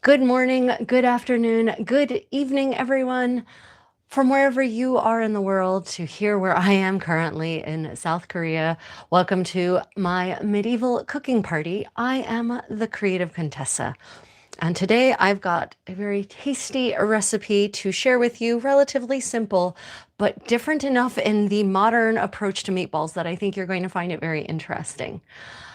Good morning, good afternoon, good evening, everyone. From wherever you are in the world to here where I am currently in South Korea, welcome to my medieval cooking party. I am the creative Contessa. And today I've got a very tasty recipe to share with you, relatively simple, but different enough in the modern approach to meatballs that I think you're going to find it very interesting.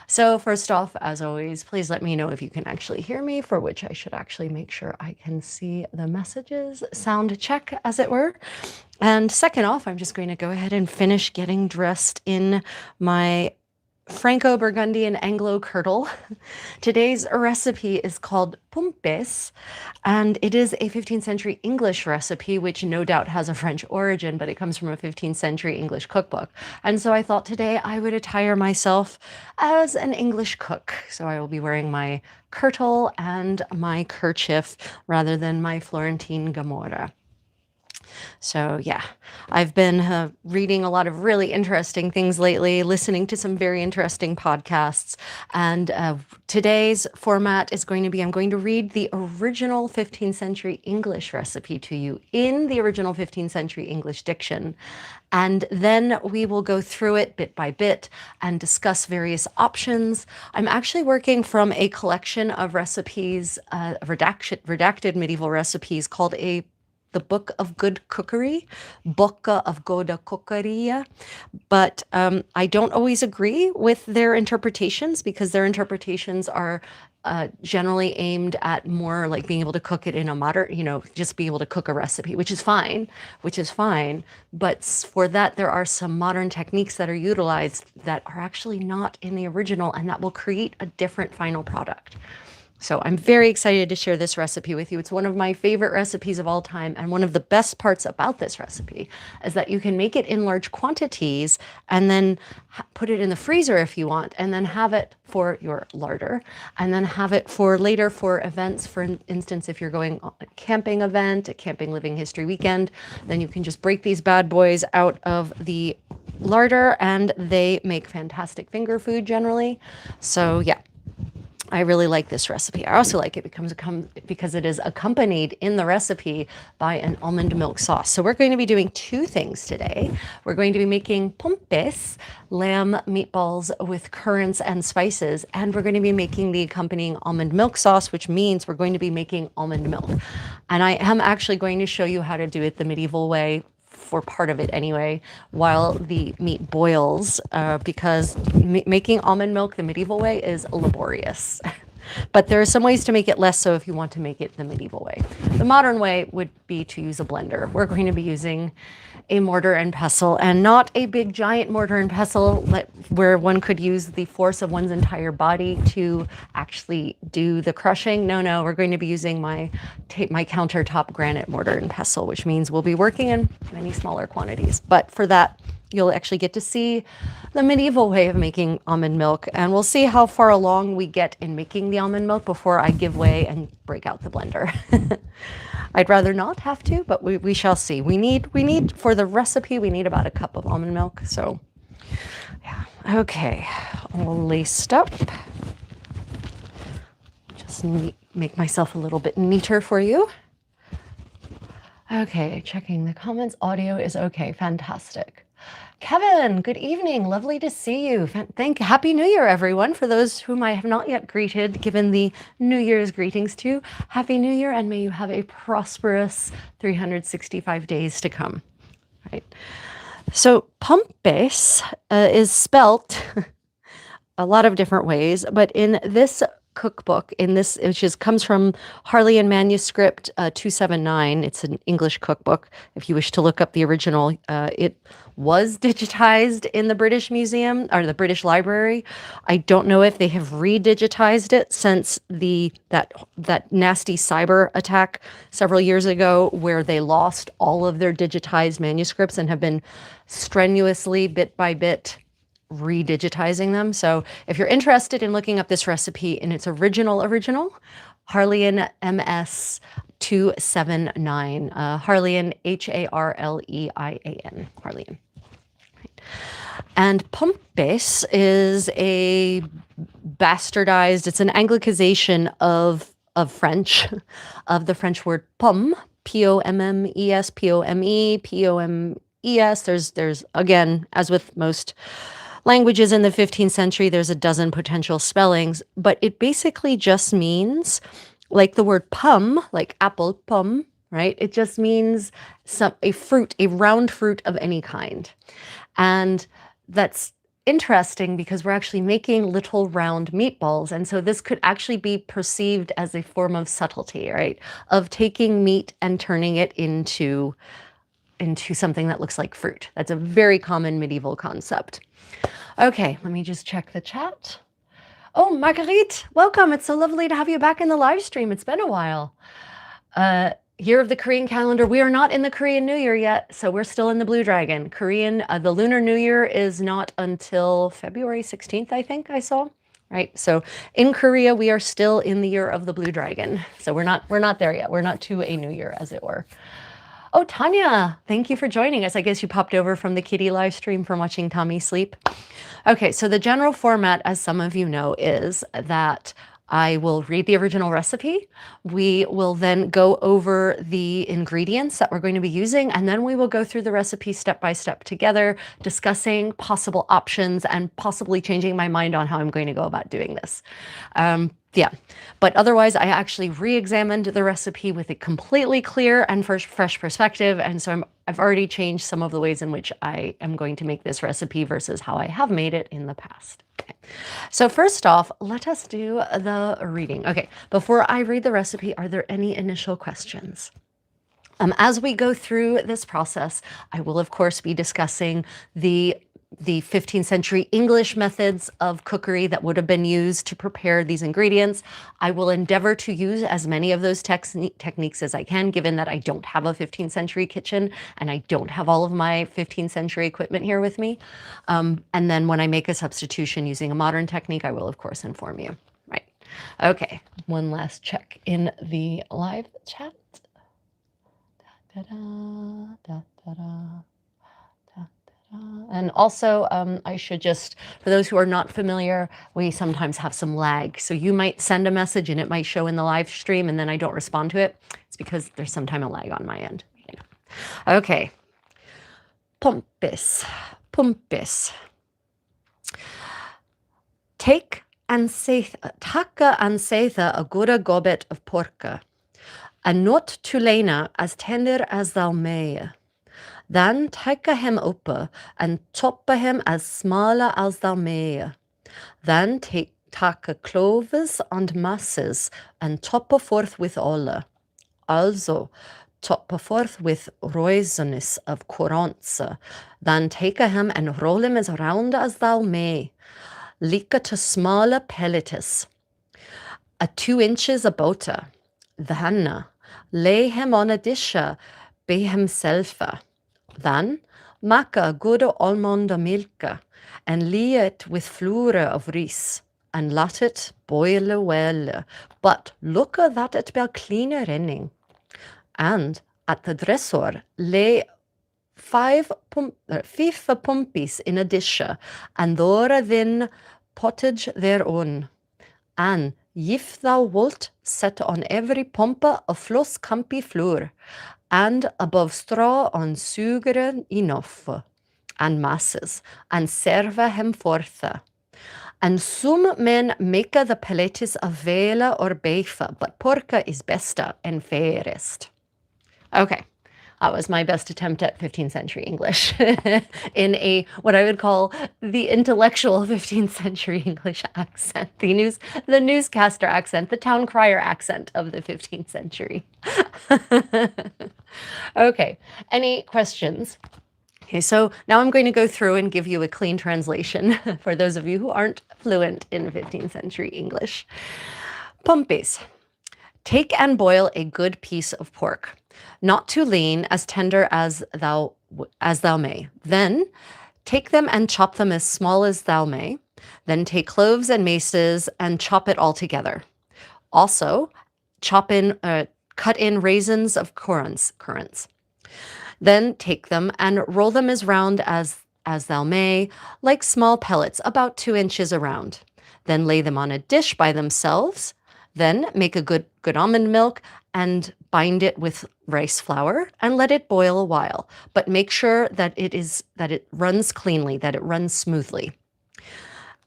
So first off, as always, please let me know if you can actually hear me, for which I should actually make sure I can see the messages, sound check as it were. And second off, I'm just going to go ahead and finish getting dressed in my Franco-Burgundian Anglo curdle. Today's recipe is called pumpes, and it is a 15th century English recipe, which no doubt has a French origin, but it comes from a 15th century English cookbook. And so I thought today I would attire myself as an English cook. So I will be wearing my kirtle and my kerchief rather than my Florentine gamora. So yeah, I've been reading a lot of really interesting things lately, listening to some very interesting podcasts. And today's format is going to be, I'm going to read the original 15th century English recipe to you in the original 15th century English diction. And then we will go through it bit by bit and discuss various options. I'm actually working from a collection of recipes, redacted medieval recipes called the Book of Good Cookery, Boca of Goda Cookeria. But I don't always agree with their interpretations because their interpretations are generally aimed at more like being able to cook it in a modern, just being able to cook a recipe, which is fine. But for that, there are some modern techniques that are utilized that are actually not in the original, and that will create a different final product. So I'm very excited to share this recipe with you. It's one of my favorite recipes of all time. And one of the best parts about this recipe is that you can make it in large quantities and then put it in the freezer if you want, and then have it for your larder, and then have it for later for events. For instance, if you're going on a camping event, a camping living history weekend, then you can just break these bad boys out of the larder and they make fantastic finger food generally. So yeah. I really like this recipe. I also like it because it is accompanied in the recipe by an almond milk sauce. So we're going to be doing two things today. We're going to be making pompes, lamb meatballs with currants and spices, and we're going to be making the accompanying almond milk sauce, which means we're going to be making almond milk. And I am actually going to show you how to do it the medieval way, for part of it anyway, while the meat boils, because making almond milk the medieval way is laborious. But there are some ways to make it less so if you want to make it the medieval way. The modern way would be to use a blender. We're going to be using a mortar and pestle, and not a big giant mortar and pestle where one could use the force of one's entire body to actually do the crushing. No, we're going to be using my countertop granite mortar and pestle, which means we'll be working in many smaller quantities. But for that, you'll actually get to see the medieval way of making almond milk, and we'll see how far along we get in making the almond milk before I give way and break out the blender. I'd rather not have to, but we shall see. We need for the recipe, we need about a cup of almond milk. So yeah, okay, all laced up. Just make myself a little bit neater for you. Okay, checking the comments. Audio is okay, fantastic. Kevin, good evening. Lovely to see you. Happy New Year, everyone. For those whom I have not yet greeted, given the New Year's greetings to, Happy New Year, and may you have a prosperous 365 days to come. Right. So pompes is spelt a lot of different ways, but in this cookbook, which comes from Harleian Manuscript 279. It's an English cookbook. If you wish to look up the original, it was digitized in the British Museum or the British Library. I don't know if they have redigitized it since that nasty cyber attack several years ago, where they lost all of their digitized manuscripts and have been strenuously, bit by bit, redigitizing them. So if you're interested in looking up this recipe in its original, Harleian MS 279, Harleian, Harleian, Harleian. Right. And pompes is a bastardized, it's an Anglicization of of French, of the French word pomme, Pommes, Pomes. There's again, as with most languages in the 15th century, there's a dozen potential spellings, but it basically just means, like the word pomme, like apple, pomme, right? It just means a fruit, a round fruit of any kind. And that's interesting because we're actually making little round meatballs. And so this could actually be perceived as a form of subtlety, right? Of taking meat and turning it into something that looks like fruit. That's a very common medieval concept. Okay, let me just check the chat. Oh, Marguerite, welcome. It's so lovely to have you back in the live stream. It's been a while. Year of the Korean calendar. We are not in the Korean New Year yet, so we're still in the Blue Dragon. The Lunar New Year is not until February 16th, I think I saw. Right, so in Korea, we are still in the year of the Blue Dragon. So we're not there yet. We're not to a new year, as it were. Oh, Tanya, thank you for joining us. I guess you popped over from the kitty live stream from watching Tommy sleep. Okay, so the general format, as some of you know, is that I will read the original recipe. We will then go over the ingredients that we're going to be using, and then we will go through the recipe step by step together, discussing possible options and possibly changing my mind on how I'm going to go about doing this. Yeah, but otherwise I actually re-examined the recipe with a completely clear and fresh perspective. And so I've already changed some of the ways in which I am going to make this recipe versus how I have made it in the past. Okay. So first off, let us do the reading. Okay, before I read the recipe, are there any initial questions? As we go through this process, I will of course be discussing the 15th century English methods of cookery that would have been used to prepare these ingredients. I will endeavor to use as many of those techniques as I can, given that I don't have a 15th century kitchen and I don't have all of my 15th century equipment here with me. And then when I make a substitution using a modern technique, I will of course inform you. Right. Okay, one last check in the live chat. Da, da, da, da, da. And also, I should just, for those who are not familiar, we sometimes have some lag. So you might send a message and it might show in the live stream and then I don't respond to it. It's because there's sometimes a lag on my end. Okay. Pompis. Take and taka and setha a gura gobbet of porka, and not tulena as tender as thou may. Then take him up and chop him as smaller as thou may. Then take cloves and masses and chop forth with all. Also chop forth with raisins of currants. Then take him and roll him as round as thou may, like to smaller pellets, 2 inches about. Then lay him on a dish by himself. Then make a good almond milk and lay it with flour of rice and let it boil well, but look that it be clean running. And at the dresser lay 5 pumpis in a dish, and there then pottage thereon. And if thou wilt, set on every pump a floss campi flour, and above straw on sugar enough, and masses, and serve him forth. And some men make the pellets of vela or beef, but porka is besta and fairest. Okay, that was my best attempt at 15th century English in what I would call the intellectual 15th century English accent, the newscaster accent, the town crier accent of the 15th century. Okay, any questions? Okay, so now I'm going to go through and give you a clean translation for those of you who aren't fluent in 15th century English. Pumpis. Take and boil a good piece of pork, not too lean, as tender as thou may. Then take them and chop them as small as thou may. Then take cloves and maces and chop it all together. Also, cut in raisins of currants. Then take them and roll them as round as thou may, like small pellets, about 2 inches around. Then lay them on a dish by themselves. Then make a good almond milk and bind it with rice flour and let it boil a while. But make sure that it runs cleanly, that it runs smoothly.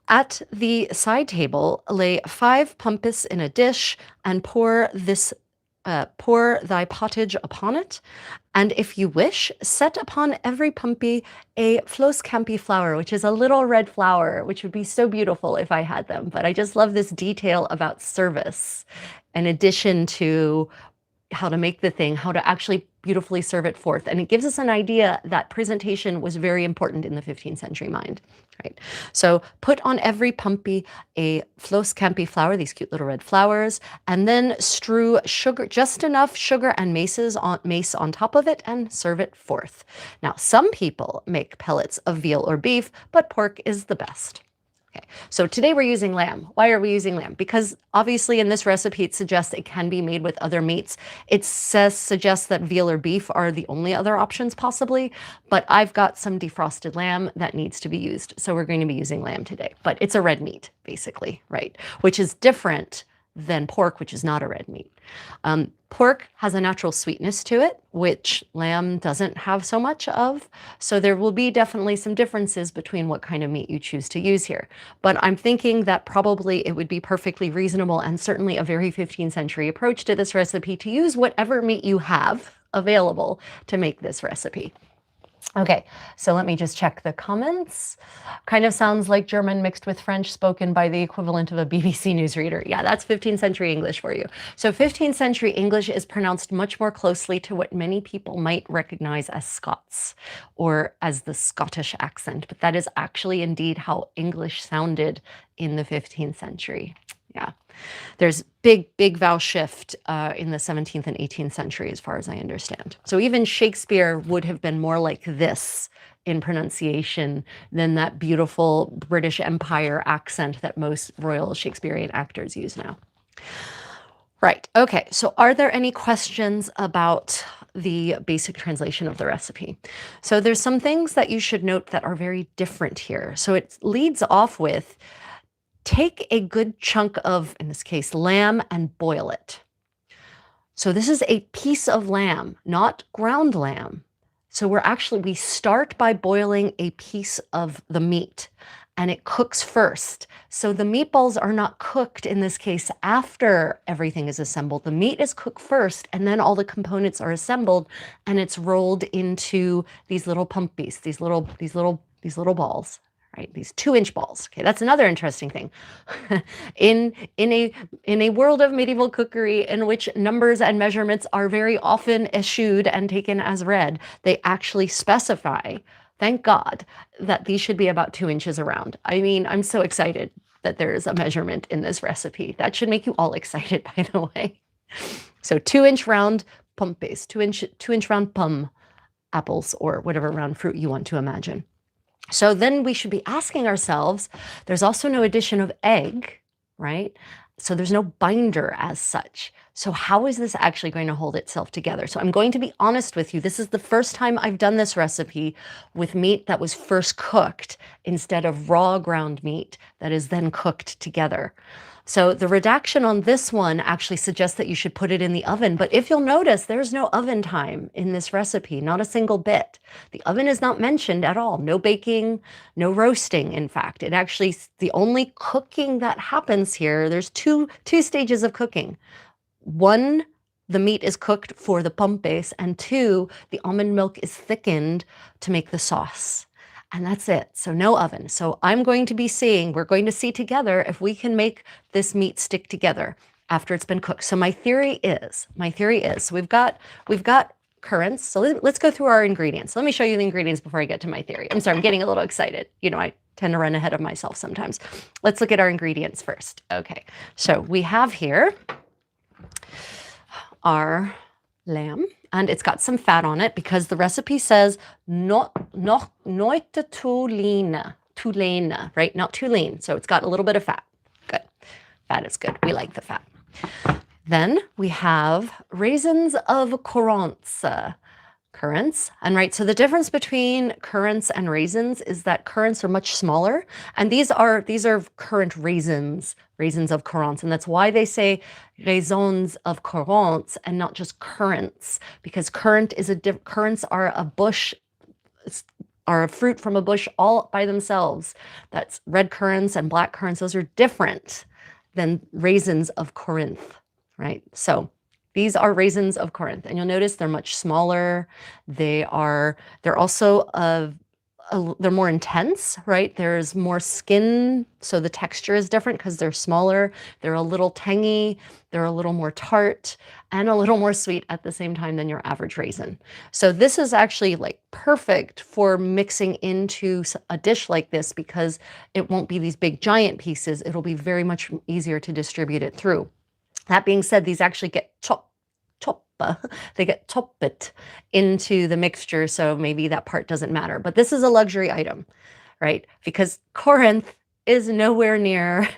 At the side table, lay 5 pumpis in a dish and pour thy pottage upon it. And if you wish, set upon every pumpy a flos campi flower, which is a little red flower, which would be so beautiful if I had them. But I just love this detail about service, in addition to how to make the thing, how to actually beautifully serve it forth. And it gives us an idea that presentation was very important in the 15th century mind. Right. So put on every pumpy a flos campi flower, these cute little red flowers, and then strew sugar, just enough sugar and mace on top of it, and serve it forth. Now, some people make pellets of veal or beef, but pork is the best. Okay, so today we're using lamb. Why are we using lamb? Because obviously in this recipe it suggests it can be made with other meats. It suggests that veal or beef are the only other options possibly, but I've got some defrosted lamb that needs to be used. So we're going to be using lamb today, but it's a red meat basically, right? Which is different than pork, which is not a red meat. Pork has a natural sweetness to it, which lamb doesn't have so much of. So there will be definitely some differences between what kind of meat you choose to use here. But I'm thinking that probably it would be perfectly reasonable and certainly a very 15th century approach to this recipe to use whatever meat you have available to make this recipe. Okay, so let me just check the comments. Kind of sounds like German mixed with French spoken by the equivalent of a BBC newsreader. Yeah, that's 15th century English for you. So 15th century English is pronounced much more closely to what many people might recognize as Scots or as the Scottish accent, but that is actually indeed how English sounded in the 15th century. Yeah. There's big vowel shift in the 17th and 18th century, as far as I understand. So even Shakespeare would have been more like this in pronunciation than that beautiful British Empire accent that most Royal Shakespearean actors use now. Right, okay, so are there any questions about the basic translation of the recipe? So there's some things that you should note that are very different here. So it leads off with, take a good chunk of, in this case, lamb and boil it. So this is a piece of lamb, not ground lamb. So we start by boiling a piece of the meat and it cooks first. So the meatballs are not cooked in this case after everything is assembled. The meat is cooked first and then all the components are assembled and it's rolled into these little pumpies, these little balls. Right, these 2-inch balls. Okay, that's another interesting thing. in a world of medieval cookery in which numbers and measurements are very often eschewed and taken as read, they actually specify, thank God, that these should be about 2 inches around. I mean, I'm so excited that there is a measurement in this recipe. That should make you all excited, by the way. So 2-inch round pumpes, 2-inch round plum apples, or whatever round fruit you want to imagine. So then we should be asking ourselves, there's also no addition of egg, right? So there's no binder as such. So how is this actually going to hold itself together? So I'm going to be honest with you. This is the first time I've done this recipe with meat that was first cooked instead of raw ground meat that is then cooked together. So the redaction on this one actually suggests that you should put it in the oven. But if you'll notice, there's no oven time in this recipe, not a single bit. The oven is not mentioned at all. No baking, no roasting, in fact. It actually, the only cooking that happens here, there's two stages of cooking. One, the meat is cooked for the pumpes, and 2, the almond milk is thickened to make the sauce. And that's it. So no oven. So we're going to see together if we can make this meat stick together after it's been cooked. So my theory is, so we've got currants. So let's go through our ingredients. Let me show you the ingredients before I get to my theory. I'm sorry, I'm getting a little excited. You know, I tend to run ahead of myself sometimes. Let's look at our ingredients first. Okay, so we have here our lamb, and it's got some fat on it because the recipe says not too lean, right? Not too lean. So it's got a little bit of fat. Good. Fat is good. We like the fat. Then we have raisins of Corrance. currants. And right, so the difference between currants and raisins is that currants are much smaller, and these are currant raisins, raisins of currants, and that's why they say raisons of currants and not just currants, because currants are a bush, are a fruit from a bush all by themselves. That's red currants and black currants. Those are different than raisins of Corinth, right? So these are raisins of Corinth, and you'll notice they're much smaller. They're also they're more intense, right? There's more skin, so the texture is different because they're smaller. They're a little tangy, they're a little more tart, and a little more sweet at the same time than your average raisin. So this is actually like perfect for mixing into a dish like this because it won't be these big giant pieces. It'll be very much easier to distribute it through. That being said, these actually get they get chopped into the mixture, so maybe that part doesn't matter. But this is a luxury item, right? Because Corinth is nowhere near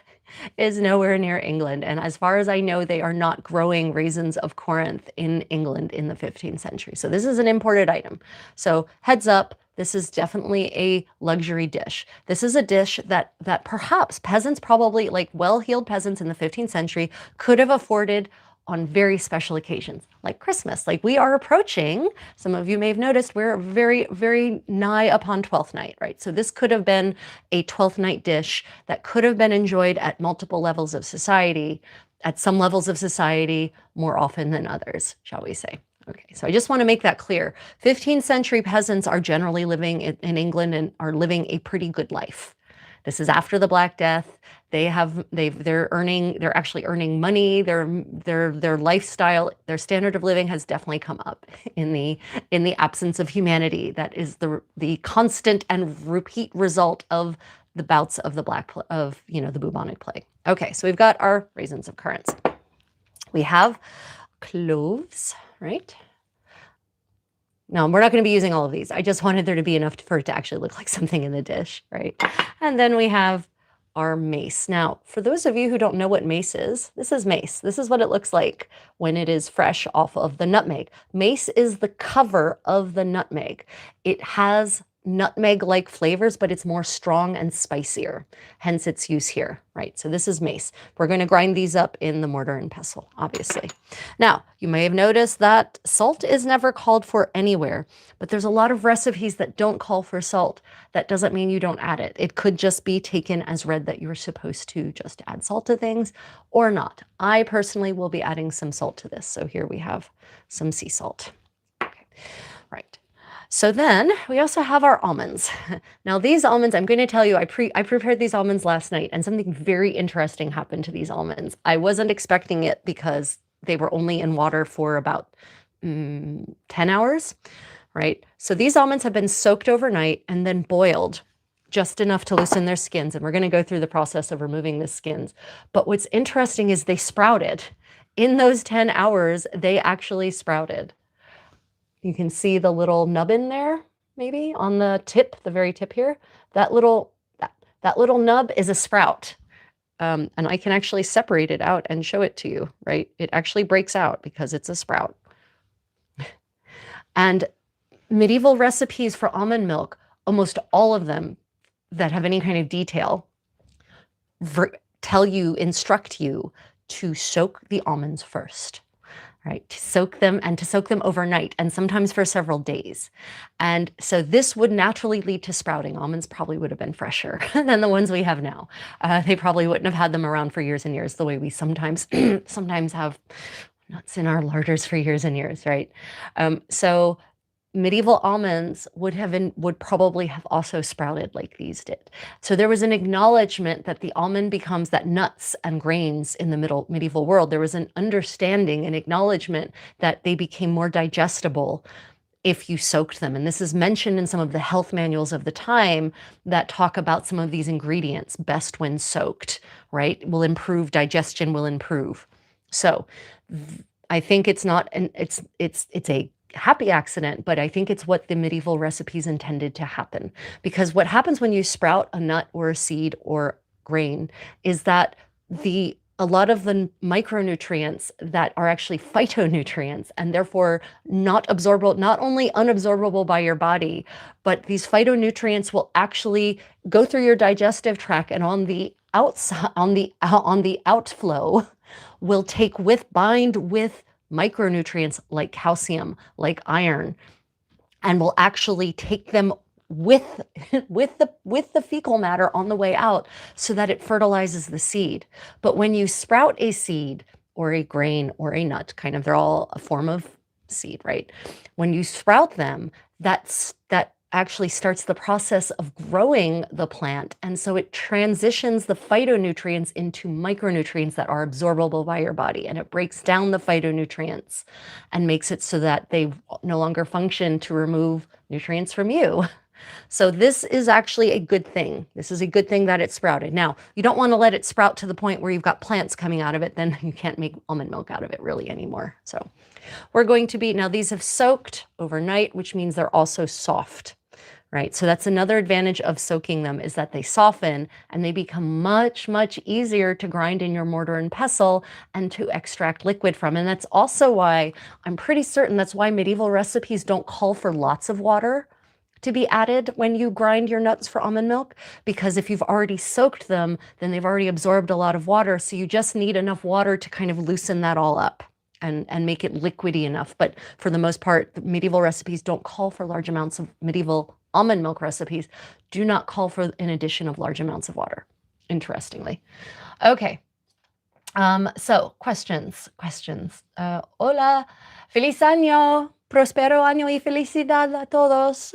England. And as far as I know, they are not growing raisins of Corinth in England in the 15th century. So this is an imported item. So heads up, this is definitely a luxury dish. This is a dish that perhaps peasants, probably like well-heeled peasants in the 15th century, could have afforded on very special occasions, like Christmas. Like we are approaching, some of you may have noticed, we're very, very nigh upon 12th night, right? So this could have been a 12th night dish that could have been enjoyed at multiple levels of society, at some levels of society more often than others, shall we say. Okay, so I just want to make that clear. 15th century peasants are generally living in England and are living a pretty good life. This is after the Black Death. They're actually earning money. Their lifestyle, their standard of living has definitely come up in the absence of humanity. That is the constant and repeat result of the bouts of the the bubonic plague. Okay, so we've got our raisins of currants. We have cloves, right? No, we're not going to be using all of these. I just wanted there to be enough for it to actually look like something in the dish, right? And then we have our mace. Now, for those of you who don't know what mace is, this is mace. This is what it looks like when it is fresh off of the nutmeg. Mace is the cover of the nutmeg. It has nutmeg-like flavors, but it's more strong and spicier, hence its use here, right? So this is mace. We're going to grind these up in the mortar and pestle, obviously. Now, you may have noticed that salt is never called for anywhere, but there's a lot of recipes that don't call for salt. That doesn't mean you don't add it. It could just be taken as read that you're supposed to just add salt to things or not. I personally will be adding some salt to this. So here we have some sea salt. Okay. Right. So then we also have our almonds. Now these almonds, I'm going to tell you, I prepared these almonds last night and something very interesting happened to these almonds. I wasn't expecting it because they were only in water for about 10 hours, right? So these almonds have been soaked overnight and then boiled just enough to loosen their skins. And we're going to go through the process of removing the skins. But what's interesting is they sprouted. In those 10 hours, they actually sprouted. You can see the little nubbin there, maybe on the tip, the very tip here. That little nub is a sprout. And I can actually separate it out and show it to you, right? It actually breaks out because it's a sprout. And medieval recipes for almond milk, almost all of them that have any kind of detail, instruct you to soak the almonds first. Right, to soak them overnight and sometimes for several days. And so this would naturally lead to sprouting. Almonds probably would have been fresher than the ones we have now. They probably wouldn't have had them around for years and years the way we sometimes have nuts in our larders for years and years, right? So medieval almonds would probably have also sprouted like these did. So there was an acknowledgement that the almond becomes that nuts and grains in the medieval world. There was an understanding, an acknowledgement that they became more digestible if you soaked them. And this is mentioned in some of the health manuals of the time that talk about some of these ingredients best when soaked, right? Will improve digestion, will improve. So I think it's not, it's a happy accident, but I think it's what the medieval recipes intended to happen. Because what happens when you sprout a nut or a seed or grain is that the a lot of the micronutrients that are actually phytonutrients and therefore not absorbable, not only unabsorbable by your body, but these phytonutrients will actually go through your digestive tract and on the outside, on the outflow, will bind with micronutrients like calcium, like iron, and will actually take them with the fecal matter on the way out so that it fertilizes the seed. But when you sprout a seed or a grain or a nut, kind of, they're all a form of seed, right? When you sprout them, that actually starts the process of growing the plant. And so it transitions the phytonutrients into micronutrients that are absorbable by your body. And it breaks down the phytonutrients and makes it so that they no longer function to remove nutrients from you. So this is actually a good thing. This is a good thing that it sprouted. Now, you don't want to let it sprout to the point where you've got plants coming out of it, then you can't make almond milk out of it really anymore. So we're going to be, now these have soaked overnight, which means they're also soft, right? So that's another advantage of soaking them, is that they soften and they become much, much easier to grind in your mortar and pestle and to extract liquid from. And that's also why, I'm pretty certain that's why medieval recipes don't call for lots of water to be added when you grind your nuts for almond milk, because if you've already soaked them, then they've already absorbed a lot of water. So you just need enough water to kind of loosen that all up and make it liquidy enough. But for the most part, the medieval recipes don't call for large amounts of medieval almond milk recipes do not call for an addition of large amounts of water, interestingly. Okay. So questions. Hola, feliz año. Prospero año y felicidad a todos.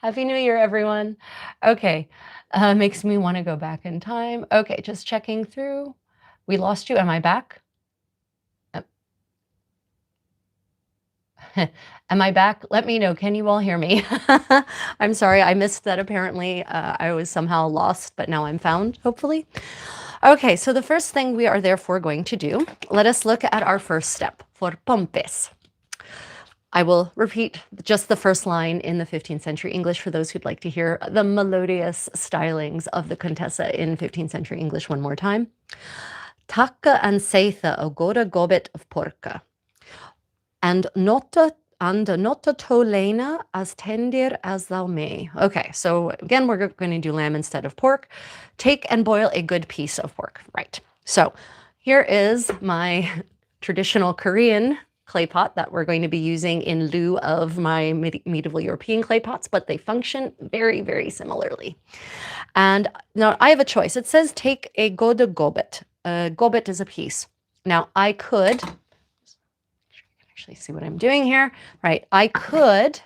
Happy New Year, everyone. Okay, makes me want to go back in time. Okay, just checking through. We lost you. Am I back? Am I back? Let me know. Can you all hear me? I'm sorry, I missed that apparently. I was somehow lost, but now I'm found, hopefully. Okay, so the first thing we are therefore going to do, let us look at our first step for pompes. I will repeat just the first line in the 15th century English for those who'd like to hear the melodious stylings of the Contessa in 15th century English one more time. Tacka and seitha o goda gobet of porca, and notta tolena as tendir as thou may. Okay, so again, we're going to do lamb instead of pork. Take and boil a good piece of pork. Right. So here is my traditional Korean clay pot that we're going to be using in lieu of my medieval European clay pots, but they function very, very similarly. And now I have a choice. It says take a goda gobet. Gobet is a piece. Now I could actually see what I'm doing here, right? I could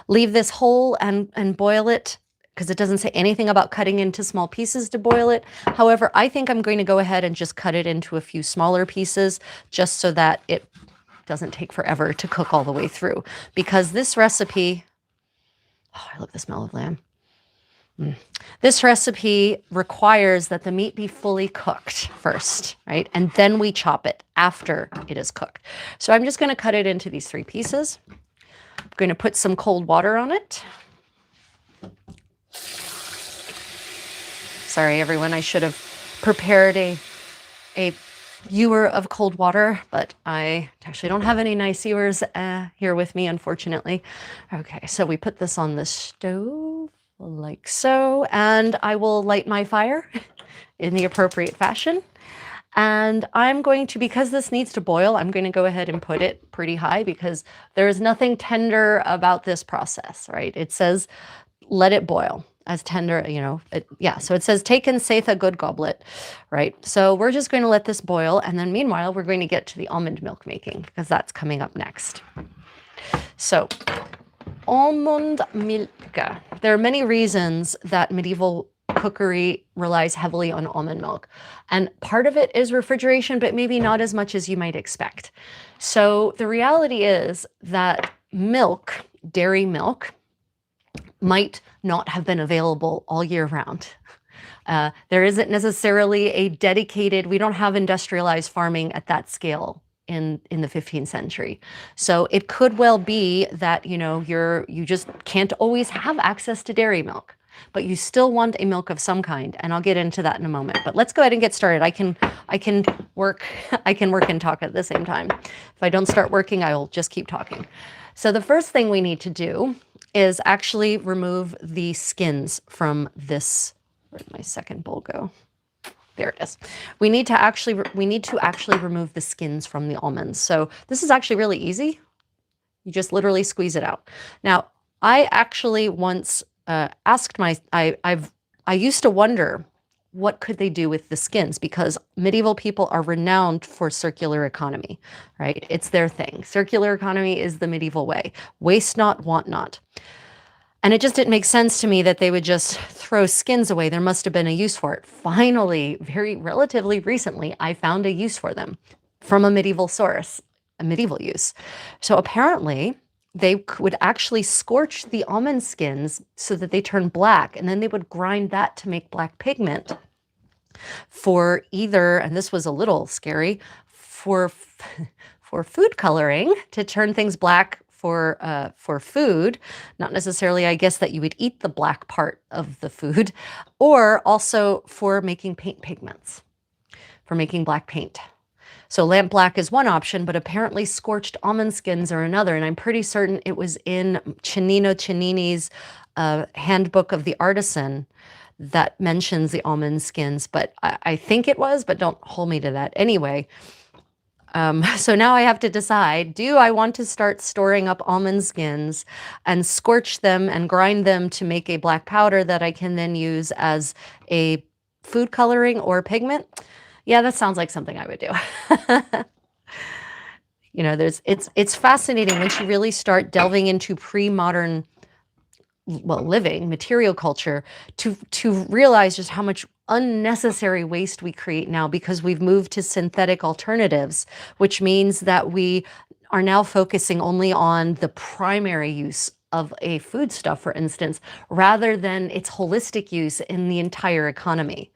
leave this whole and boil it, because it doesn't say anything about cutting into small pieces to boil it. However, I think I'm going to go ahead and just cut it into a few smaller pieces just so that it doesn't take forever to cook all the way through. Because this recipe, oh, I love the smell of lamb. This recipe requires that the meat be fully cooked first, right? And then we chop it after it is cooked. So I'm just going to cut it into these 3 pieces. I'm going to put some cold water on it. Sorry, everyone, I should have prepared a ewer of cold water, but I actually don't have any nice ewers here with me, unfortunately. Okay, so we put this on the stove like so, and I will light my fire in the appropriate fashion. And I'm going to, because this needs to boil, I'm going to go ahead and put it pretty high because there is nothing tender about this process, right? It says, let it boil. As tender, you know, so it says take and saith a good goblet, right? So we're just going to let this boil, and then meanwhile, we're going to get to the almond milk making, because that's coming up next. So, almond milk. There are many reasons that medieval cookery relies heavily on almond milk, and part of it is refrigeration, but maybe not as much as you might expect. So the reality is that milk, dairy milk, might not have been available all year round. There isn't necessarily a dedicated, we don't have industrialized farming at that scale in the 15th century. So it could well be that, you know, you just can't always have access to dairy milk. but you still want a milk of some kind, and I'll get into that in a moment. But let's go ahead and get started. I can work I can work and talk at the same time. If I don't start working, I will just keep talking. So the first thing we need to do is actually remove the skins from this. Where'd my second bowl go? There it is. We need to actually remove the skins from the almonds. So this is actually really easy. You just literally squeeze it out. Now, I actually once asked I used to wonder what could they do with the skins, because medieval people are renowned for circular economy, right? It's their thing. Circular economy is the medieval way. Waste not, want not. And it just didn't make sense to me that they would just throw skins away. There must have been a use for it. Finally, very relatively recently, I found a use for them from a medieval source, a medieval use. So apparently, they would actually scorch the almond skins so that they turn black, and then they would grind that to make black pigment for either, and this was a little scary, for food coloring to turn things black for food, not necessarily, I guess, that you would eat the black part of the food, or also for making paint pigments, for making black paint. So lamp black is one option, but apparently scorched almond skins are another, and I'm pretty certain it was in Cennino Cennini's Handbook of the Artisan that mentions the almond skins, but I think it was, but don't hold me to that. Anyway, so now I have to decide, do I want to start storing up almond skins and scorch them and grind them to make a black powder that I can then use as a food coloring or pigment? Yeah, that sounds like something I would do. You know, it's fascinating once you really start delving into pre-modern, well, living material culture to realize just how much unnecessary waste we create now because we've moved to synthetic alternatives, which means that we are now focusing only on the primary use of a foodstuff, for instance, rather than its holistic use in the entire economy.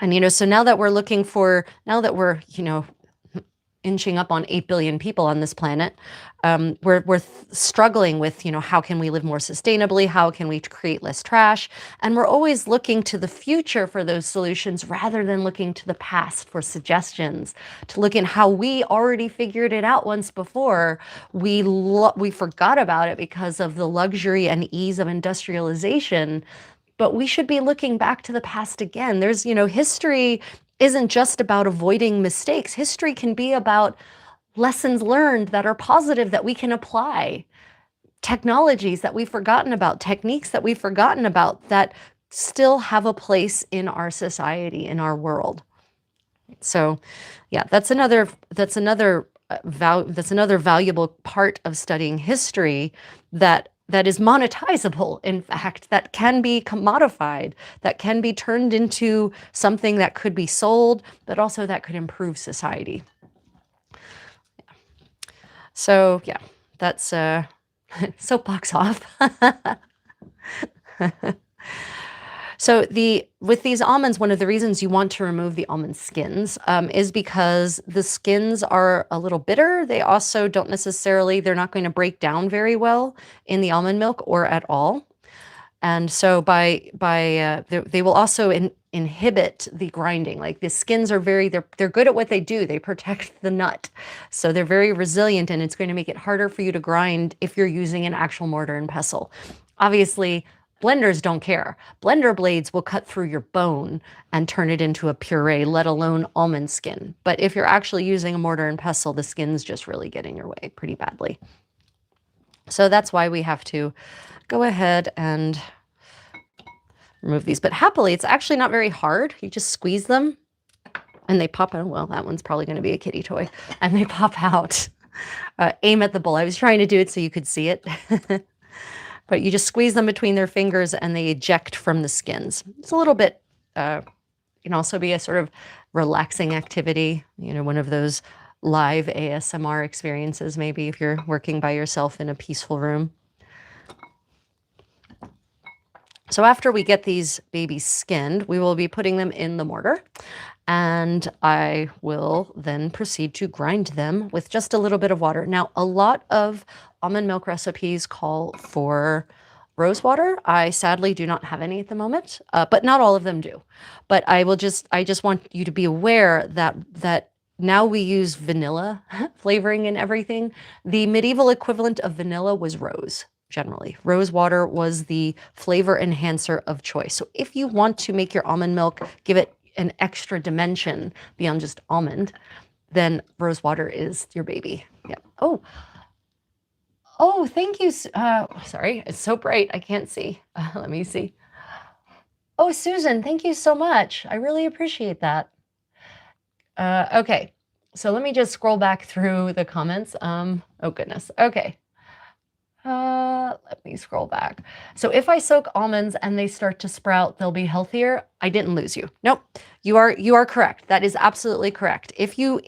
And, you know, so now that we're, you know, inching up on 8 billion people on this planet, we're struggling with, you know, how can we live more sustainably? How can we create less trash? And we're always looking to the future for those solutions rather than looking to the past for suggestions, to look at how we already figured it out once before. We forgot about it because of the luxury and ease of industrialization, but we should be looking back to the past again. There's, you know, history isn't just about avoiding mistakes. History can be about lessons learned that are positive that we can apply, technologies that we've forgotten about, techniques that we've forgotten about that still have a place in our society, in our world. So, yeah, that's another valuable part of studying history that is monetizable, in fact, that can be commodified, that can be turned into something that could be sold, but also that could improve society. So yeah, that's soapbox off. So with these almonds, one of the reasons you want to remove the almond skins is because the skins are a little bitter. They also they're not going to break down very well in the almond milk or at all. And so they will also inhibit the grinding. Like the skins are they're good at what they do. They protect the nut. So they're very resilient, and it's going to make it harder for you to grind if you're using an actual mortar and pestle. Obviously, blenders don't care. Blender blades will cut through your bone and turn it into a puree, let alone almond skin. But if you're actually using a mortar and pestle, the skins just really get in your way pretty badly. So that's why we have to go ahead and remove these. But happily, it's actually not very hard. You just squeeze them and they pop out. Well, that one's probably going to be a kitty toy. And they pop out. Aim at the bowl. I was trying to do it so you could see it. But you just squeeze them between their fingers and they eject from the skins. It's a little bit, can also be a sort of relaxing activity, you know, one of those live ASMR experiences, maybe if you're working by yourself in a peaceful room. So after we get these babies skinned, we will be putting them in the mortar, and I will then proceed to grind them with just a little bit of water. Now, a lot of almond milk recipes call for Rose water, I sadly do not have any at the moment, but not all of them do. But I just want you to be aware that now we use vanilla flavoring in everything. The medieval equivalent of vanilla was rose. Generally, rose water was the flavor enhancer of choice. So if you want to make your almond milk, give it an extra dimension beyond just almond, then rose water is your baby. Yeah. Oh, thank you. Sorry, it's so bright. I can't see. Let me see. Oh, Susan, thank you so much. I really appreciate that. Okay, so let me just scroll back through the comments. Oh goodness. Okay. Let me scroll back. So if I soak almonds and they start to sprout, they'll be healthier. I didn't lose you. Nope. You are correct. That is absolutely correct. If you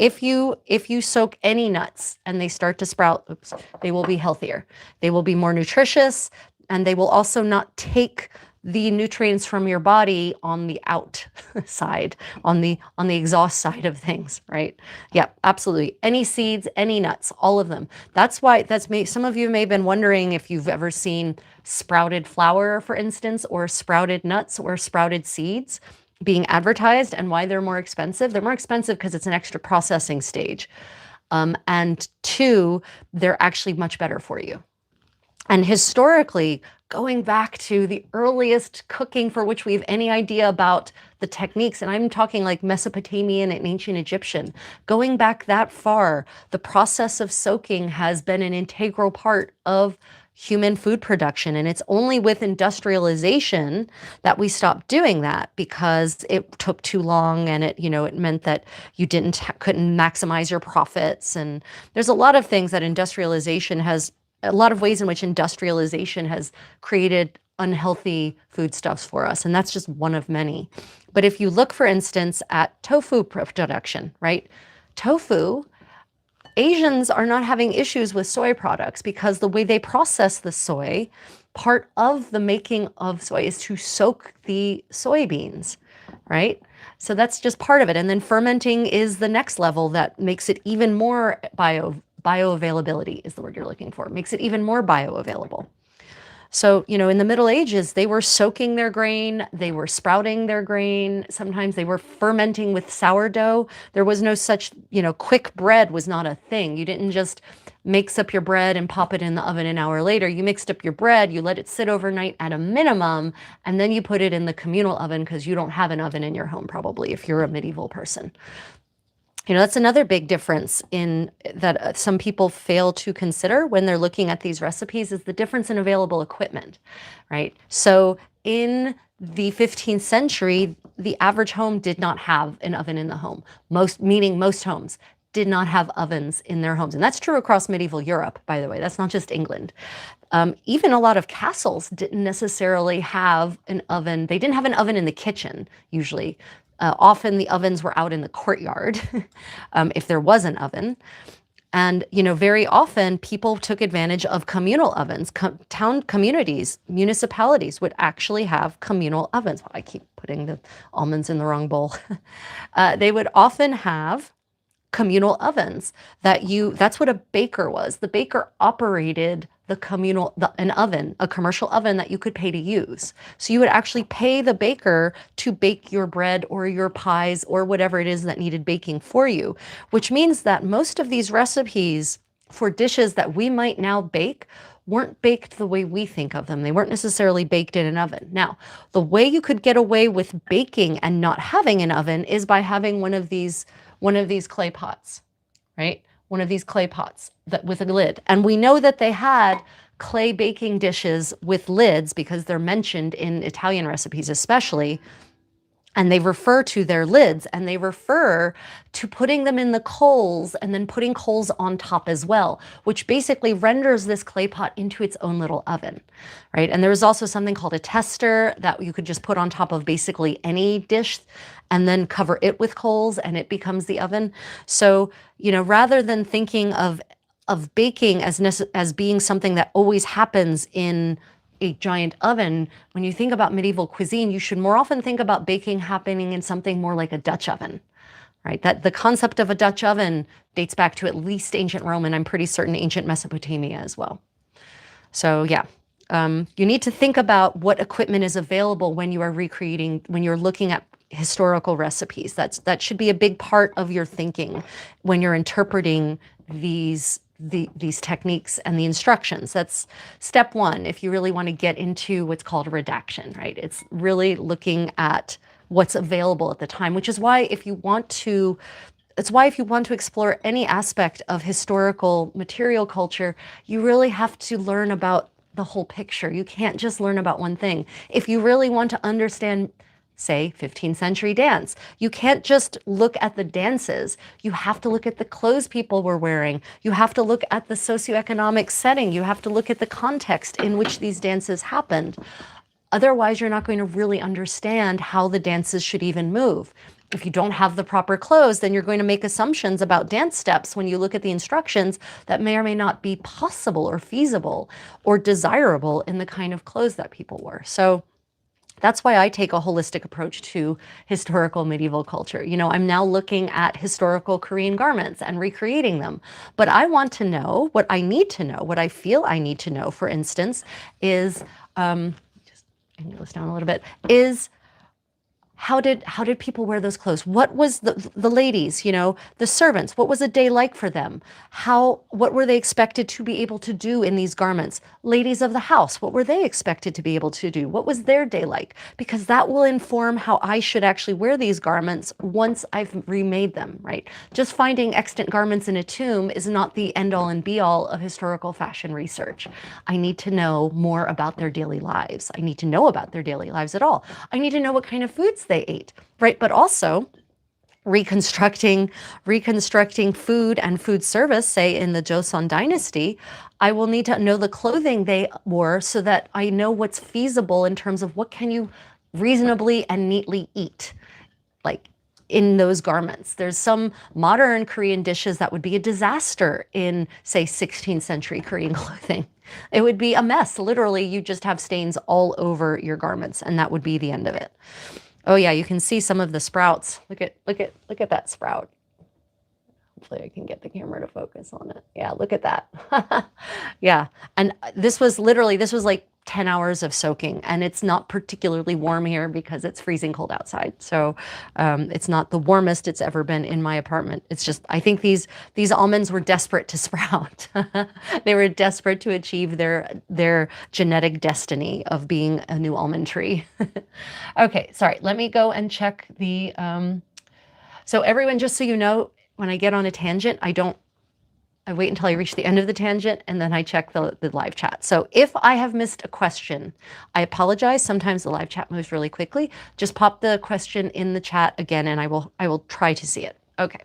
soak any nuts and they start to sprout, oops, they will be healthier. They will be more nutritious, and they will also not take the nutrients from your body on the out side, on the exhaust side of things, right? Yeah, absolutely. Any seeds, any nuts, all of them. That's why some of you may have been wondering if you've ever seen sprouted flour, for instance, or sprouted nuts or sprouted seeds being advertised, and why they're more expensive. They're more expensive because it's an extra processing stage. And two, they're actually much better for you. And historically, going back to the earliest cooking for which we have any idea about the techniques, and I'm talking like Mesopotamian and ancient Egyptian, going back that far, the process of soaking has been an integral part of human food production. And it's only with industrialization that we stopped doing that, because it took too long, and it meant that you couldn't maximize your profits. And there's a lot of things that a lot of ways in which industrialization has created unhealthy foodstuffs for us. And that's just one of many. But if you look, for instance, at tofu production, right? Tofu, Asians are not having issues with soy products because the way they process the soy, part of the making of soy is to soak the soybeans, right? So that's just part of it. And then fermenting is the next level that makes it even more bioavailability is the word you're looking for. Makes it even more bioavailable. So, in the Middle Ages, they were soaking their grain, they were sprouting their grain. Sometimes they were fermenting with sourdough. There was no such, quick bread was not a thing. You didn't just mix up your bread and pop it in the oven an hour later. You mixed up your bread, you let it sit overnight at a minimum, and then you put it in the communal oven, because you don't have an oven in your home probably if you're a medieval person. That's another big difference in that some people fail to consider when they're looking at these recipes, is the difference in available equipment, right? So in the 15th century, the average home did not have an oven in the home. Most homes did not have ovens in their homes. And that's true across medieval Europe, by the way. That's not just England. Even a lot of castles didn't necessarily have an oven. They didn't have an oven in the kitchen, usually. Often the ovens were out in the courtyard, if there was an oven. And, very often people took advantage of communal ovens. Town communities, municipalities would actually have communal ovens. I keep putting the almonds in the wrong bowl. They would often have communal ovens that's what a baker was. The baker operated an oven, a commercial oven that you could pay to use. So you would actually pay the baker to bake your bread or your pies or whatever it is that needed baking for you, which means that most of these recipes for dishes that we might now bake weren't baked the way we think of them. They weren't necessarily baked in an oven. Now, the way you could get away with baking and not having an oven is by having one of these clay pots, right? One of these clay pots with a lid. And we know that they had clay baking dishes with lids because they're mentioned in Italian recipes especially. And they refer to their lids, and they refer to putting them in the coals and then putting coals on top as well, which basically renders this clay pot into its own little oven, right? And there was also something called a tester that you could just put on top of basically any dish and then cover it with coals, and it becomes the oven. So, rather than thinking of baking as being something that always happens in a giant oven, when you think about medieval cuisine, you should more often think about baking happening in something more like a Dutch oven, right? That the concept of a Dutch oven dates back to at least ancient Rome, and I'm pretty certain ancient Mesopotamia as well. So yeah, You need to think about what equipment is available when you are recreating, when you're looking at historical recipes. That should be a big part of your thinking when you're interpreting these techniques and the instructions. That's step one if you really want to get into what's called redaction, right? It's really looking at what's available at the time, which is why if you want to explore any aspect of historical material culture, you really have to learn about the whole picture. You can't just learn about one thing. If you really want to understand, say, 15th century dance, you can't just look at the dances. You have to look at the clothes people were wearing. You have to look at the socioeconomic setting. You have to look at the context in which these dances happened. Otherwise, you're not going to really understand how the dances should even move. If you don't have the proper clothes, then you're going to make assumptions about dance steps when you look at the instructions that may or may not be possible or feasible or desirable in the kind of clothes that people wore. So that's why I take a holistic approach to historical medieval culture. You know, I'm now looking at historical Korean garments and recreating them. But I want to know what I need to know, what I feel I need to know, for instance, is, just angle this down a little bit, is how did people wear those clothes? What was the ladies, you know, the servants, what was a day like for them? What were they expected to be able to do in these garments? Ladies of the house, what were they expected to be able to do? What was their day like? Because that will inform how I should actually wear these garments once I've remade them, right? Just finding extant garments in a tomb is not the end all and be all of historical fashion research. I need to know more about their daily lives. I need to know about their daily lives at all. I need to know what kind of foods they ate, right? But also reconstructing food and food service, say in the Joseon dynasty, I will need to know the clothing they wore so that I know what's feasible in terms of what can you reasonably and neatly eat, like in those garments. There's some modern Korean dishes that would be a disaster in, say, 16th century Korean clothing. It would be a mess. Literally, you just have stains all over your garments, and that would be the end of it. Oh yeah, you can see some of the sprouts. Look at that sprout. Hopefully I can get the camera to focus on it. Yeah, look at that. Yeah, and this was like 10 hours of soaking, and it's not particularly warm here because it's freezing cold outside. So it's not the warmest it's ever been in my apartment. It's just, I think these almonds were desperate to sprout. They were desperate to achieve their genetic destiny of being a new almond tree. Okay, sorry, let me go and check the, so everyone, just so you know, when I get on a tangent, I wait until I reach the end of the tangent and then I check the live chat. So if I have missed a question, I apologize. Sometimes the live chat moves really quickly. Just pop the question in the chat again and I will try to see it. Okay.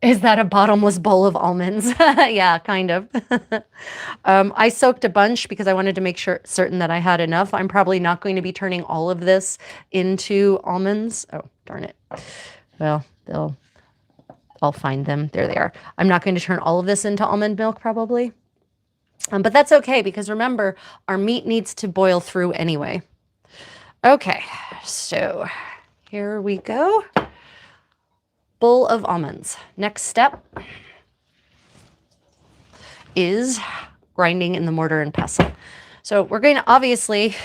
Is that a bottomless bowl of almonds? Yeah, kind of. I soaked a bunch because I wanted to make certain that I had enough. I'm probably not going to be turning all of this into almonds. Oh, darn it. Well, I'll find them. There they are. I'm not going to turn all of this into almond milk probably. But that's okay because remember, our meat needs to boil through anyway. Okay, so here we go. Bowl of almonds. Next step is grinding in the mortar and pestle. So we're going to obviously,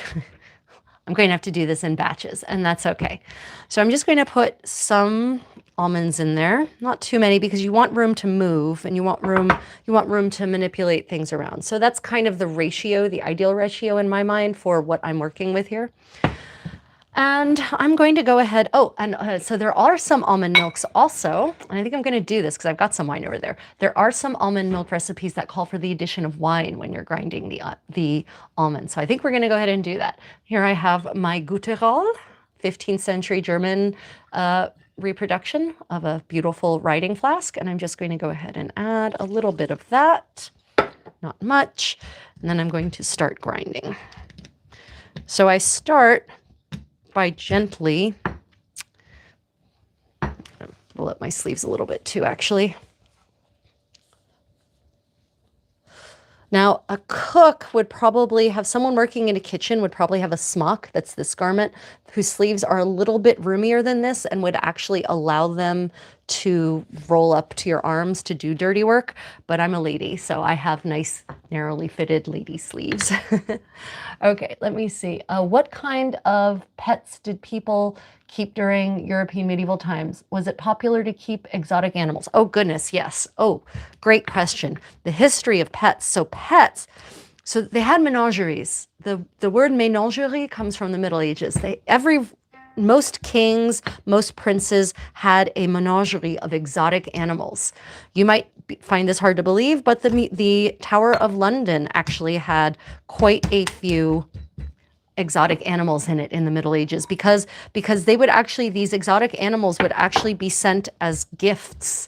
I'm going to have to do this in batches, and that's okay. So I'm just going to put some almonds in there, not too many because you want room to move and you want room to manipulate things around. So that's kind of the ratio, the ideal ratio in my mind for what I'm working with here. And I'm going to go ahead, so there are some almond milks also, and I think I'm going to do this because I've got some wine over there. There are some almond milk recipes that call for the addition of wine when you're grinding the almonds. So I think we're going to go ahead and do that. Here I have my Güterol, 15th century German reproduction of a beautiful writing flask, and I'm just going to go ahead and add a little bit of that, not much, and then I'm going to start grinding. So I start by gently, roll up my sleeves a little bit too, actually. Now, a cook would probably have, someone working in a kitchen would probably have a smock, that's this garment, whose sleeves are a little bit roomier than this and would actually allow them to roll up to your arms to do dirty work, but I'm a lady, so I have nice, narrowly fitted lady sleeves. Okay, let me see. What kind of pets did people keep during European medieval times? Was it popular to keep exotic animals? Oh, goodness, yes. Oh, great question. The history of pets. So pets, so they had menageries. The word menagerie comes from the Middle Ages. Most kings, most princes had a menagerie of exotic animals. You might find this hard to believe, but the Tower of London actually had quite a few exotic animals in it in the Middle Ages because these exotic animals would actually be sent as gifts.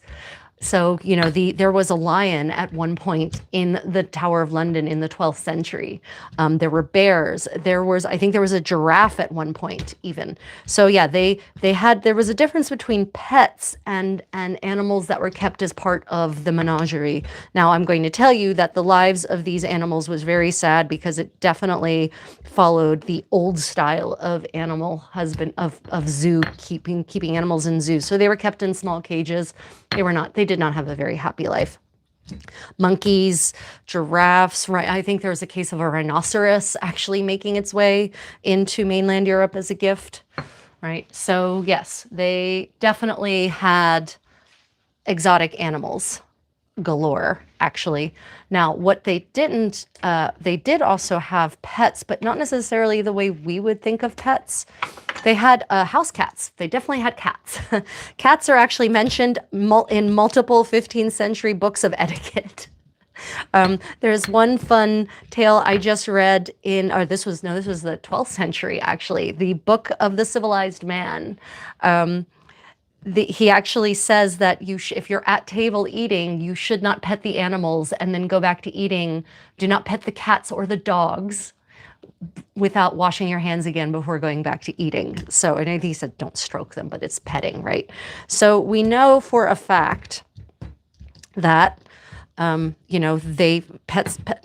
So, there was a lion at one point in the Tower of London in the 12th century. There were bears. I think there was a giraffe at one point even. So yeah, there was a difference between pets and animals that were kept as part of the menagerie. Now, I'm going to tell you that the lives of these animals was very sad because it definitely followed the old style of of zoo keeping animals in zoos. So they were kept in small cages. They did not have a very happy life. Monkeys, giraffes, right? I think there was a case of a rhinoceros actually making its way into mainland Europe as a gift, right? So yes, they definitely had exotic animals galore, actually. Now, what they didn't, they did also have pets, but not necessarily the way we would think of pets. They had house cats. They definitely had cats. Cats are actually mentioned in multiple 15th century books of etiquette. There's one fun tale I just read this was the 12th century, actually, the Book of the Civilized Man. He actually says that if you're at table eating, you should not pet the animals and then go back to eating. Do not pet the cats or the dogs without washing your hands again before going back to eating. So, and I think he said don't stroke them, but it's petting, right? So we know for a fact that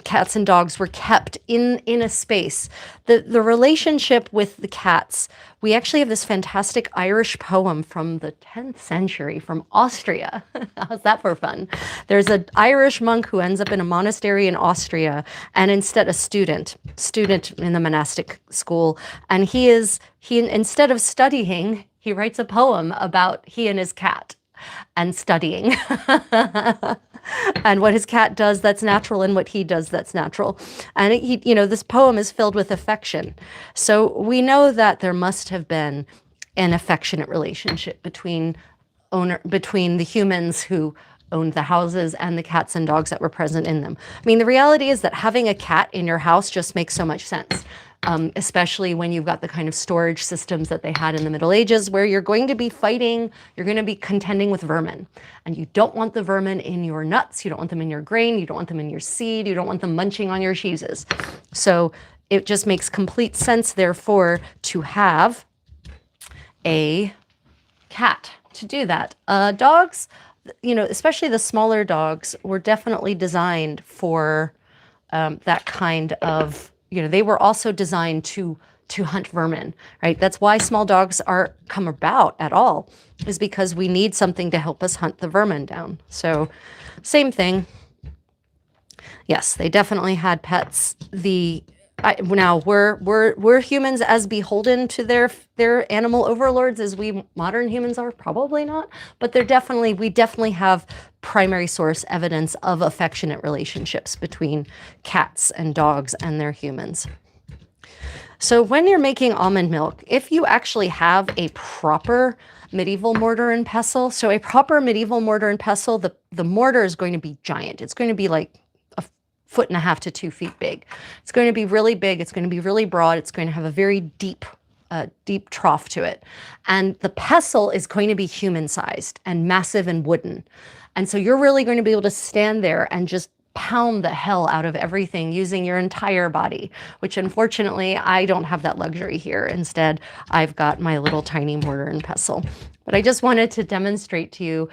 cats and dogs were kept in a space. The relationship with the cats, we actually have this fantastic Irish poem from the 10th century from Austria. How's that for fun? There's an Irish monk who ends up in a monastery in Austria, and instead a student in the monastic school, and he instead of studying, he writes a poem about he and his cat and studying. And what his cat does that's natural and what he does that's natural. And this poem is filled with affection. So we know that there must have been an affectionate relationship between the humans who owned the houses and the cats and dogs that were present in them. I mean, the reality is that having a cat in your house just makes so much sense. Especially when you've got the kind of storage systems that they had in the Middle Ages, where you're going to be contending with vermin. And you don't want the vermin in your nuts, you don't want them in your grain, you don't want them in your seed, you don't want them munching on your cheeses. So it just makes complete sense, therefore, to have a cat to do that. Dogs, especially the smaller dogs, were definitely designed for that kind of, they were also designed to hunt vermin, right? That's why small dogs come about at all, is because we need something to help us hunt the vermin down. So same thing. Yes, they definitely had pets. Now we're humans as beholden to their animal overlords as we modern humans are? Probably not, but we definitely have primary source evidence of affectionate relationships between cats and dogs and their humans. So when you're making almond milk, if you actually have a proper medieval mortar and pestle, so a proper medieval mortar and pestle, the mortar is going to be giant. It's going to be like 1.5 to 2 feet big. It's going to be really big. It's going to be really broad. It's going to have a very deep trough to it. And the pestle is going to be human-sized and massive and wooden. And so you're really going to be able to stand there and just pound the hell out of everything using your entire body, which unfortunately I don't have that luxury here. Instead, I've got my little tiny mortar and pestle. But I just wanted to demonstrate to you,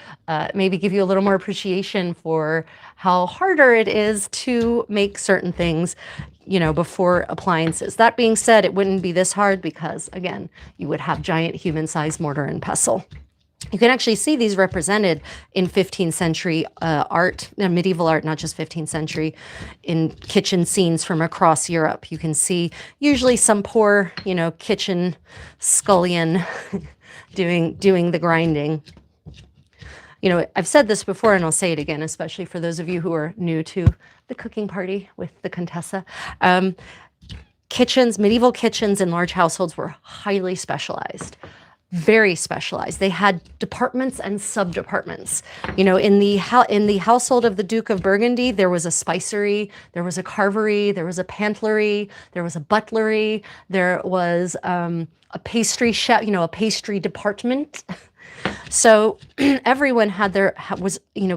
maybe give you a little more appreciation for how harder it is to make certain things, before appliances. That being said, it wouldn't be this hard because, again, you would have giant human-sized mortar and pestle. You can actually see these represented in 15th century art, medieval art, not just 15th century, in kitchen scenes from across Europe. You can see usually some poor, kitchen scullion doing the grinding. I've said this before and I'll say it again, especially for those of you who are new to the cooking party with the Contessa. Medieval kitchens in large households were highly specialized. Very specialized. They had departments and sub-departments. In the household of the Duke of Burgundy, there was a spicery, there was a carvery, there was a pantlery, there was a butlery, there was a pastry chef, a pastry department. So everyone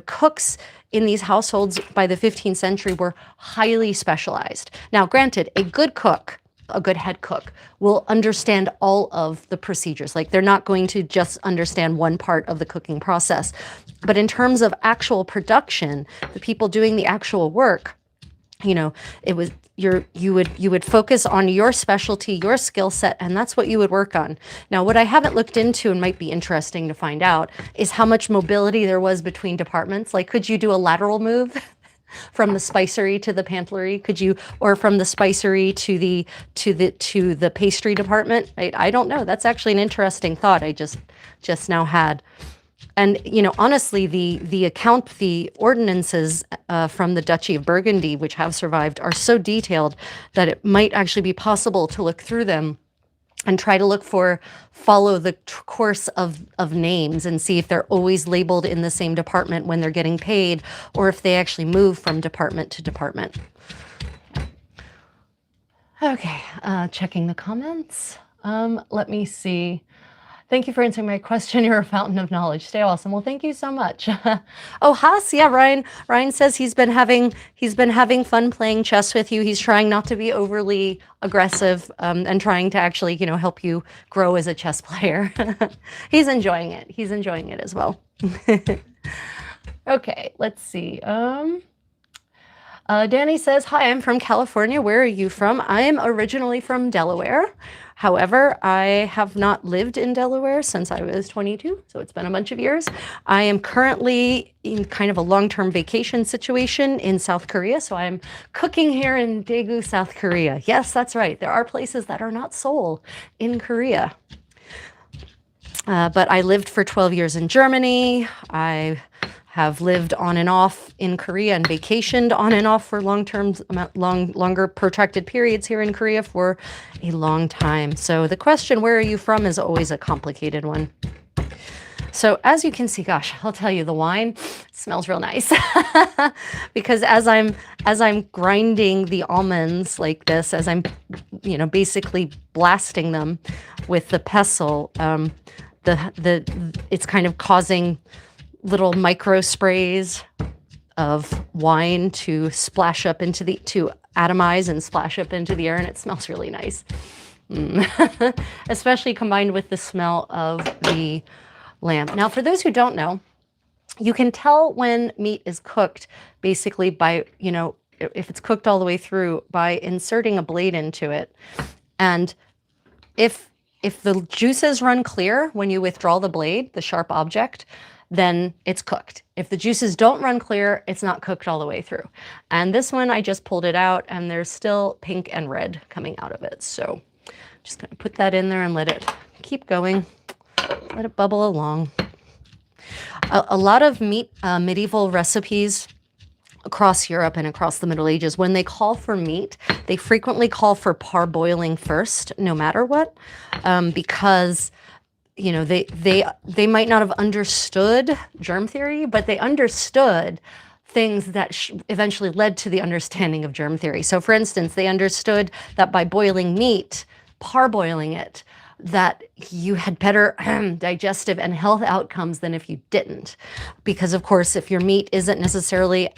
cooks in these households by the 15th century were highly specialized. Now, granted, a good cook, a good head cook, will understand all of the procedures. Like, they're not going to just understand one part of the cooking process. But in terms of actual production, the people doing the actual work, it was you would focus on your specialty, your skill set, and that's what you would work on. Now, what I haven't looked into and might be interesting to find out is how much mobility there was between departments. Like, could you do a lateral move from the spicery to the pantlery? Could you, or from the spicery to the pastry department? I don't know. That's actually an interesting thought I just now had. And, honestly, the ordinances from the Duchy of Burgundy, which have survived, are so detailed that it might actually be possible to look through them and try to follow the course of names and see if they're always labeled in the same department when they're getting paid, or if they actually move from department to department. Okay, checking the comments. Let me see. Thank you for answering my question. You're a fountain of knowledge. Stay awesome. Well, thank you so much. Oh, Haas, yeah, Ryan. Ryan says he's been having fun playing chess with you. He's trying not to be overly aggressive, and trying to actually, help you grow as a chess player. He's enjoying it. He's enjoying it as well. Okay, let's see. Danny says, hi, I'm from California. Where are you from? I am originally from Delaware. However, I have not lived in Delaware since I was 22, so it's been a bunch of years. I am currently in kind of a long-term vacation situation in South Korea, so I'm cooking here in Daegu, South Korea. Yes, that's right. There are places that are not Seoul in Korea. But I lived for 12 years in Germany. I have lived on and off in Korea and vacationed on and off for longer protracted periods here in Korea for a long time. So the question, where are you from, is always a complicated one. So as you can see, gosh, I'll tell you, the wine smells real nice. Because as I'm grinding the almonds like this, as I'm, basically blasting them with the pestle, it's kind of causing little micro sprays of wine to splash up to atomize and splash up into the air, and it smells really nice. Especially combined with the smell of the lamb. Now, for those who don't know, you can tell when meat is cooked basically by, if it's cooked all the way through, by inserting a blade into it. And if the juices run clear when you withdraw the blade, the sharp object, then it's cooked. If the juices don't run clear, it's not cooked all the way through. And this one, I just pulled it out and there's still pink and red coming out of it. So just gonna put that in there and let it keep going. Let it bubble along. A lot of medieval recipes across Europe and across the Middle Ages, when they call for meat, they frequently call for parboiling first, no matter what, because they might not have understood germ theory, but they understood things that eventually led to the understanding of germ theory. So for instance, they understood that by boiling meat, parboiling it, that you had better digestive and health outcomes than if you didn't. Because of course, if your meat isn't necessarily,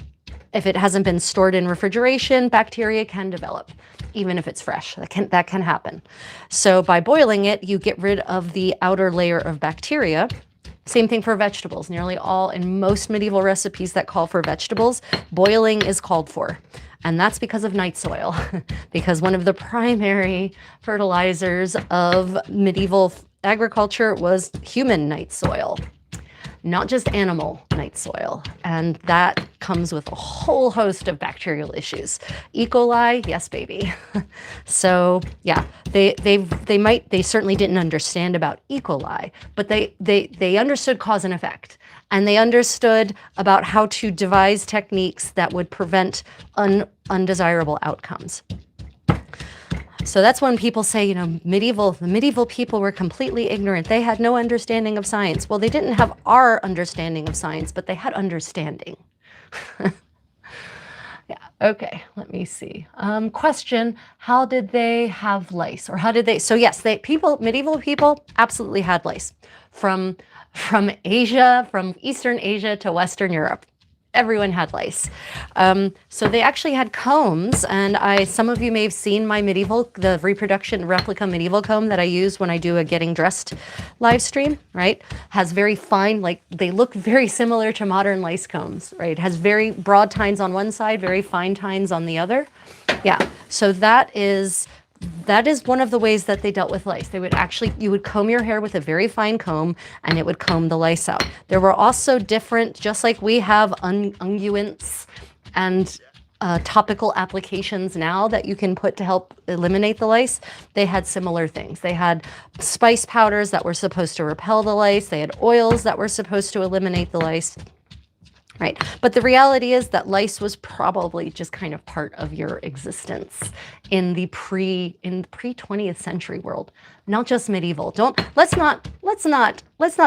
if it hasn't been stored in refrigeration, bacteria can develop, even if it's fresh. That can happen. So by boiling it, you get rid of the outer layer of bacteria. Same thing for vegetables. Nearly all, in most medieval recipes that call for vegetables, boiling is called for. And that's because of night soil, because one of the primary fertilizers of medieval agriculture was human night soil. not just animal night soil. And that comes with a whole host of bacterial issues. E. coli, yes, baby. So yeah, they certainly didn't understand about E. coli, but they understood cause and effect. And they understood about how to devise techniques that would prevent undesirable outcomes. So that's when people say, you know, the medieval people were completely ignorant. They had no understanding of science. Well, they didn't have our understanding of science, but they had understanding. Yeah, okay, let me see. Question, how did they have lice? Or how did they, so yes, medieval people absolutely had lice. From Asia, from Eastern Asia to Western Europe. Everyone had lice. So they actually had combs, and some of you may have seen my the reproduction replica medieval comb that I use when I do a getting dressed live stream, right? Has very fine, like they look very similar to modern lice combs, right? It has very broad tines on one side, very fine tines on the other. Yeah, so that is one of the ways that they dealt with lice. You would comb your hair with a very fine comb, and it would comb the lice out. There were also different, just like we have unguents and topical applications now that you can put to help eliminate the lice, they had similar things. They had spice powders that were supposed to repel the lice. They had oils that were supposed to eliminate the lice. Right. But the reality is that lice was probably just kind of part of your existence in the pre 20th century world, not just medieval. Let's not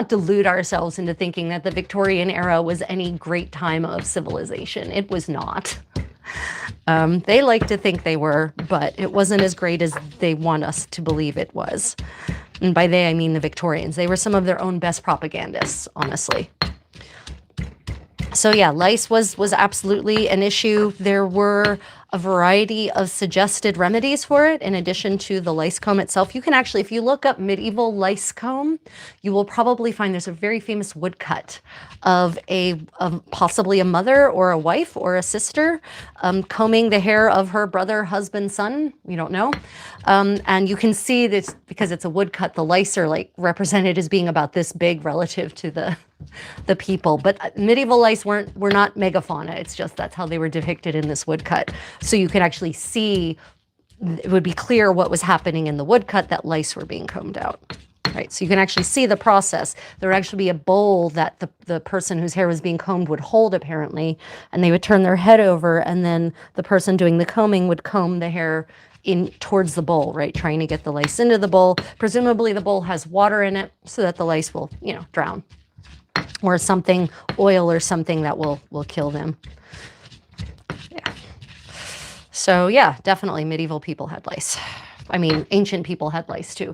delude ourselves into thinking that the Victorian era was any great time of civilization. It was not. They like to think they were, but it wasn't as great as they want us to believe it was. And by they, I mean the Victorians. They were some of their own best propagandists, honestly. So yeah, lice was absolutely an issue. There were a variety of suggested remedies for it in addition to the lice comb itself. You can actually, if you look up medieval lice comb, you will probably find there's a very famous woodcut of possibly a mother or a wife or a sister combing the hair of her brother, husband, son, we don't know. And you can see this, because it's a woodcut, the lice are like represented as being about this big relative to the people. But medieval lice were not megafauna. It's just that's how they were depicted in this woodcut. So you could actually see, it would be clear what was happening in the woodcut, that lice were being combed out. Right, so you can actually see the process. There would actually be a bowl that the person whose hair was being combed would hold, apparently, and they would turn their head over, and then the person doing the combing would comb the hair in towards the bowl, right, trying to get the lice into the bowl. Presumably the bowl has water in it so that the lice will, you know, drown, or something, oil or something that will kill them. Yeah. So yeah, definitely medieval people had lice. I mean, ancient people had lice too.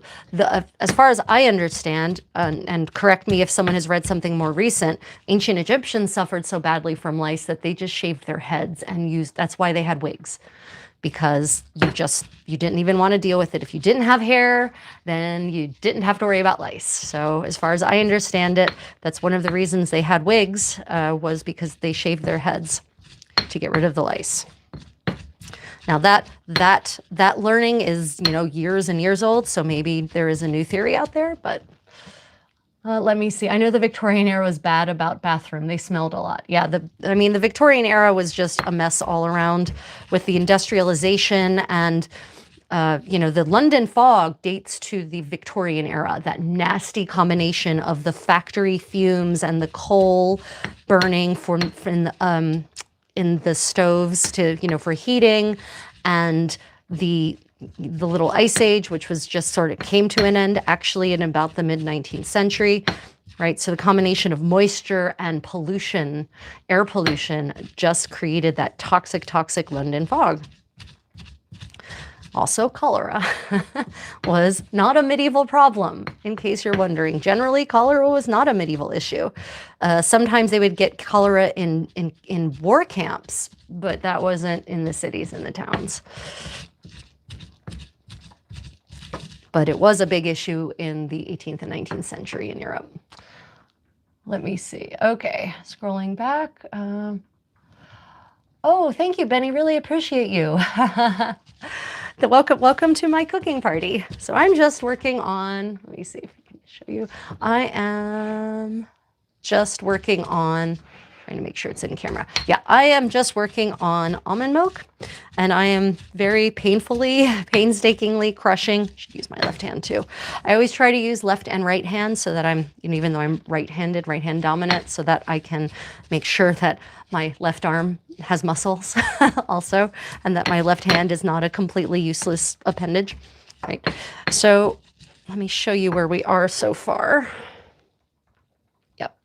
As far as I understand, and correct me if someone has read something more recent, ancient Egyptians suffered so badly from lice that they just shaved their heads and that's why they had wigs. Because you didn't even want to deal with it. If you didn't have hair, then you didn't have to worry about lice. So as far as I understand it, that's one of the reasons they had wigs, was because they shaved their heads to get rid of the lice. Now that learning is, you know, years and years old, so maybe there is a new theory out there, but let me see. I know the Victorian era was bad about bathroom. They smelled a lot. Yeah, the Victorian era was just a mess all around with the industrialization, and you know, the London fog dates to the Victorian era, that nasty combination of the factory fumes and the coal burning in the stoves to, you know, for heating, and the little ice age, which was just sort of came to an end actually in about the mid-19th century, right? So the combination of moisture and pollution, air pollution, just created that toxic London fog. Also, cholera was not a medieval problem, in case you're wondering. Generally, cholera was not a medieval issue. Sometimes they would get cholera in war camps, but that wasn't in the cities and the towns. But it was a big issue in the 18th and 19th century in Europe. Let me see. Okay, scrolling back. Oh, thank you, Benny. Really appreciate you. Welcome to my cooking party. So I'm just working on, let me see if I can show you. I am just working on, trying to make sure it's in camera. Yeah, I am just working on almond milk, and I am very painstakingly crushing. Should use my left hand too. I always try to use left and right hand so that I'm, even though I'm right-handed, right hand dominant, so that I can make sure that my left arm has muscles also, and that my left hand is not a completely useless appendage, right? So let me show you where we are so far. Yep.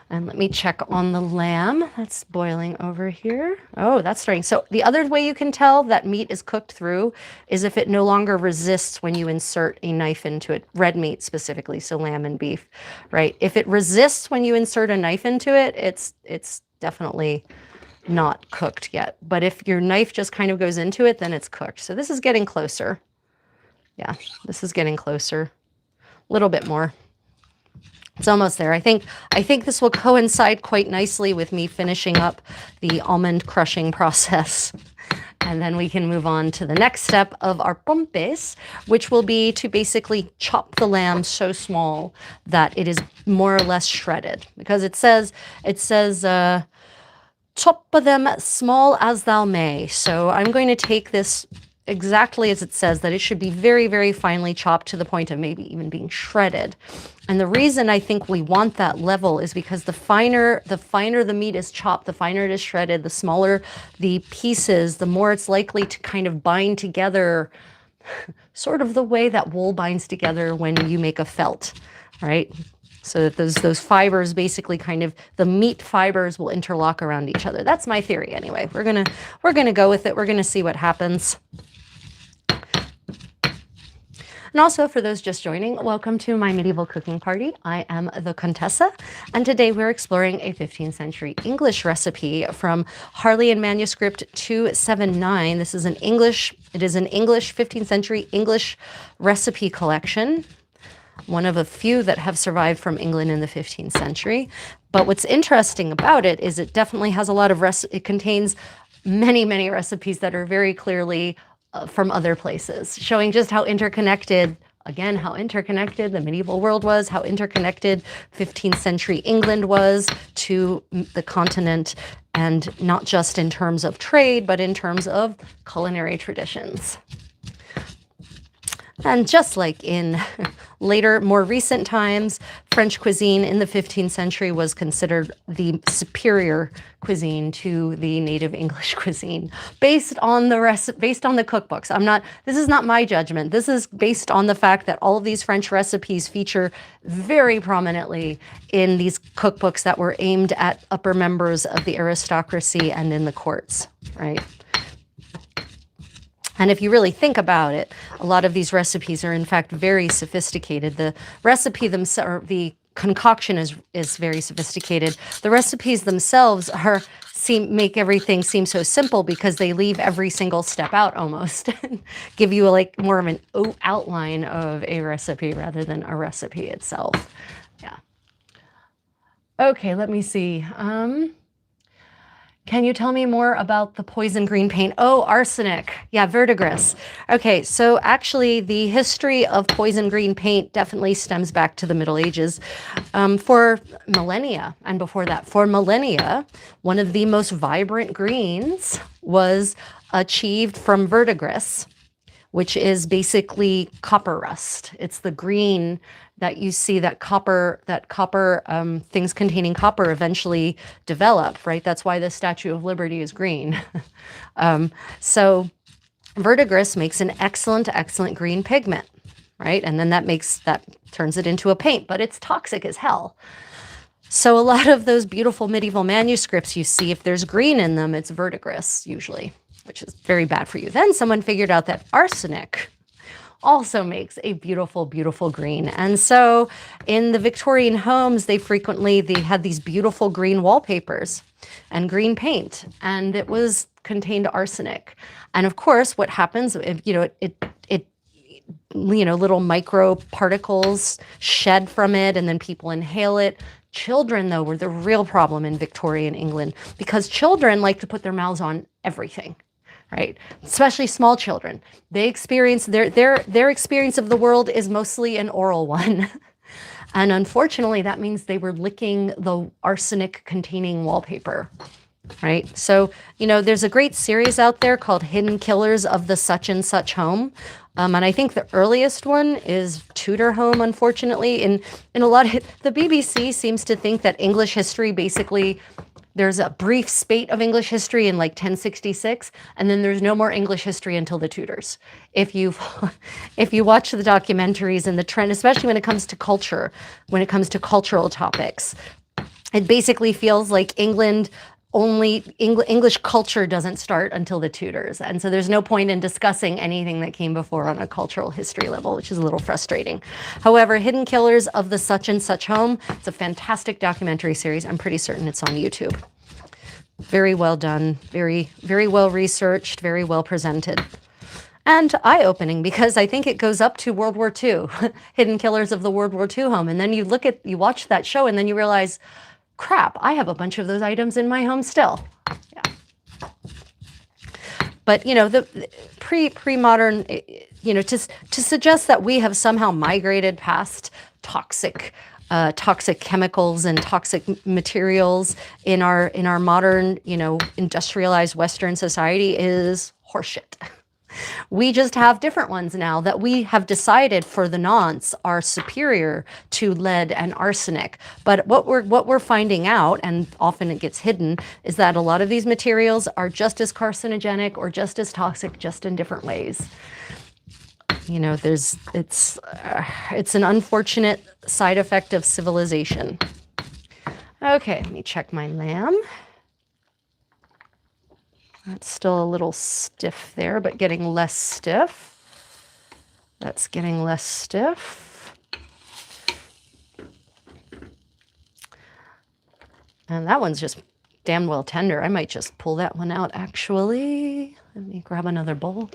And let me check on the lamb that's boiling over here. Oh, that's starting. So the other way you can tell that meat is cooked through is if it no longer resists when you insert a knife into it, red meat specifically, so lamb and beef, right? If it resists when you insert a knife into it, it's definitely not cooked yet. But if your knife just kind of goes into it, then it's cooked. So this is getting closer. Yeah, this is getting closer. A little bit more. It's almost there. I think this will coincide quite nicely with me finishing up the almond crushing process. And then we can move on to the next step of our pompes, which will be to basically chop the lamb so small that it is more or less shredded. Because it says chop them small as thou may. So I'm going to take this exactly as it says, that it should be very, very finely chopped to the point of maybe even being shredded. And the reason I think we want that level is because the finer the meat is chopped, the finer it is shredded, the smaller the pieces, the more it's likely to kind of bind together, sort of the way that wool binds together when you make a felt, right? So that those fibers basically kind of, the meat fibers will interlock around each other. That's my theory anyway. We're gonna go with it. We're gonna see what happens. And also, for those just joining, welcome to my medieval cooking party. I am the Contessa, and today we're exploring a 15th century English recipe from Harleian Manuscript 279. This is an English 15th century English recipe collection, one of a few that have survived from England in the 15th century. But what's interesting about it is it definitely has a lot of it contains many, many recipes that are very clearly from other places, showing just how interconnected, again, how interconnected the medieval world was, how interconnected 15th century England was to the continent, and not just in terms of trade, but in terms of culinary traditions. And just like in later, more recent times, French cuisine in the 15th century was considered the superior cuisine to the native English cuisine, based on the cookbooks. This is not my judgment. This is based on the fact that all of these French recipes feature very prominently in these cookbooks that were aimed at upper members of the aristocracy and in the courts, right? And if you really think about it, a lot of these recipes are in fact very sophisticated. The recipe themselves, the concoction is very sophisticated. The recipes themselves make everything seem so simple because they leave every single step out almost, give you like more of an outline of a recipe rather than a recipe itself. Yeah. Okay, let me see. Can you tell me more about the poison green paint? Oh, arsenic. Yeah, verdigris. Okay, so actually the history of poison green paint definitely stems back to the Middle Ages. For millennia, and before that, for millennia, one of the most vibrant greens was achieved from verdigris, which is basically copper rust. It's the green that you see that things containing copper eventually develop, right? That's why the Statue of Liberty is green. So verdigris makes an excellent green pigment, right? And then that turns it into a paint, but it's toxic as hell. So a lot of those beautiful medieval manuscripts you see, if there's green in them, it's verdigris usually, which is very bad for you. Then someone figured out that arsenic also makes a beautiful, beautiful green. And so in the Victorian homes, they had these beautiful green wallpapers and green paint, and it contained arsenic. And of course, what happens, little micro particles shed from it, and then people inhale it. Children, though, were the real problem in Victorian England, because children like to put their mouths on everything. Right? Especially small children. They experience their experience of the world is mostly an oral one. And unfortunately, that means they were licking the arsenic-containing wallpaper, right? So, there's a great series out there called Hidden Killers of the Such and Such Home. And I think the earliest one is Tudor Home, unfortunately. In a lot of, the BBC seems to think that English history basically, there's a brief spate of English history in like 1066, and then there's no more English history until the Tudors. If you if you watch the documentaries and the trend, especially when it comes to culture, when it comes to cultural topics, it basically feels like English culture doesn't start until the Tudors. And so there's no point in discussing anything that came before on a cultural history level, which is a little frustrating. However, Hidden Killers of the Such and Such Home, it's a fantastic documentary series. I'm pretty certain it's on YouTube. Very well done, very, very well researched, very well presented. And eye-opening, because I think it goes up to World War II, Hidden Killers of the World War II Home. And then you watch that show and then you realize, crap, I have a bunch of those items in my home still. Yeah. But, the pre-modern, to suggest that we have somehow migrated past toxic chemicals and toxic materials in our modern, industrialized Western society is horseshit. We just have different ones now that we have decided for the nonce are superior to lead and arsenic. But what we're finding out, and often it gets hidden, is that a lot of these materials are just as carcinogenic or just as toxic, just in different ways. It's an unfortunate side effect of civilization. Okay, let me check my lamb. That's still a little stiff there, but getting less stiff. That's getting less stiff. And that one's just damn well tender. I might just pull that one out, actually. Let me grab another bowl.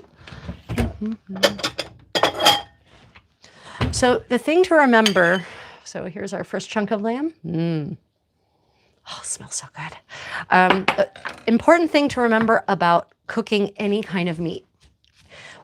So the thing to remember, so here's our first chunk of lamb. Oh, it smells so good. Important thing to remember about cooking any kind of meat.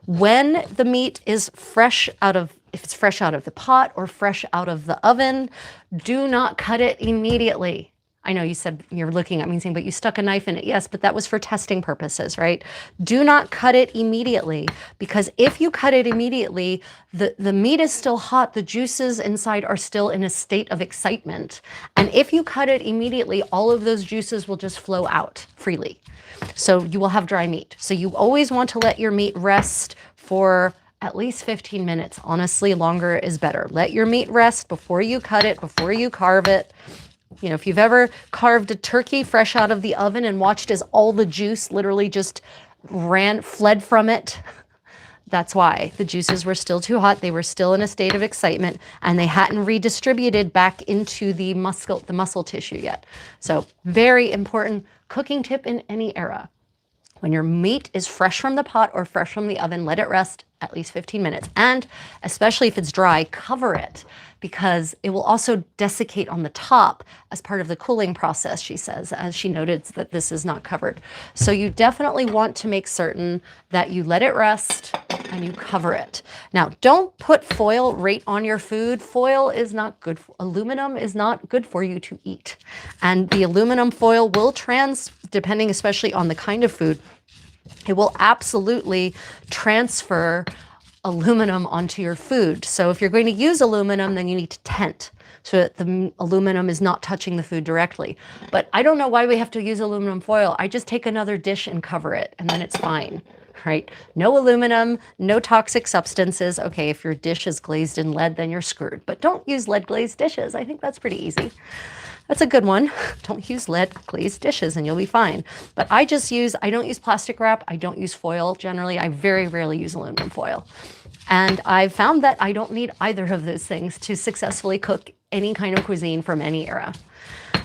When the meat is fresh if it's fresh out of the pot or fresh out of the oven, do not cut it immediately. I know you said you're looking at me saying, but you stuck a knife in it. Yes, but that was for testing purposes, right? Do not cut it immediately, because if you cut it immediately, the meat is still hot. The juices inside are still in a state of excitement. And if you cut it immediately, all of those juices will just flow out freely. So you will have dry meat. So you always want to let your meat rest for at least 15 minutes. Honestly, longer is better. Let your meat rest before you cut it, before you carve it. If you've ever carved a turkey fresh out of the oven and watched as all the juice literally just fled from it, that's why. The juices were still too hot. They were still in a state of excitement, and they hadn't redistributed back into the muscle tissue yet. So very important cooking tip in any era. When your meat is fresh from the pot or fresh from the oven, let it rest at least 15 minutes. And especially if it's dry, cover it, because it will also desiccate on the top as part of the cooling process, she says, as she noted that this is not covered. So you definitely want to make certain that you let it rest and you cover it. Now, don't put foil right on your food. Foil is not good. Aluminum is not good for you to eat. And the aluminum foil will depending especially on the kind of food, it will absolutely transfer aluminum onto your food. So if you're going to use aluminum, then you need to tent so that the aluminum is not touching the food directly. But I don't know why we have to use aluminum foil. I just take another dish and cover it, and then it's fine, right? No aluminum, no toxic substances. Okay, if your dish is glazed in lead, then you're screwed. But don't use lead glazed dishes. I think that's pretty easy. That's a good one. Don't use lead glazed dishes and you'll be fine. But I don't use plastic wrap. I don't use foil generally. I very rarely use aluminum foil. And I've found that I don't need either of those things to successfully cook any kind of cuisine from any era.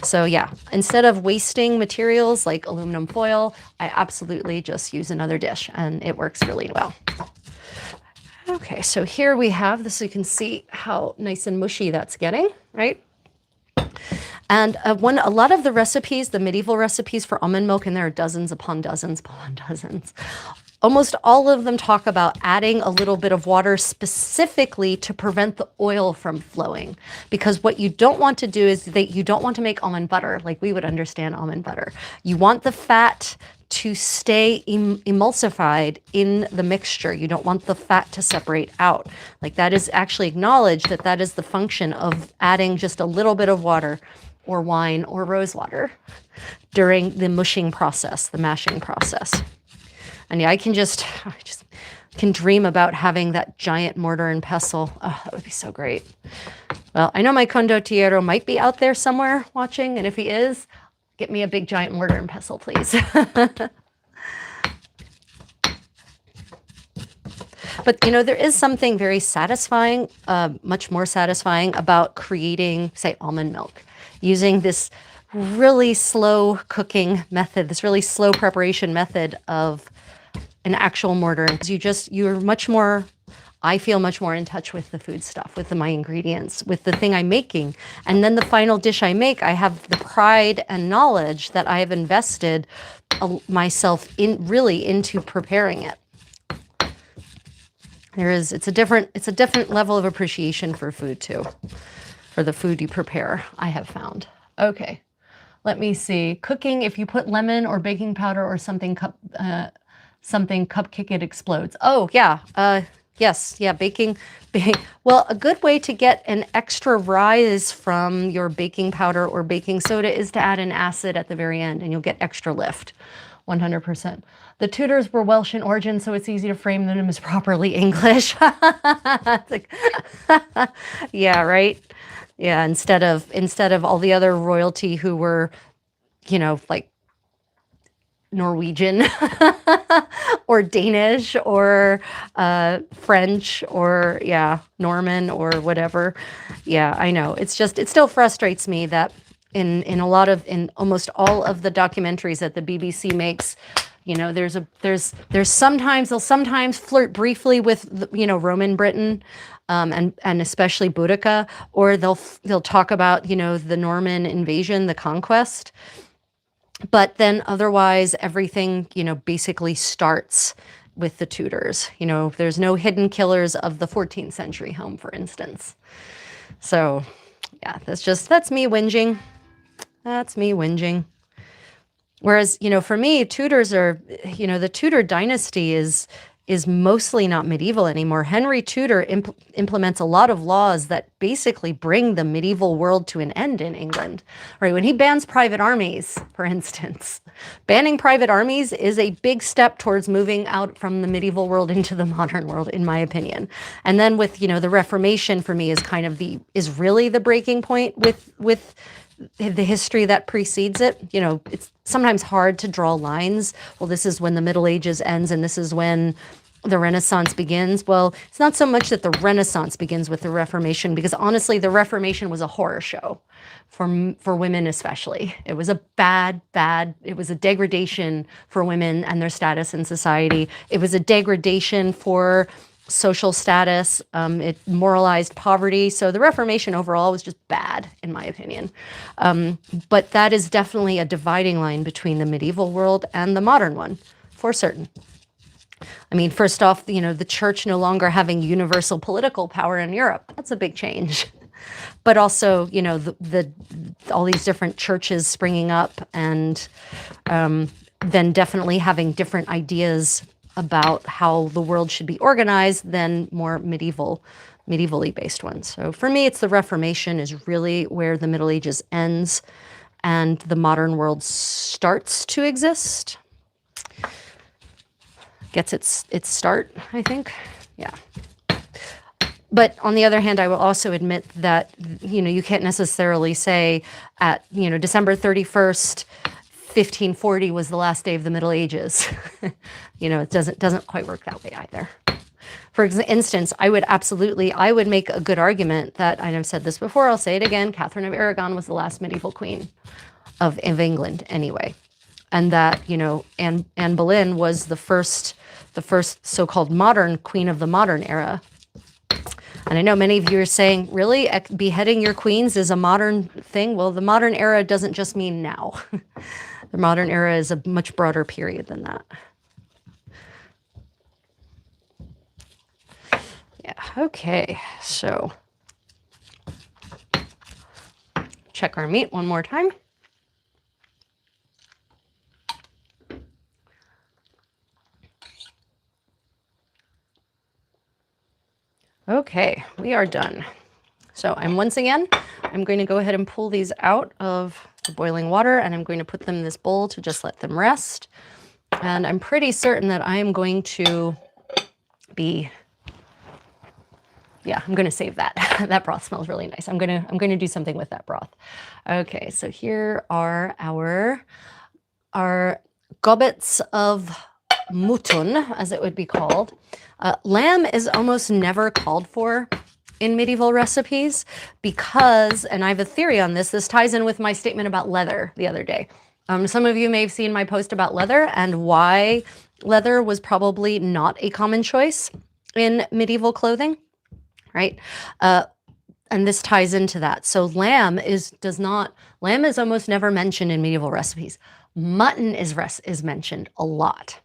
So yeah, instead of wasting materials like aluminum foil, I absolutely just use another dish and it works really well. Okay, so here we have this. So you can see how nice and mushy that's getting, right? And a lot of the recipes, the medieval recipes for almond milk, and there are dozens upon dozens upon dozens, almost all of them talk about adding a little bit of water specifically to prevent the oil from flowing. Because what you don't want to do is that you don't want to make almond butter like we would understand almond butter. You want the fat to stay emulsified in the mixture. You don't want the fat to separate out. Like that is actually acknowledged that that is the function of adding just a little bit of water or wine or rose water during the mushing process, the mashing process. And yeah, I just can dream about having that giant mortar and pestle. Oh, that would be so great. Well, I know my condottiero might be out there somewhere watching, and if he is, get me a big giant mortar and pestle, please. But, there is something very satisfying, much more satisfying about creating, say, almond milk, using this really slow cooking method, this really slow preparation method of an actual mortar. You're much more, I feel much more in touch with the food stuff, with my ingredients, with the thing I'm making. And then the final dish I make, I have the pride and knowledge that I have invested myself into preparing it. It's a different level of appreciation for food too, for the food you prepare, I have found. Okay, let me see. Cooking, if you put lemon or baking powder or something cupcake, it explodes. Oh yeah, yes, yeah, baking. Well, a good way to get an extra rise from your baking powder or baking soda is to add an acid at the very end, and you'll get extra lift. 100%. The Tudors were Welsh in origin, so it's easy to frame them as properly English. Yeah, right. Yeah, instead of all the other royalty who were, like Norwegian or Danish or French or Norman or whatever. Yeah, I know. It still frustrates me that in almost all of the documentaries that the BBC makes, they'll sometimes flirt briefly with Roman Britain. And especially Boudica, or they'll talk about the Norman invasion, the conquest. But then otherwise, everything, basically starts with the Tudors. There's no hidden killers of the 14th century home, for instance. So, yeah, that's me whinging. That's me whinging. Whereas, for me, Tudors are, the Tudor dynasty is mostly not medieval anymore. Henry Tudor implements a lot of laws that basically bring the medieval world to an end in England. Right? When he bans private armies, for instance, banning private armies is a big step towards moving out from the medieval world into the modern world, in my opinion. And then with, the Reformation for me is really the breaking point with the history that precedes it. It's sometimes hard to draw lines. Well, this is when the Middle Ages ends and this is when the Renaissance begins. Well, it's not so much that the Renaissance begins with the Reformation, because honestly, the Reformation was a horror show for women especially. It was it was a degradation for women and their status in society. It was a degradation for social status. It moralized poverty. So the Reformation overall was just bad, in my opinion. But that is definitely a dividing line between the medieval world and the modern one, for certain. I mean, first off, the church no longer having universal political power in Europe. That's a big change. But also, all these different churches springing up, and then definitely having different ideas about how the world should be organized than more medievally based ones. So for me, it's the Reformation is really where the Middle Ages ends and the modern world starts to exist. Gets its start, I think. Yeah. But on the other hand, I will also admit that, you can't necessarily say at, December 31st, 1540 was the last day of the Middle Ages. It doesn't quite work that way either. For instance, I would make a good argument that, I've said this before, I'll say it again, Catherine of Aragon was the last medieval queen of England anyway. And that, Anne Boleyn was the first so-called modern queen of the modern era. And I know many of you are saying, really, beheading your queens is a modern thing? Well, the modern era doesn't just mean now. The modern era is a much broader period than that. Yeah, okay, so check our meat one more time. Okay, we are done. So I'm going to go ahead and pull these out of the boiling water, and I'm going to put them in this bowl to just let them rest. And I'm pretty certain that I am going to I'm going to save that. That broth smells really nice. I'm going to do something with that broth. Okay, so here are our gobbets of mutton, as it would be called. Lamb is almost never called for in medieval recipes because, and I have a theory on this, this ties in with my statement about leather the other day. Some of you may have seen my post about leather and why leather was probably not a common choice in medieval clothing, right? And this ties into that. So lamb is almost never mentioned in medieval recipes. Mutton is mentioned a lot.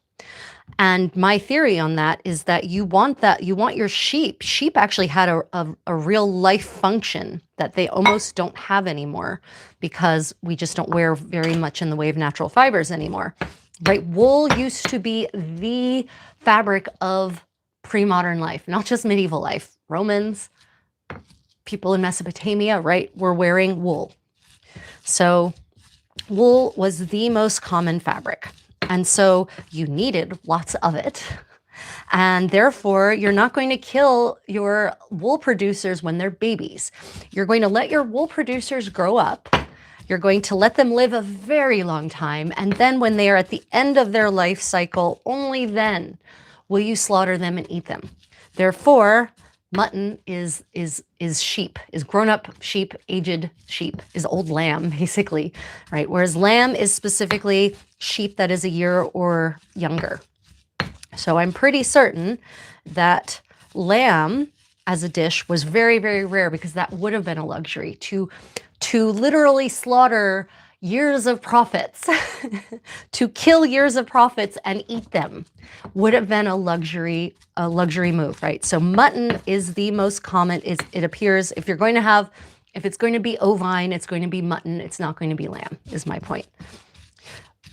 And my theory on that is that you want your sheep. Sheep actually had a real life function that they almost don't have anymore because we just don't wear very much in the way of natural fibers anymore, right? Wool used to be the fabric of pre-modern life, not just medieval life. Romans, people in Mesopotamia, right, were wearing wool. So wool was the most common fabric. And so you needed lots of it. And therefore, you're not going to kill your wool producers when they're babies. You're going to let your wool producers grow up. You're going to let them live a very long time. And then when they are at the end of their life cycle, only then will you slaughter them and eat them. Therefore, mutton is sheep, is grown-up sheep, aged sheep, is old lamb, basically, right? Whereas lamb is specifically sheep that is a year or younger. So I'm pretty certain that lamb as a dish was very, very rare because that would have been a luxury. To literally slaughter years of profits, to kill years of profits and eat them would have been a luxury move, right? So mutton is the most common. It appears if it's going to be ovine, it's going to be mutton. It's not going to be lamb, is my point.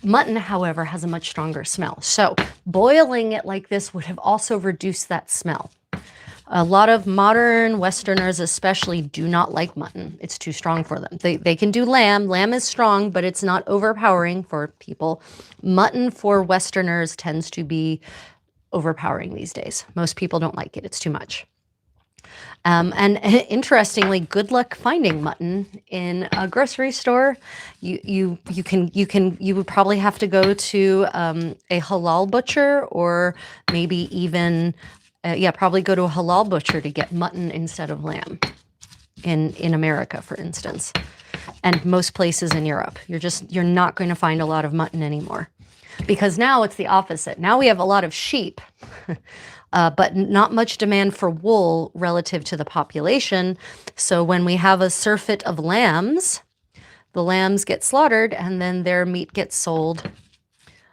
Mutton, however, has a much stronger smell. So boiling it like this would have also reduced that smell. A lot of modern Westerners especially do not like mutton. It's too strong for them. They can do lamb. Lamb is strong, but it's not overpowering for people. Mutton for Westerners tends to be overpowering these days. Most people don't like it. It's too much. And interestingly, good luck finding mutton in a grocery store. You would probably have to go to a halal butcher, or maybe even probably go to a halal butcher to get mutton instead of lamb in America, for instance, and most places in Europe. You're not going to find a lot of mutton anymore because now it's the opposite. Now we have a lot of sheep. But not much demand for wool relative to the population. So when we have a surfeit of lambs, the lambs get slaughtered and then their meat gets sold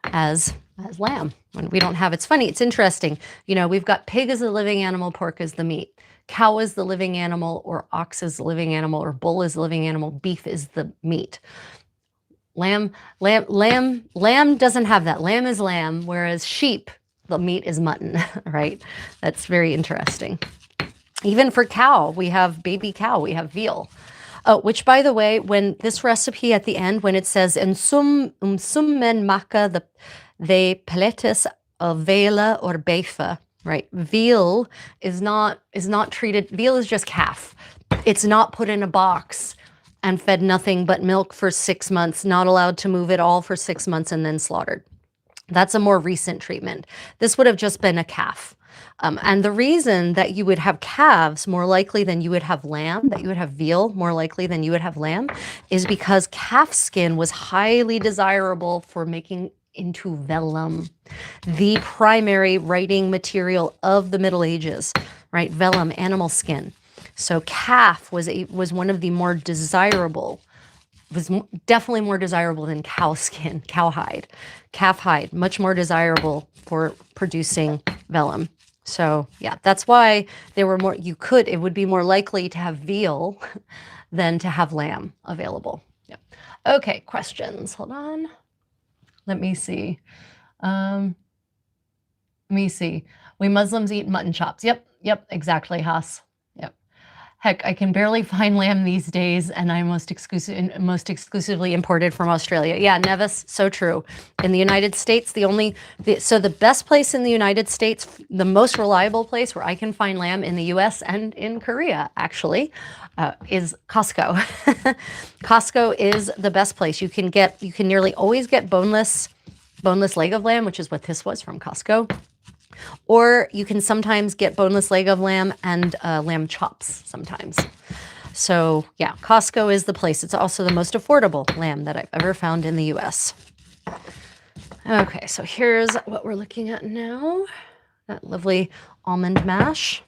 as lamb. When we don't have, it's funny, it's interesting. You know, we've got pig as a living animal, pork as the meat. Cow is the living animal, or ox is the living animal, or bull is the living animal, beef is the meat. Lamb doesn't have that. Lamb is lamb, whereas sheep, the meat is mutton, right? That's very interesting. Even for cow, we have baby cow, we have veal. Which, by the way, when this recipe at the end, when it says men maka the peletes of vela or beifa, right? Veal is not treated. Veal is just calf. It's not put in a box and fed nothing but milk for 6 months, not allowed to move at all for 6 months, and then slaughtered. That's a more recent treatment. This would have just been a calf. And the reason that you would have calves more likely than you would have lamb, that you would have veal more likely than you would have lamb, is because calf skin was highly desirable for making into vellum, the primary writing material of the Middle Ages, right? Vellum, animal skin. So calf was one of the more desirable, was definitely more desirable than cow skin, cowhide. Calf hide, much more desirable for producing vellum. So yeah, that's why there were more, it would be more likely to have veal than to have lamb available. Yeah. Okay, questions. Hold on. Let me see. Um, Let me see. We Muslims eat mutton chops. Yep, exactly, Haas. Yep. Heck, I can barely find lamb these days, and I'm most exclusively imported from Australia. Yeah, Nevis, so true. In the United States, the best place in the United States, the most reliable place where I can find lamb in the U.S. and in Korea, actually, is Costco. Costco is the best place. You can nearly always get boneless leg of lamb, which is what this was from Costco. Or you can sometimes get boneless leg of lamb and lamb chops sometimes. So yeah, Costco is the place. It's also the most affordable lamb that I've ever found in the US. Okay, so here's what we're looking at now. That lovely almond mash.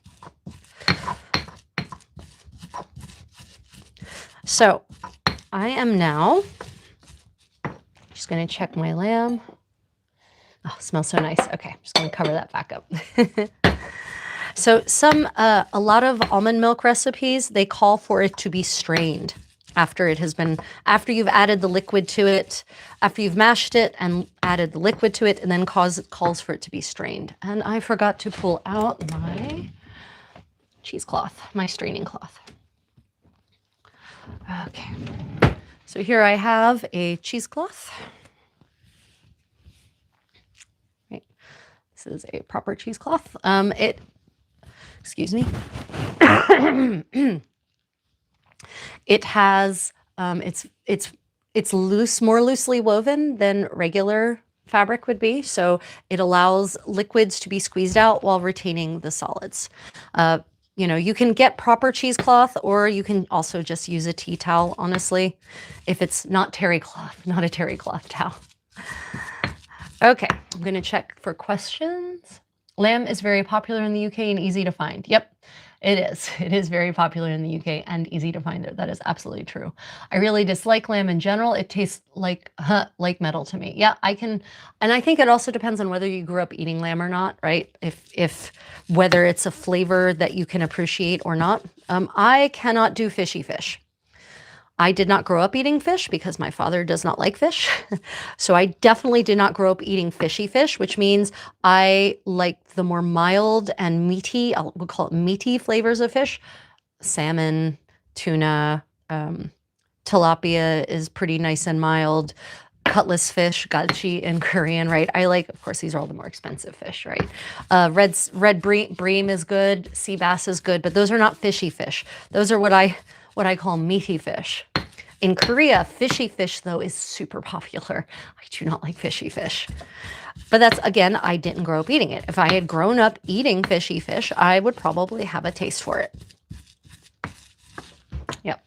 So I am now just going to check my lamb. Oh, it smells so nice. Okay, I'm just going to cover that back up. So a lot of almond milk recipes, they call for it to be strained after you've added the liquid to it, after you've mashed it and added the liquid to it, and then calls for it to be strained. And I forgot to pull out my cheesecloth, my straining cloth. Okay, so here I have a cheesecloth. This is a proper cheesecloth. Excuse me. It has, it's more loosely woven than regular fabric would be. So it allows liquids to be squeezed out while retaining the solids. You can get proper cheesecloth, or you can also just use a tea towel, honestly, if it's not terry cloth, not a terry cloth towel. Okay, I'm going to check for questions. Lamb is very popular in the UK and easy to find. Yep, it is. It is very popular in the UK and easy to find there. That is absolutely true. I really dislike lamb in general. It tastes like metal to me. Yeah, and I think it also depends on whether you grew up eating lamb or not, right? Whether it's a flavor that you can appreciate or not. I cannot do fishy fish. I did not grow up eating fish because my father does not like fish. So I definitely did not grow up eating fishy fish, which means I like the more mild and meaty, we'll call it meaty flavors of fish. Salmon, tuna, tilapia is pretty nice and mild. Cutlass fish, galchi in Korean, right? Of course, these are all the more expensive fish, right? Red bream is good. Sea bass is good, but those are not fishy fish. Those are what I call meaty fish. In Korea, fishy fish, though, is super popular. I do not like fishy fish. But that's, again, I didn't grow up eating it. If I had grown up eating fishy fish, I would probably have a taste for it. Yep.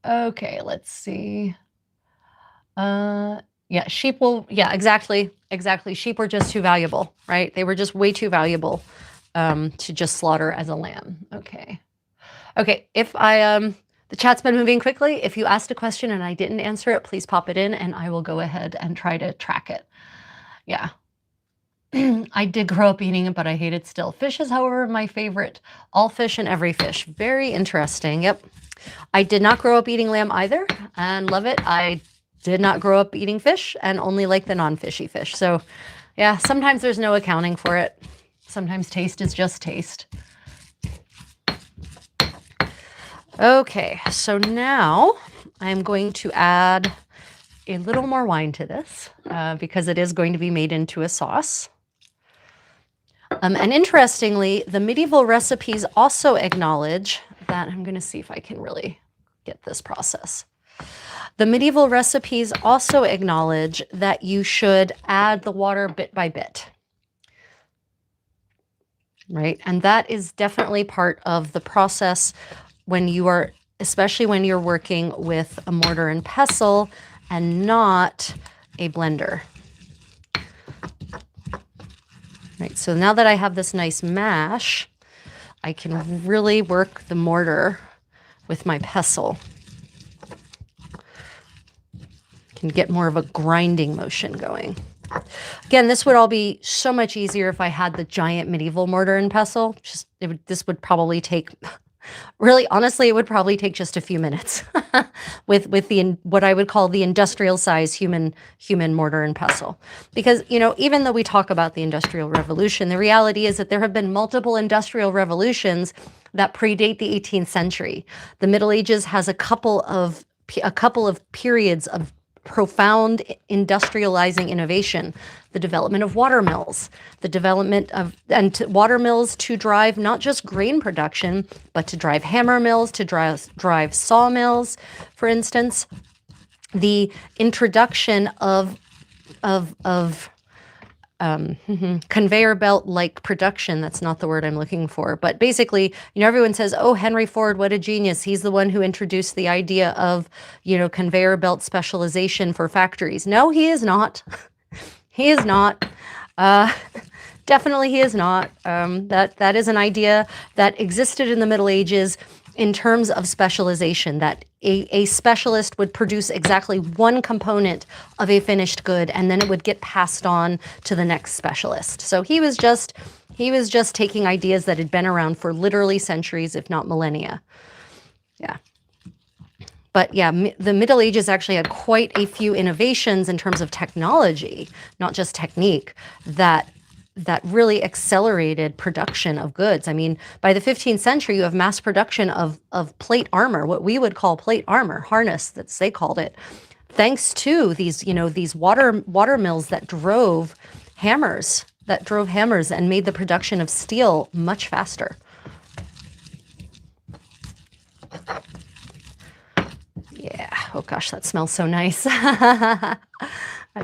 Okay, let's see. Yeah, exactly. Sheep were just too valuable, right? They were just way too valuable to just slaughter as a lamb. Okay, if the chat's been moving quickly. If you asked a question and I didn't answer it, please pop it in and I will go ahead and try to track it. Yeah. I did grow up eating it, but I hate it still. Fish is, however, my favorite. All fish and every fish. Very interesting. Yep. I did not grow up eating lamb either and love it. I did not grow up eating fish and only like the non-fishy fish. So yeah, sometimes there's no accounting for it. Sometimes taste is just taste. Okay, so now I'm going to add a little more wine to this because it is going to be made into a sauce. And interestingly, the medieval recipes also acknowledge that, I'm going to see if I can really get this process. The medieval recipes also acknowledge that you should add the water bit by bit. Right, and that is definitely part of the process especially when you're working with a mortar and pestle and not a blender. Right, so now that I have this nice mash, I can really work the mortar with my pestle. Can get more of a grinding motion going. Again, this would all be so much easier if I had the giant medieval mortar and pestle. This would probably take, really, honestly, it would probably take just a few minutes with the what I would call the industrial size human mortar and pestle. Because, even though we talk about the Industrial Revolution, the reality is that there have been multiple industrial revolutions that predate the 18th century. The Middle Ages has a couple of periods of profound industrializing innovation, the development of water mills, the development of water mills to drive not just grain production, but to drive hammer mills, to drive sawmills, for instance, the introduction of conveyor belt like production. That's not the word I'm looking for, but basically, everyone says, oh, Henry Ford, what a genius. He's the one who introduced the idea of, conveyor belt specialization for factories. No, he is not. He is not. Definitely he is not. That is an idea that existed in the Middle Ages in terms of specialization, that a specialist would produce exactly one component of a finished good, and then it would get passed on to the next specialist. So he was just taking ideas that had been around for literally centuries, if not millennia. Yeah. But yeah, the Middle Ages actually had quite a few innovations in terms of technology, not just technique, that really accelerated production of goods. I mean, by the 15th century, you have mass production of plate armor, what we would call plate armor, harness, that's they called it, thanks to these water mills that drove hammers and made the production of steel much faster. Yeah. Oh gosh, that smells so nice. That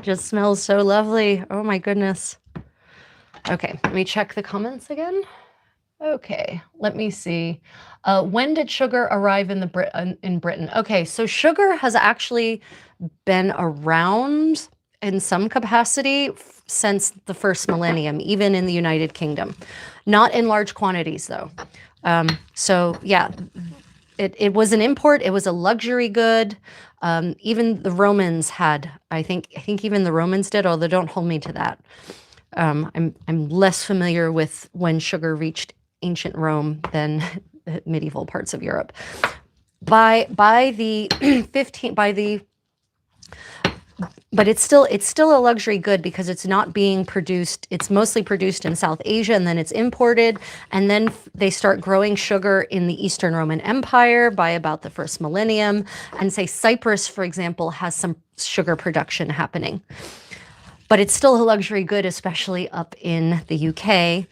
just smells so lovely. Oh my goodness. Okay, let me check the comments again. Okay, let me see. When did sugar arrive in Britain? Okay, so sugar has actually been around in some capacity since the first millennium, even in the United Kingdom. Not in large quantities, though. So yeah, it was an import. It was a luxury good. Even the Romans had, I think even the Romans did, although don't hold me to that. I'm less familiar with when sugar reached ancient Rome than medieval parts of Europe. But it's still a luxury good because it's not being produced. It's mostly produced in South Asia, and then it's imported. And then they start growing sugar in the Eastern Roman Empire by about the first millennium. And say Cyprus, for example, has some sugar production happening. But it's still a luxury good, especially up in the UK,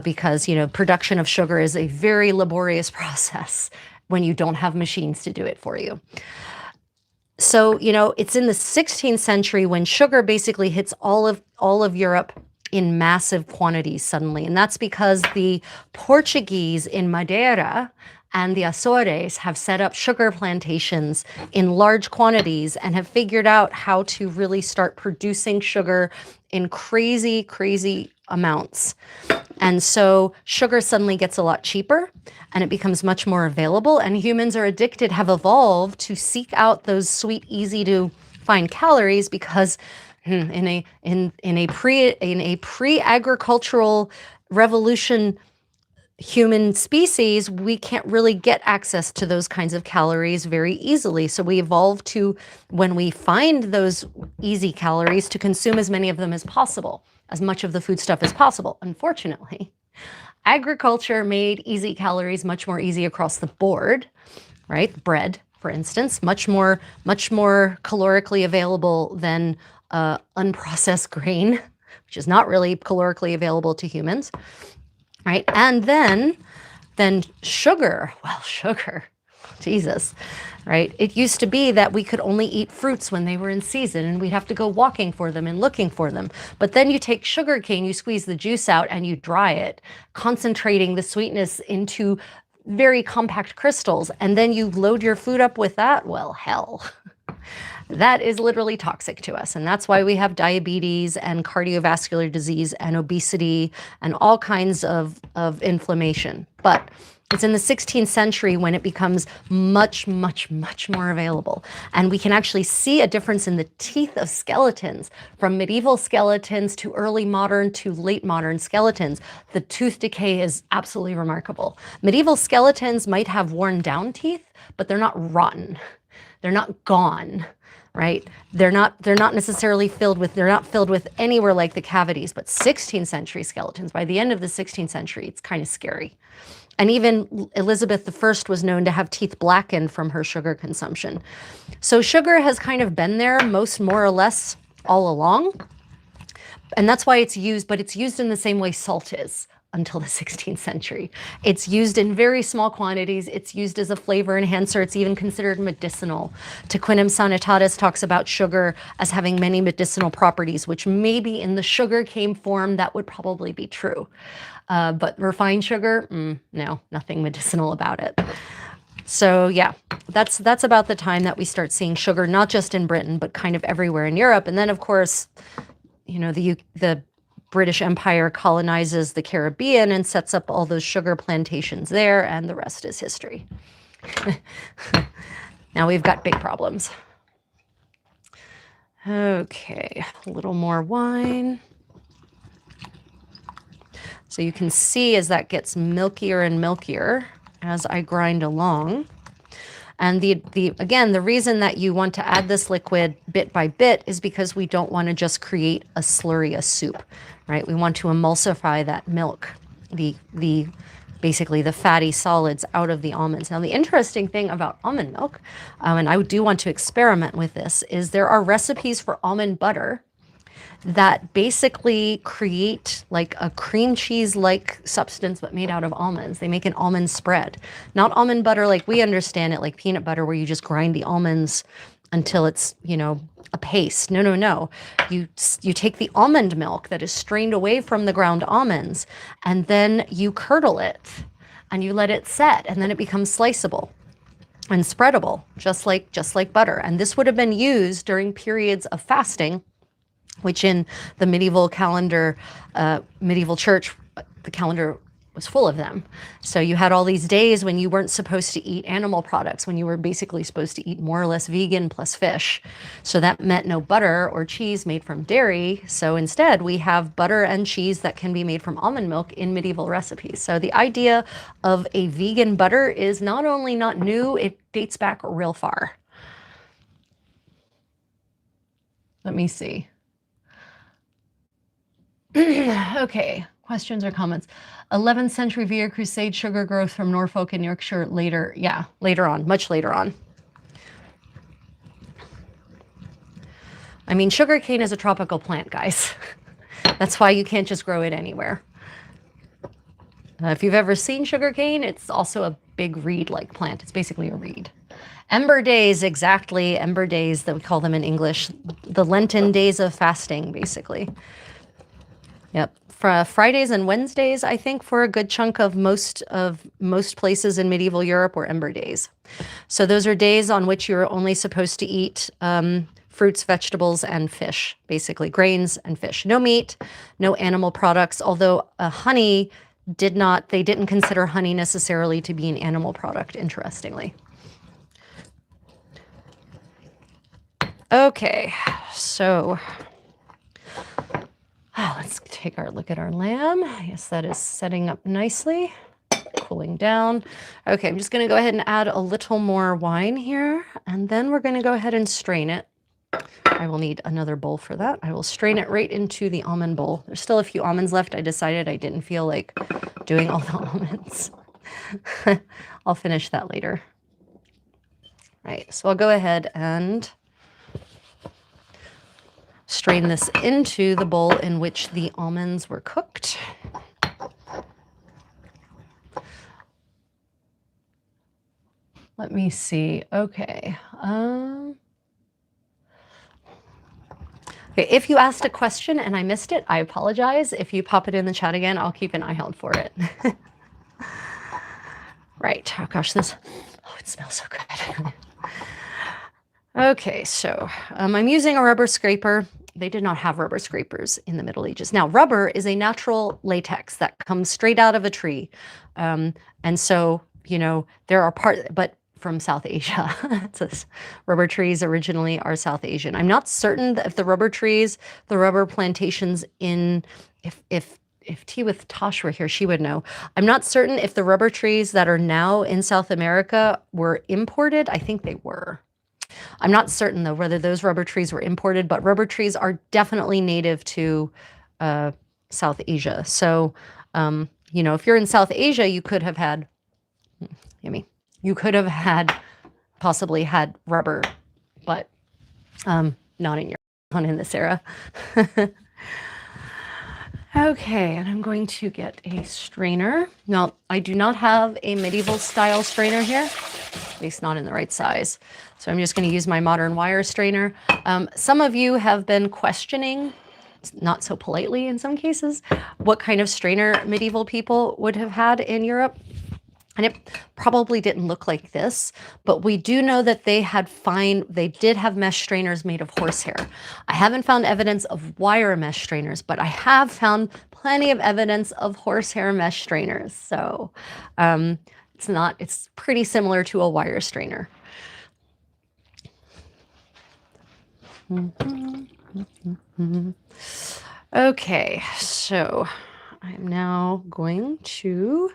because, production of sugar is a very laborious process when you don't have machines to do it for you. So, it's in the 16th century when sugar basically hits all of Europe in massive quantities suddenly. And that's because the Portuguese in Madeira and the Azores have set up sugar plantations in large quantities and have figured out how to really start producing sugar in crazy, crazy amounts. And so sugar suddenly gets a lot cheaper and it becomes much more available, and humans have evolved to seek out those sweet, easy to find calories because in a pre-agricultural revolution human species, we can't really get access to those kinds of calories very easily. So we evolved to, when we find those easy calories, to consume as many of them as possible, as much of the foodstuff as possible. Unfortunately, agriculture made easy calories much more easy across the board, right? Bread, for instance, much more calorically available than unprocessed grain, which is not really calorically available to humans. Right. And then sugar, Jesus, right? It used to be that we could only eat fruits when they were in season and we'd have to go walking for them and looking for them. But then you take sugar cane, you squeeze the juice out and you dry it, concentrating the sweetness into very compact crystals. And then you load your food up with that. Well, hell, That is literally toxic to us. And that's why we have diabetes and cardiovascular disease and obesity and all kinds of inflammation. But it's in the 16th century when it becomes much, much, much more available. And we can actually see a difference in the teeth of skeletons from medieval skeletons to early modern to late modern skeletons. The tooth decay is absolutely remarkable. Medieval skeletons might have worn down teeth, but they're not rotten. They're not gone, right? They're not necessarily filled with anywhere like the cavities, but 16th century skeletons, by the end of the 16th century, it's kind of scary. And even Elizabeth I was known to have teeth blackened from her sugar consumption. So sugar has kind of been there more or less all along. And that's why it's used, but it's used in the same way salt is until the 16th century. It's used in very small quantities. It's used as a flavor enhancer. It's even considered medicinal. Tequinum sanitatis talks about sugar as having many medicinal properties, which maybe in the sugar cane form, that would probably be true. But refined sugar, no, nothing medicinal about it. So yeah, that's about the time that we start seeing sugar, not just in Britain, but kind of everywhere in Europe. And then of course, you know, the British Empire colonizes the Caribbean and sets up all those sugar plantations there, and the rest is history. Now we've got big problems. Okay, a little more wine. So you can see as that gets milkier and milkier as I grind along. And again, the reason that you want to add this liquid bit by bit is because we don't want to just create a slurry, a soup, right? We want to emulsify that milk, basically the fatty solids out of the almonds. Now, the interesting thing about almond milk, and I do want to experiment with this, is there are recipes for almond butter that basically create like a cream cheese-like substance, but made out of almonds. They make an almond spread. Not almond butter like we understand it, like peanut butter, where you just grind the almonds until it's, you know, a paste. No, no, no. You take the almond milk that is strained away from the ground almonds, and then you curdle it, and you let it set, and then it becomes sliceable and spreadable, just like butter. And this would have been used during periods of fasting, which in the medieval calendar, medieval church, the calendar was full of them. So you had all these days when you weren't supposed to eat animal products, when you were basically supposed to eat more or less vegan plus fish. So that meant no butter or cheese made from dairy. So instead we have butter and cheese that can be made from almond milk in medieval recipes. So the idea of a vegan butter is not only not new, it dates back real far. Let me see. Okay, questions or comments? 11th century Via Crusade sugar growth from Norfolk and Yorkshire later. Yeah, later on, much later on. I mean, sugar cane is a tropical plant, guys. That's why you can't just grow it anywhere. If you've ever seen sugar cane, it's also a big reed-like plant. It's basically a reed. Ember days, exactly. Ember days, that we call them in English. The Lenten days of fasting, basically. Yep. Fridays and Wednesdays, I think, for a good chunk of most places in medieval Europe were ember days. So those are days on which you're only supposed to eat fruits, vegetables, and fish, basically grains and fish. No meat, no animal products, although honey they didn't consider honey necessarily to be an animal product, interestingly. Okay, so let's take our look at our lamb. Yes, that is setting up nicely, cooling down. Okay, I'm just going to go ahead and add a little more wine here, and then we're going to go ahead and strain it. I will need another bowl for that. I will strain it right into the almond bowl. There's still a few almonds left. I decided I didn't feel like doing all the almonds. I'll finish that later. Right, so I'll go ahead and strain this into the bowl in which the almonds were cooked. Let me see. Okay. Okay, if you asked a question and I missed it, I apologize. If you pop it in the chat again, I'll keep an eye out for it. Right. Oh gosh, it smells so good. Okay, so I'm using a rubber scraper. They did not have rubber scrapers in the Middle Ages. Now, rubber is a natural latex that comes straight out of a tree. Um, and so, there are parts, but from South Asia. It says rubber trees originally are South Asian. I'm not certain that if the rubber trees, the rubber plantations if Tea with Tosh were here, she would know. I'm not certain if the rubber trees that are now in South America were imported. I think they were. I'm not certain though whether those rubber trees were imported, but rubber trees are definitely native to uh, South Asia. So, if you're in South Asia, you could have had, yummy, you could have possibly had rubber, but not in Europe, not in this era. Okay, and I'm going to get a strainer. Now, I do not have a medieval style strainer here, at least not in the right size. So I'm just going to use my modern wire strainer. Some of you have been questioning, not so politely in some cases, what kind of strainer medieval people would have had in Europe. And it probably didn't look like this, but we do know that they did have mesh strainers made of horsehair. I haven't found evidence of wire mesh strainers, but I have found plenty of evidence of horsehair mesh strainers. So it's pretty similar to a wire strainer. Okay, so I'm now going to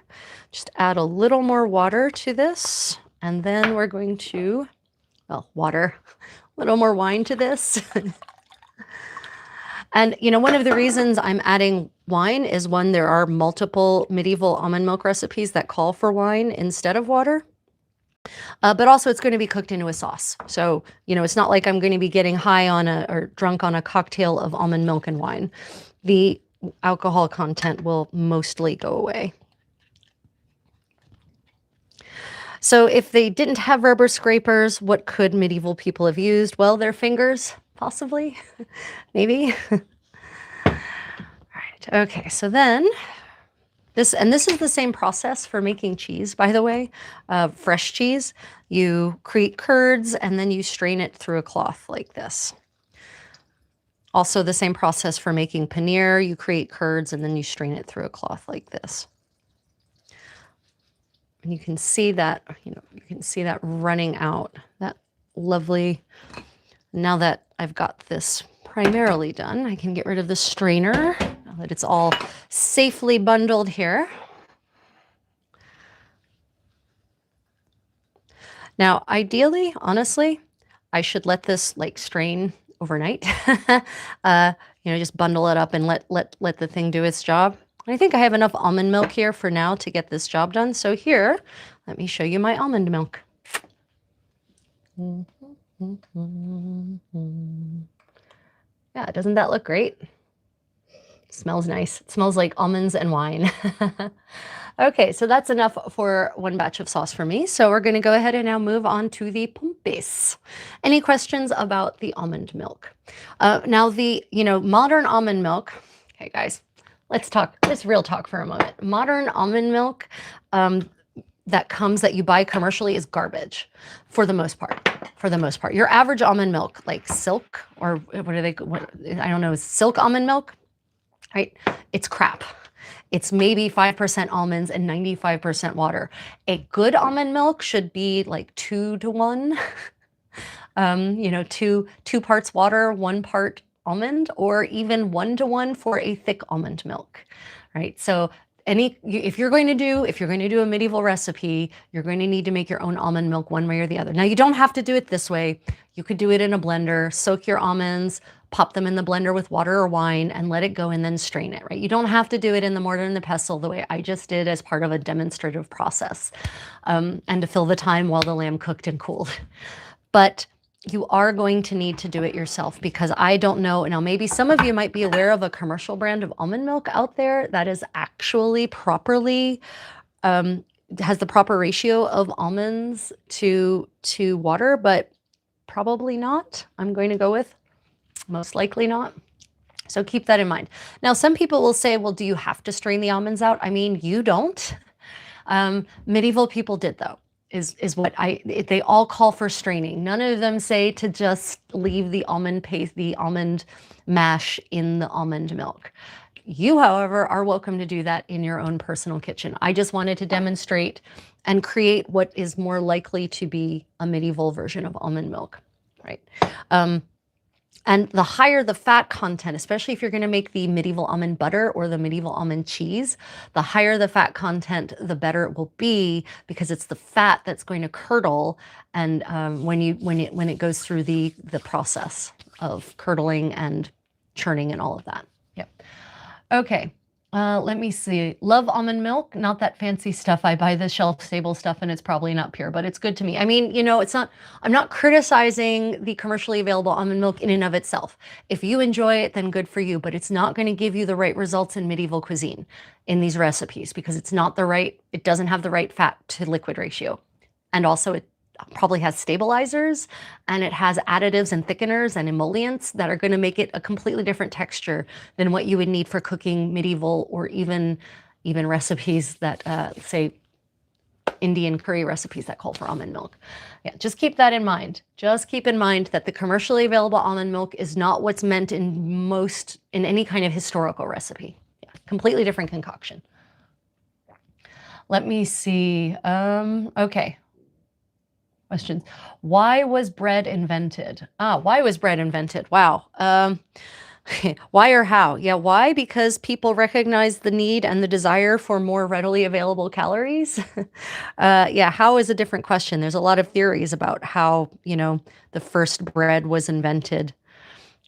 just add a little more water to this, and then we're going to, a little more wine to this. And, one of the reasons I'm adding wine is one, there are multiple medieval almond milk recipes that call for wine instead of water. But also it's going to be cooked into a sauce. So, it's not like I'm going to be getting high or drunk on a cocktail of almond milk and wine. The alcohol content will mostly go away. So if they didn't have rubber scrapers, what could medieval people have used? Well, their fingers, possibly, maybe. All right, okay, so then this is the same process for making cheese, by the way, fresh cheese. You create curds and then you strain it through a cloth like this. Also the same process for making paneer. You create curds and then you strain it through a cloth like this. And you can see that, running out, that lovely. Now that I've got this primarily done, I can get rid of the strainer now that it's all safely bundled here. Now, ideally, honestly, I should let this strain overnight. Just bundle it up and let the thing do its job. I think I have enough almond milk here for now to get this job done. So here, let me show you my almond milk. Yeah, doesn't that look great? It smells nice. It smells like almonds and wine. Okay, so that's enough for one batch of sauce for me. So we're going to go ahead and now move on to the pompes. Any questions about the almond milk? Now the, modern almond milk. Okay, guys, let's real talk for a moment. Modern almond milk that you buy commercially is garbage for the most part. Your average almond milk, like Silk, or I don't know, Silk almond milk, right? It's crap. It's maybe 5% almonds and 95% water. A good almond milk should be like 2 to 1. 2 parts water, 1 part almond, or even 1 to 1 for a thick almond milk, right? So if you're going to do a medieval recipe, you're going to need to make your own almond milk one way or the other. Now, you don't have to do it this way. You could do it in a blender, soak your almonds, pop them in the blender with water or wine and let it go and then strain it, right? You don't have to do it in the mortar and the pestle the way I just did as part of a demonstrative process, and to fill the time while the lamb cooked and cooled. But you are going to need to do it yourself, because I don't know. Now, maybe some of you might be aware of a commercial brand of almond milk out there that is actually properly, has the proper ratio of almonds to water, but probably not. I'm going to go with most likely not. So keep that in mind. Now, some people will say, well, do you have to strain the almonds out? I mean, you don't. Medieval people did, though. is what they all call for straining. None of them say to just leave the almond paste, the almond mash in the almond milk. You, however, are welcome to do that in your own personal kitchen. I just wanted to demonstrate and create what is more likely to be a medieval version of almond milk, right? And the higher the fat content, especially if you're going to make the medieval almond butter or the medieval almond cheese, the higher the fat content, the better it will be, because it's the fat that's going to curdle, and when it goes through the process of curdling and churning and all of that. Yep. Okay. Let me see. Love almond milk. Not that fancy stuff. I buy the shelf-stable stuff and it's probably not pure, but it's good to me. I mean, you know, I'm not criticizing the commercially available almond milk in and of itself. If you enjoy it, then good for you, but it's not going to give you the right results in medieval cuisine in these recipes, because it doesn't have the right fat to liquid ratio. And also it probably has stabilizers, and it has additives and thickeners and emollients that are going to make it a completely different texture than what you would need for cooking medieval, or even recipes that say Indian curry recipes that call for almond milk. Yeah, just keep that in mind. Just keep in mind that the commercially available almond milk is not what's meant in any kind of historical recipe. Yeah, completely different concoction. Let me see. Okay. Questions. Why was bread invented? Why was bread invented? Wow. Why or how? Yeah, why? Because people recognize the need and the desire for more readily available calories. Yeah, how is a different question. There's a lot of theories about how, you know, the first bread was invented.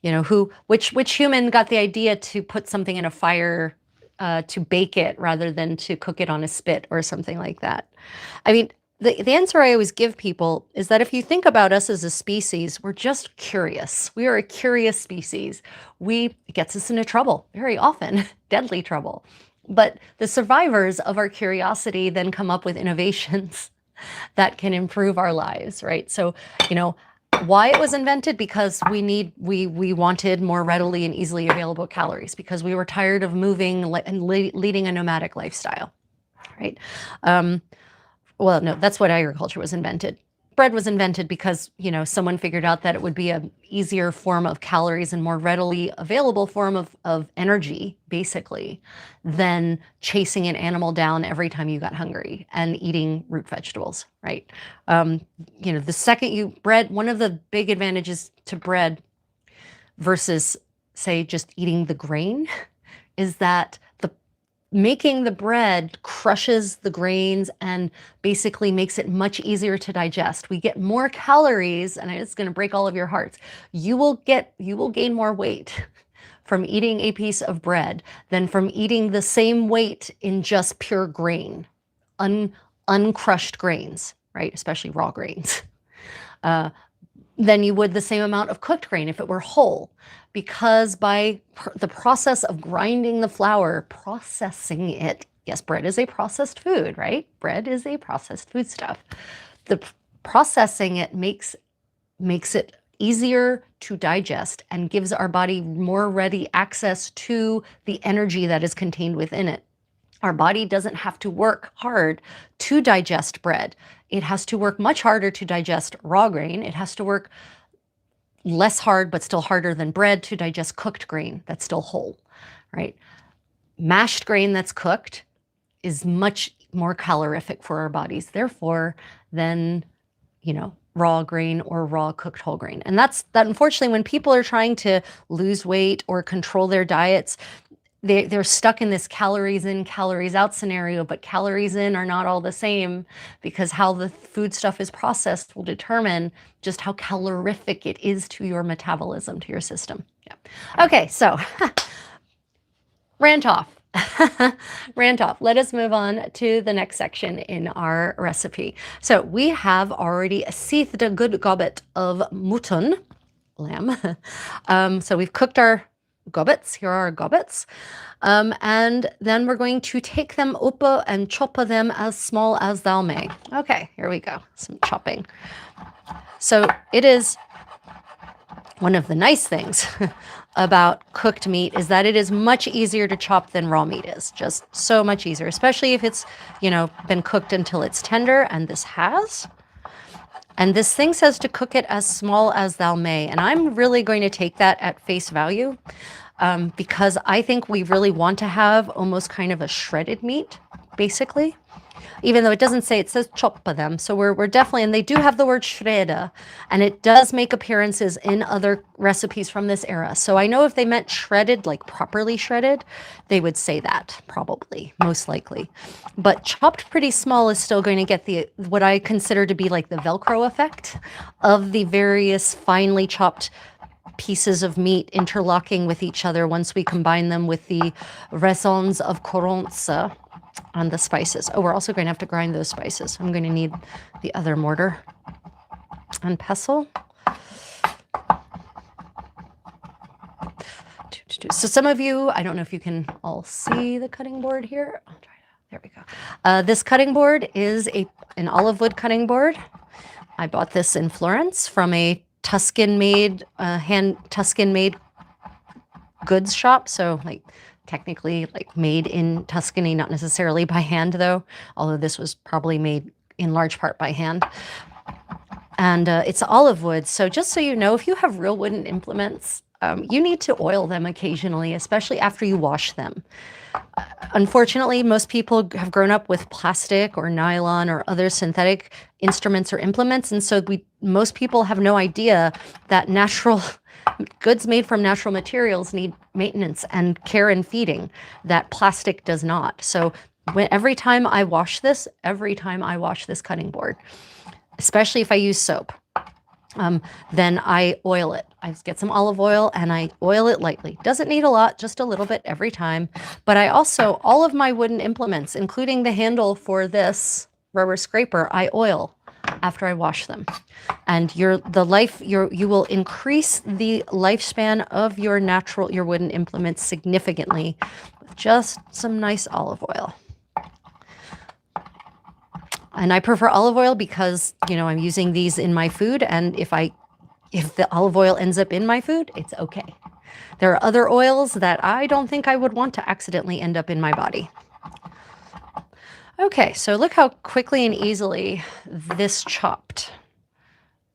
You know, which human got the idea to put something in a fire to bake it rather than to cook it on a spit or something like that. I mean, the answer I always give people is that if you think about us as a species, we're just curious. We are a curious species. It gets us into trouble very often, deadly trouble. But the survivors of our curiosity then come up with innovations that can improve our lives, right? So, you know, why it was invented? Because we wanted more readily and easily available calories, because we were tired of moving and leading a nomadic lifestyle, right? Well, no, that's what agriculture was invented. Bread was invented because, you know, someone figured out that it would be an easier form of calories and more readily available form of energy, basically, than chasing an animal down every time you got hungry and eating root vegetables, right? You know, the second one of the big advantages to bread versus, say, just eating the grain is that making the bread crushes the grains and basically makes it much easier to digest. We get more calories, and it's going to break all of your hearts. You will gain more weight from eating a piece of bread than from eating the same weight in just pure grain, uncrushed grains, right? Especially raw grains. Than you would the same amount of cooked grain if it were whole. Because by the process of grinding the flour, processing it, yes, bread is a processed food, right? Bread is a processed foodstuff. The processing it makes it easier to digest and gives our body more ready access to the energy that is contained within it. Our body doesn't have to work hard to digest bread. It has to work much harder to digest raw grain. It has to work less hard, but still harder than bread, to digest cooked grain that's still whole, right? Mashed grain that's cooked is much more calorific for our bodies, therefore, than, you know, raw grain or raw cooked whole grain. And that unfortunately, when people are trying to lose weight or control their diets, they're stuck in this calories in, calories out scenario, but calories in are not all the same, because how the food stuff is processed will determine just how calorific it is to your metabolism, to your system. Yeah. Okay, so rant off. Rant off. Let us move on to the next section in our recipe. So we have already seethed a good gobbet of mutton, lamb. So we've cooked our gobbets. Here are our gobbets. And then we're going to take them up and chop them as small as thou may. Okay, here we go. Some chopping. So it is One of the nice things about cooked meat is that it is much easier to chop than raw meat is. Just so much easier, especially if it's, been cooked until it's tender, and this has. And this thing says to cook it as small as thou may. And I'm really going to take that at face value, because I think we really want to have almost kind of a shredded meat, basically. Even though it doesn't say, it says choppa them. So we're definitely, and they do have the word shredda, and it does make appearances in other recipes from this era. So I know if they meant shredded, like properly shredded, they would say that, probably, most likely. But chopped pretty small is still going to get the, what I consider to be like the Velcro effect of the various finely chopped pieces of meat interlocking with each other once we combine them with the raisins of Contessa on the spices. Oh, we're also going to have to grind those spices. I'm going to need the other mortar and pestle. So some of you, I don't know if you can all see the cutting board here. I'll try to, there we go. This cutting board is an olive wood cutting board. I bought this in Florence from a Tuscan-made, Tuscan-made goods shop. So like technically like made in Tuscany, not necessarily by hand though, although this was probably made in large part by hand. And it's olive wood. So just so you know, if you have real wooden implements, you need to oil them occasionally, especially after you wash them. Unfortunately, most people have grown up with plastic or nylon or other synthetic instruments or implements. And so most people have no idea that natural goods made from natural materials need maintenance and care and feeding that plastic does not. So every time I wash this cutting board, especially if I use soap, then I oil it. I get some olive oil and I oil it lightly. Doesn't need a lot, just a little bit every time. But I also, all of my wooden implements, including the handle for this rubber scraper, I oil after I wash them. And you will increase the lifespan of your wooden implements significantly with just some nice olive oil. And I prefer olive oil because, I'm using these in my food, and if the olive oil ends up in my food, it's okay. There are other oils that I don't think I would want to accidentally end up in my body. Okay, so look how quickly and easily this chopped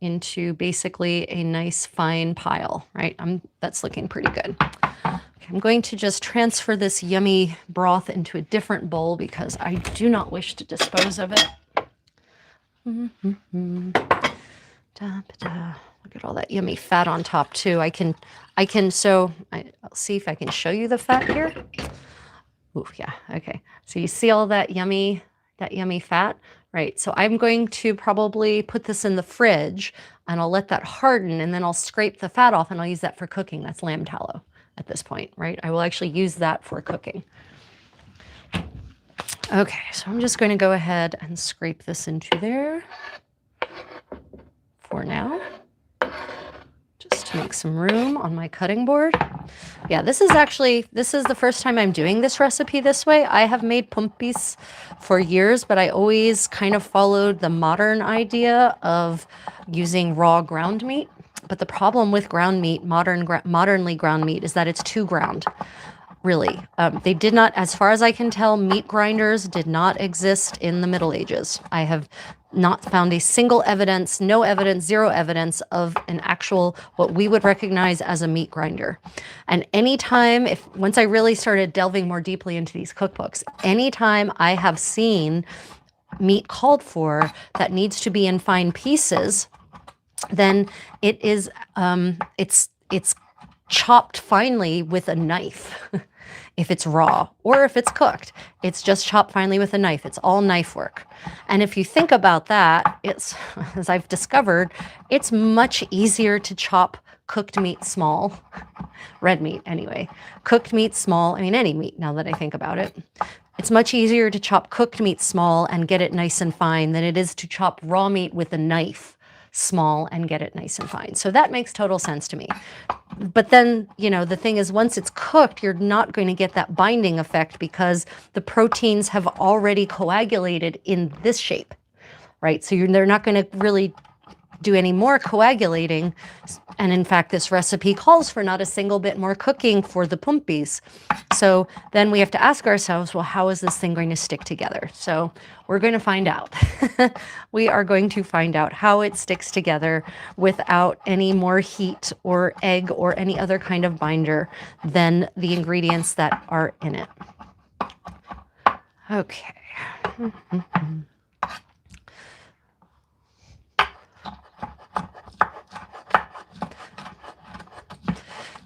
into basically a nice fine pile, right? That's looking pretty good. Okay, I'm going to just transfer this yummy broth into a different bowl because I do not wish to dispose of it. Look at all that yummy fat on top too. I'll see if I can show you the fat here. Ooh, yeah, okay. So you see all that yummy fat, right? So I'm going to probably put this in the fridge and I'll let that harden, and then I'll scrape the fat off and I'll use that for cooking. That's lamb tallow at this point, right? I will actually use that for cooking. Okay, so I'm just going to go ahead and scrape this into there for now, just to make some room on my cutting board. Yeah, this is the first time I'm doing this recipe this way. I have made pumpis for years, but I always kind of followed the modern idea of using raw ground meat. But the problem with ground meat, modernly ground meat, is that it's too ground. Really. They did not, as far as I can tell, meat grinders did not exist in the Middle Ages. I have not found a single evidence, no evidence, zero evidence of an actual, what we would recognize as a meat grinder. And anytime, once I really started delving more deeply into these cookbooks, anytime I have seen meat called for that needs to be in fine pieces, then it is, it's chopped finely with a knife if it's raw, or if it's cooked, it's just chopped finely with a knife. It's all knife work. And if you think about that, it's, as I've discovered, it's much easier to chop cooked meat small, red meat anyway, cooked meat small, I mean any meat now that I think about it. It's much easier to chop cooked meat small and get it nice and fine than it is to chop raw meat with a knife small and get it nice and fine. So that makes total sense to me. But then, the thing is, once it's cooked, you're not going to get that binding effect because the proteins have already coagulated in this shape, right? So they're not going to really do any more coagulating. And in fact, this recipe calls for not a single bit more cooking for the pumpis. So then we have to ask ourselves, well, how is this thing going to stick together? So we're going to find out. We are going to find out how it sticks together without any more heat or egg or any other kind of binder than the ingredients that are in it. Okay.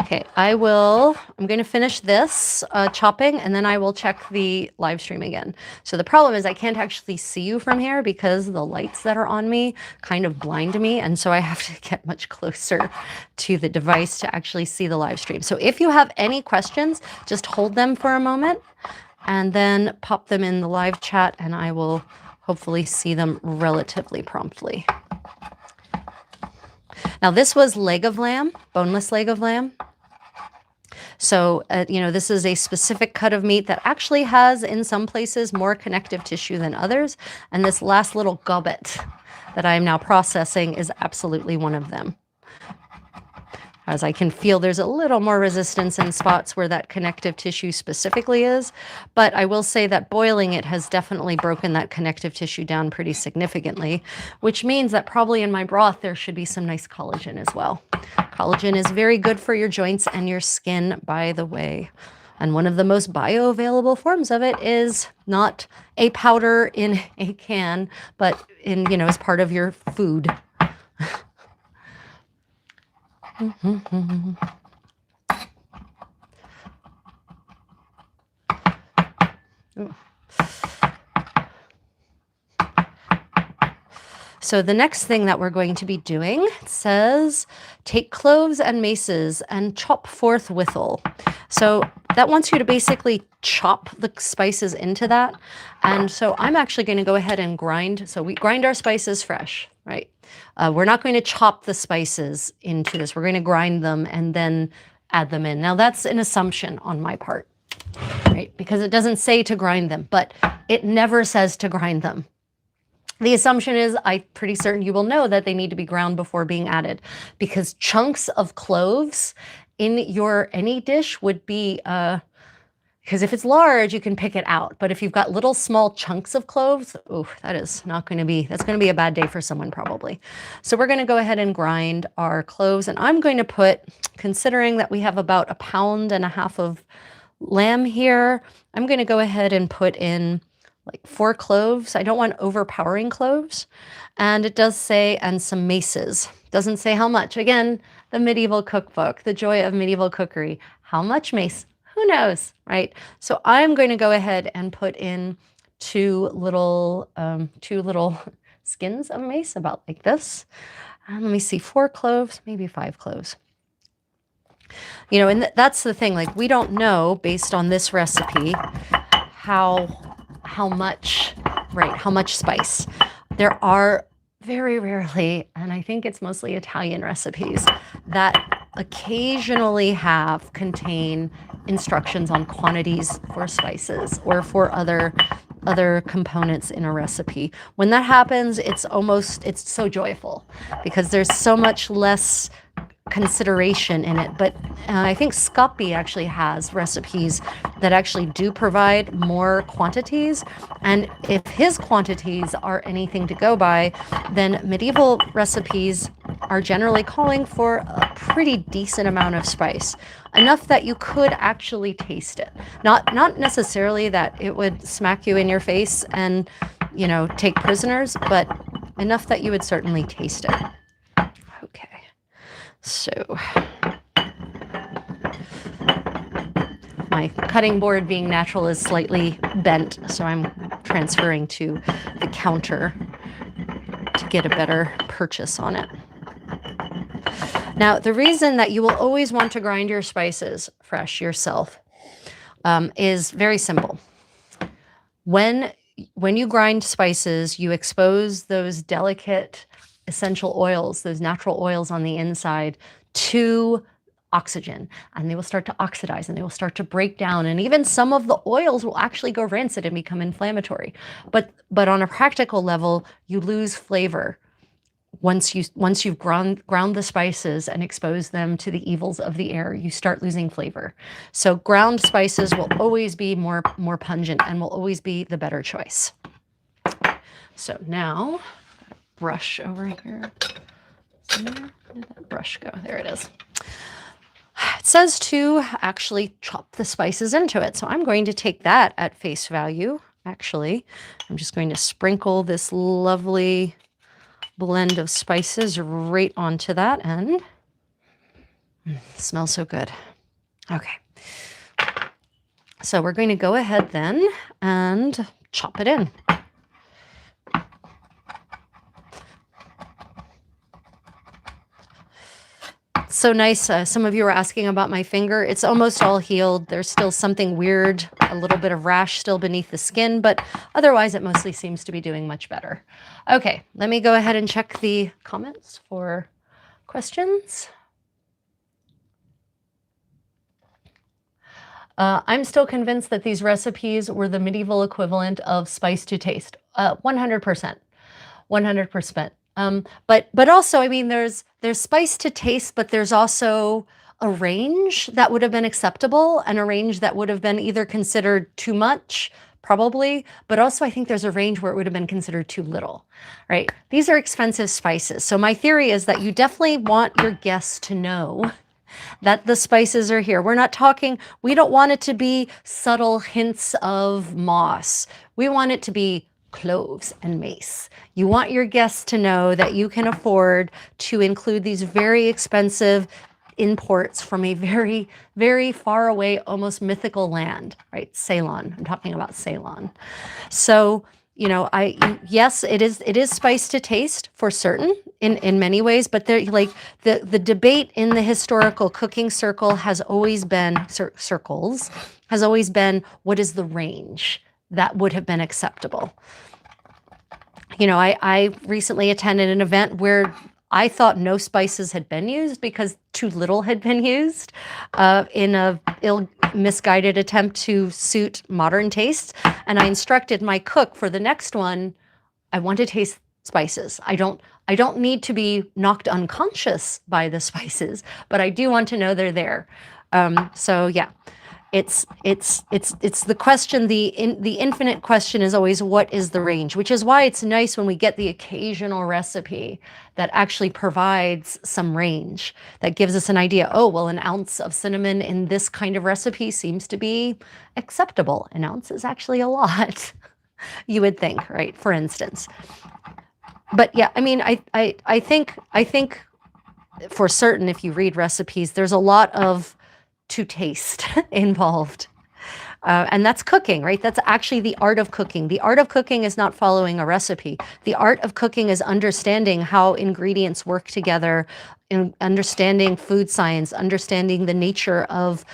Okay, I'm going to finish this chopping, and then I will check the live stream again. So the problem is I can't actually see you from here because the lights that are on me kind of blind me, and so I have to get much closer to the device to actually see the live stream. So if you have any questions, just hold them for a moment and then pop them in the live chat, and I will hopefully see them relatively promptly. Now this was leg of lamb, boneless leg of lamb. So, this is a specific cut of meat that actually has, in some places, more connective tissue than others. And this last little gobbet that I am now processing is absolutely one of them. As I can feel, there's a little more resistance in spots where that connective tissue specifically is. But I will say that boiling it has definitely broken that connective tissue down pretty significantly, which means that probably in my broth there should be some nice collagen as well. Collagen is very good for your joints and your skin, by the way. And one of the most bioavailable forms of it is not a powder in a can, but as part of your food. So the next thing that we're going to be doing, it says, take cloves and maces and chop forthwithal. So that wants you to basically chop the spices into that. And so I'm actually going to go ahead and grind. So we grind our spices fresh, right? We're not going to chop the spices into this. We're going to grind them and then add them in. Now that's an assumption on my part, right? Because it doesn't say to grind them, but it never says to grind them. The assumption is I'm pretty certain you will know that they need to be ground before being added, because chunks of cloves in your any dish would be, because if it's large, you can pick it out. But if you've got little small chunks of cloves, ooh, that's going to be a bad day for someone probably. So we're going to go ahead and grind our cloves, and I'm going to put, considering that we have about 1.5 pounds of lamb here, I'm going to go ahead and put in like 4 cloves. I don't want overpowering cloves. And it does say, and some maces. Doesn't say how much. Again, the medieval cookbook, the joy of medieval cookery. How much mace? Who knows, right? So I'm going to go ahead and put in 2 little skins of mace, about like this. And let me see, 4 cloves, maybe 5 cloves. And that's the thing, like we don't know based on this recipe how much spice. There are very rarely, and I think it's mostly Italian recipes, that occasionally contain instructions on quantities for spices or for other components in a recipe. When that happens, it's so joyful because there's so much less consideration in it. But I think Scappi actually has recipes that actually do provide more quantities. And if his quantities are anything to go by, then medieval recipes are generally calling for a pretty decent amount of spice. Enough that you could actually taste it. Not necessarily that it would smack you in your face and, take prisoners, but enough that you would certainly taste it. Okay. So my cutting board, being natural, is slightly bent, so I'm transferring to the counter to get a better purchase on it. Now, the reason that you will always want to grind your spices fresh yourself is very simple. When you grind spices, you expose those delicate essential oils, those natural oils on the inside, to oxygen, and they will start to oxidize and they will start to break down, and even some of the oils will actually go rancid and become inflammatory. But on a practical level, you lose flavor once you've ground the spices and exposed them to the evils of the air, you start losing flavor. So ground spices will always be more pungent and will always be the better choice. So now, brush over here. Where did that brush go? There it is. It says to actually chop the spices into it. So I'm going to take that at face value. Actually, I'm just going to sprinkle this lovely blend of spices right onto that end. Smells so good. Okay. So we're going to go ahead then and chop it in. So nice. Some of you were asking about my finger. It's almost all healed. There's still something weird, a little bit of rash still beneath the skin, but otherwise it mostly seems to be doing much better. Okay, let me go ahead and check the comments for questions. I'm still convinced that these recipes were the medieval equivalent of spice to taste. 100%. 100%. But also, I mean, there's spice to taste, but there's also a range that would have been acceptable and a range that would have been either considered too much, probably, but also I think there's a range where it would have been considered too little, right? These are expensive spices. So my theory is that you definitely want your guests to know that the spices are here. We're not talking, we don't want it to be subtle hints of moss. We want it to be cloves and mace. You want your guests to know that you can afford to include these very expensive imports from a very, very far away, almost mythical land, right? Ceylon. I'm talking about Ceylon. So, you know, yes, it is spice to taste for certain in many ways, but there, like the debate in the historical cooking circle has always been circles has always been, what is the range that would have been acceptable? You know, I recently attended an event where I thought no spices had been used because too little had been used in a misguided attempt to suit modern tastes. And I instructed my cook for the next one, I want to taste spices. I don't need to be knocked unconscious by the spices, but I do want to know they're there. So yeah. It's the question, the infinite question is always, what is the range? Which is why it's nice when we get the occasional recipe that actually provides some range, that gives us an idea. Oh, well, an ounce of cinnamon in this kind of recipe seems to be acceptable. An ounce is actually a lot, you would think, right? For instance. But yeah, I mean, I think for certain, if you read recipes, there's a lot of to taste involved. And that's cooking, right? That's actually the art of cooking. The art of cooking is not following a recipe. The art of cooking is understanding how ingredients work together, in understanding food science, understanding the nature of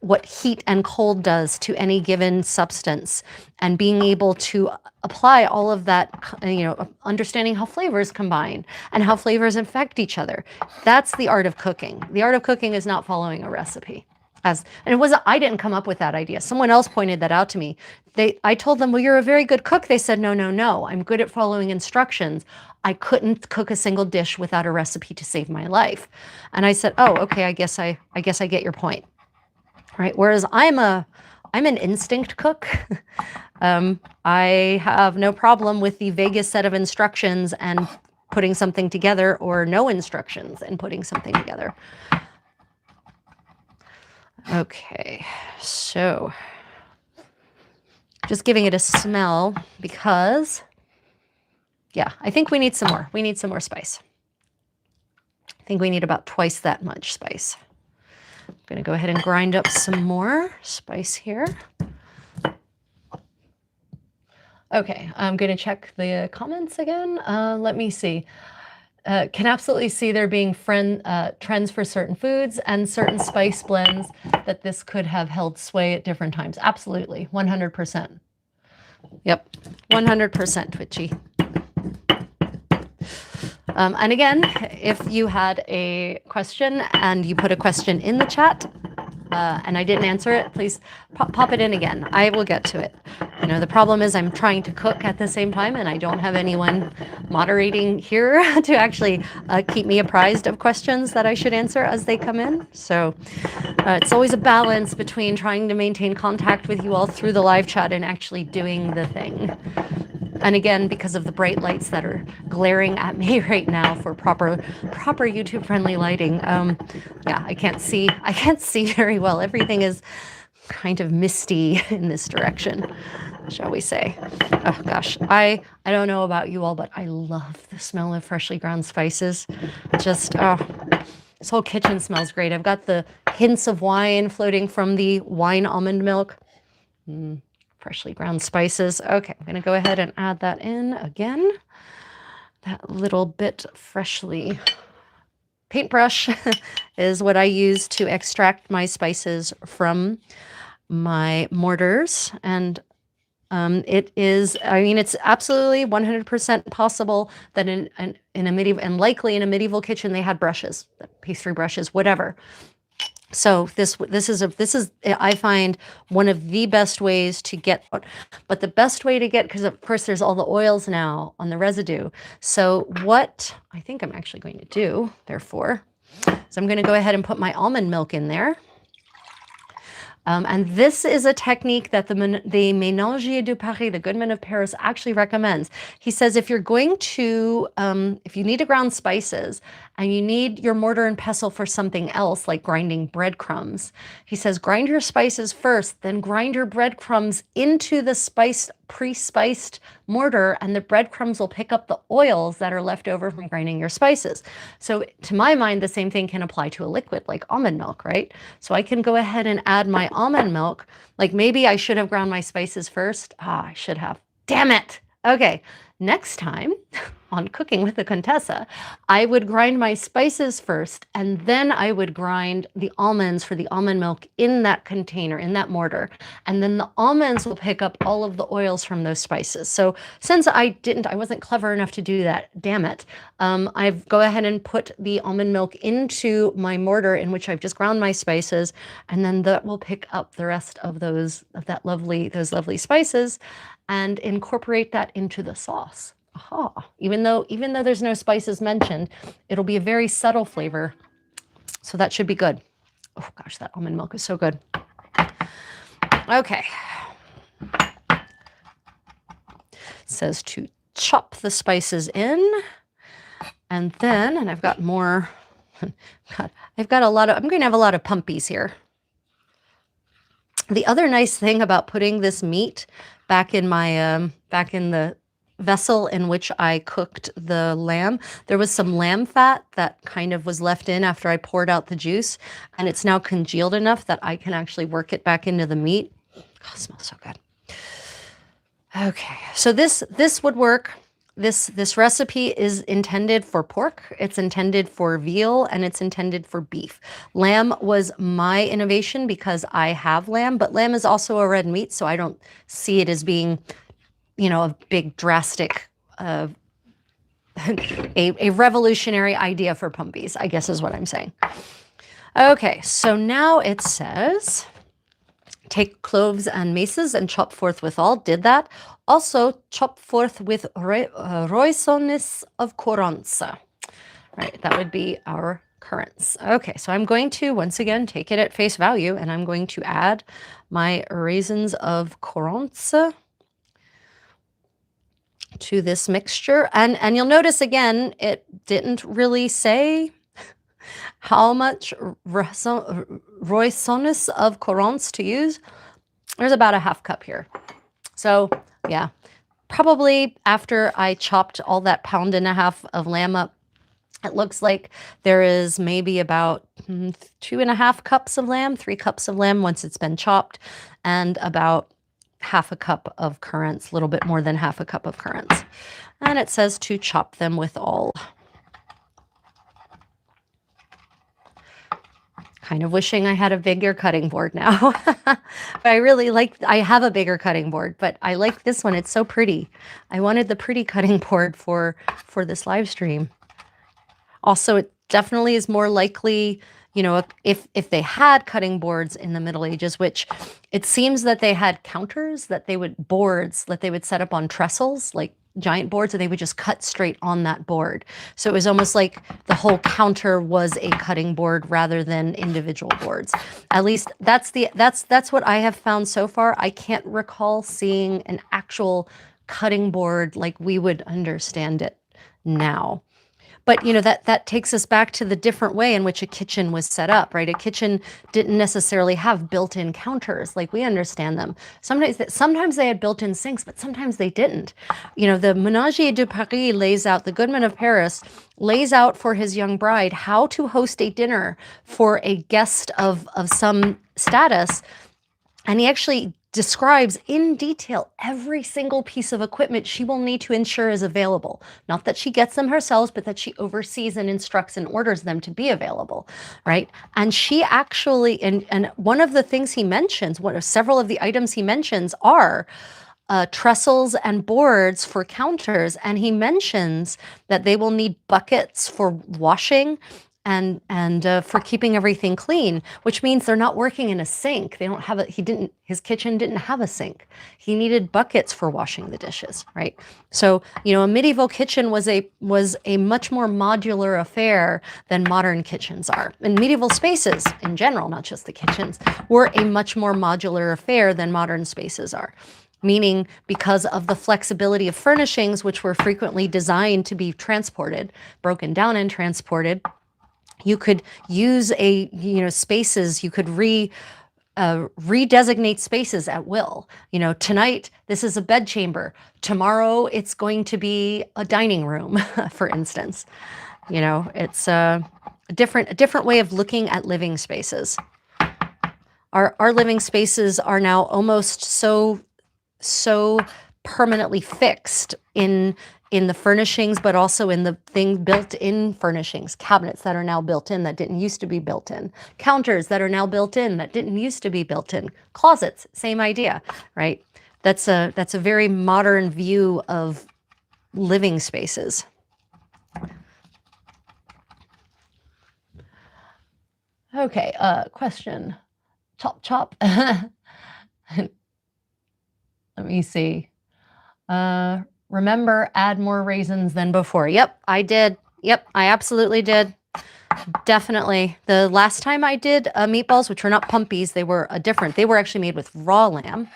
what heat and cold does to any given substance, and being able to apply all of that, you know, understanding how flavors combine and how flavors affect each other. That's the art of cooking. The art of cooking is not following a recipe. And it wasn't, I didn't come up with that idea. Someone else pointed that out to me. I told them, well, you're a very good cook. They said, no, I'm good at following instructions. I couldn't cook a single dish without a recipe to save my life. And I said, oh, okay, I guess I get your point. Right? Whereas I'm an instinct cook. I have no problem with the vaguest set of instructions and putting something together, or no instructions and putting something together. Okay, so just giving it a smell because, yeah, I think we need some more. We need some more spice. I think we need about twice that much spice. I'm going to go ahead and grind up some more spice here. Okay, I'm going to check the comments again. Let me see. Can absolutely see there being trends for certain foods and certain spice blends that this could have held sway at different times. Absolutely, 100%. Yep, 100%, Twitchy. And again, if you had a question and you put a question in the chat, and I didn't answer it, please pop it in again. I will get to it. You know, the problem is I'm trying to cook at the same time, and I don't have anyone moderating here to actually keep me apprised of questions that I should answer as they come in. So it's always a balance between trying to maintain contact with you all through the live chat and actually doing the thing. And again, because of the bright lights that are glaring at me right now for proper YouTube friendly lighting, yeah, I can't see very well. Everything is kind of misty in this direction, shall we say. Oh gosh, I don't know about you all, but I love the smell of freshly ground spices. Just, oh, this whole kitchen smells great. I've got the hints of wine floating from the wine almond milk. Freshly ground spices. Okay, I'm going to go ahead and add that in again. That little bit freshly paintbrush is what I use to extract my spices from my mortars. And it is, I mean, it's absolutely 100% possible that in a medieval, and likely in a medieval kitchen, they had brushes, pastry brushes, whatever. So this is I find one of the best ways to get, but the best way to get, because of course there's all the oils now on the residue. So what I think I'm actually going to do, therefore, is I'm going to go ahead and put my almond milk in there. And this is a technique that the Ménager de Paris, the Goodman of Paris, actually recommends. He says if you're going to, if you need to ground spices and you need your mortar and pestle for something else, like grinding breadcrumbs, he says grind your spices first, then grind your breadcrumbs into the pre-spiced mortar, and the breadcrumbs will pick up the oils that are left over from grinding your spices. So to my mind, the same thing can apply to a liquid like almond milk, right? So I can go ahead and add my almond milk. Like maybe I should have ground my spices first. I should have. Damn it. Okay, next time on Cooking with the Contessa, I would grind my spices first, and then I would grind the almonds for the almond milk in that container, in that mortar. And then the almonds will pick up all of the oils from those spices. So since I wasn't clever enough to do that, damn it, I've go ahead and put the almond milk into my mortar in which I've just ground my spices, and then that will pick up the rest of those lovely spices and incorporate that into the sauce. Aha. Even though there's no spices mentioned, it'll be a very subtle flavor. So that should be good. Oh gosh, that almond milk is so good. Okay. It says to chop the spices in. And then, and I've got more, I've got a lot of, I'm going to have a lot of pumpies here. The other nice thing about putting this meat back in my, back in the vessel in which I cooked the lamb, there was some lamb fat that kind of was left in after I poured out the juice, and it's now congealed enough that I can actually work it back into the meat. Oh, it smells so good. Okay, so this would work. This recipe is intended for pork, it's intended for veal, and it's intended for beef. Lamb was my innovation because I have lamb, but lamb is also a red meat, so I don't see it as being, you know, a big drastic, a revolutionary idea for pumpies, I guess is what I'm saying. Okay, so now it says, take cloves and maces and chop forth withal. Did that. Also chop forth with roisonnis of coranza. Right, that would be our currants. Okay, so I'm going to, once again, take it at face value, and I'm going to add my raisins of coranza to this mixture. And you'll notice again, it didn't really say how much roisonnis of coranza to use. There's about a half cup here. So yeah, probably after I chopped all that 1.5 pounds of lamb up, it looks like there is maybe about 2.5 cups of lamb, 3 cups of lamb once it's been chopped, and about half a cup of currants, a little bit more than half a cup of currants. And it says to chop them with all. Kind of wishing I had a bigger cutting board now. But I really like, I have a bigger cutting board, but I like this one. It's so pretty. I wanted the pretty cutting board for this live stream. Also, it definitely is more likely, you know, if they had cutting boards in the Middle Ages, which it seems that they had counters that they would boards that they would set up on trestles, like giant boards, and they would just cut straight on that board. So it was almost like the whole counter was a cutting board rather than individual boards. At least that's what I have found so far. I can't recall seeing an actual cutting board like we would understand it now. But you know, that takes us back to the different way in which a kitchen was set up, right? A kitchen didn't necessarily have built-in counters like we understand them. Sometimes they had built-in sinks, but sometimes they didn't. You know, the Ménager de Paris lays out, the Goodman of Paris lays out for his young bride how to host a dinner for a guest of some status. And he actually describes in detail every single piece of equipment she will need to ensure is available. Not that she gets them herself, but that she oversees and instructs and orders them to be available, right? And she actually, and one of the things he mentions, several of the items he mentions are trestles and boards for counters. And he mentions that they will need buckets for washing and for keeping everything clean, which means they're not working in a sink. They don't have his kitchen didn't have a sink. He needed buckets for washing the dishes, right? So, you know, a medieval kitchen was a much more modular affair than modern kitchens are. And medieval spaces in general, not just the kitchens, were a much more modular affair than modern spaces are. Meaning because of the flexibility of furnishings, which were frequently designed to be transported, broken down and transported, you could use spaces, you could redesignate spaces at will. You know, tonight, this is a bedchamber. Tomorrow, it's going to be a dining room, for instance. You know, it's a different way of looking at living spaces. Our living spaces are now almost so permanently fixed in the furnishings, but also in the built-in furnishings, cabinets that are now built in that didn't used to be built in, counters that are now built in that didn't used to be built in, closets, same idea, right? That's a very modern view of living spaces. Okay, question. Chop, chop. Let me see. Remember, add more raisins than before. Yep, I did. Yep, I absolutely did. Definitely. The last time I did meatballs, which were not pumpies, they were different. They were actually made with raw lamb.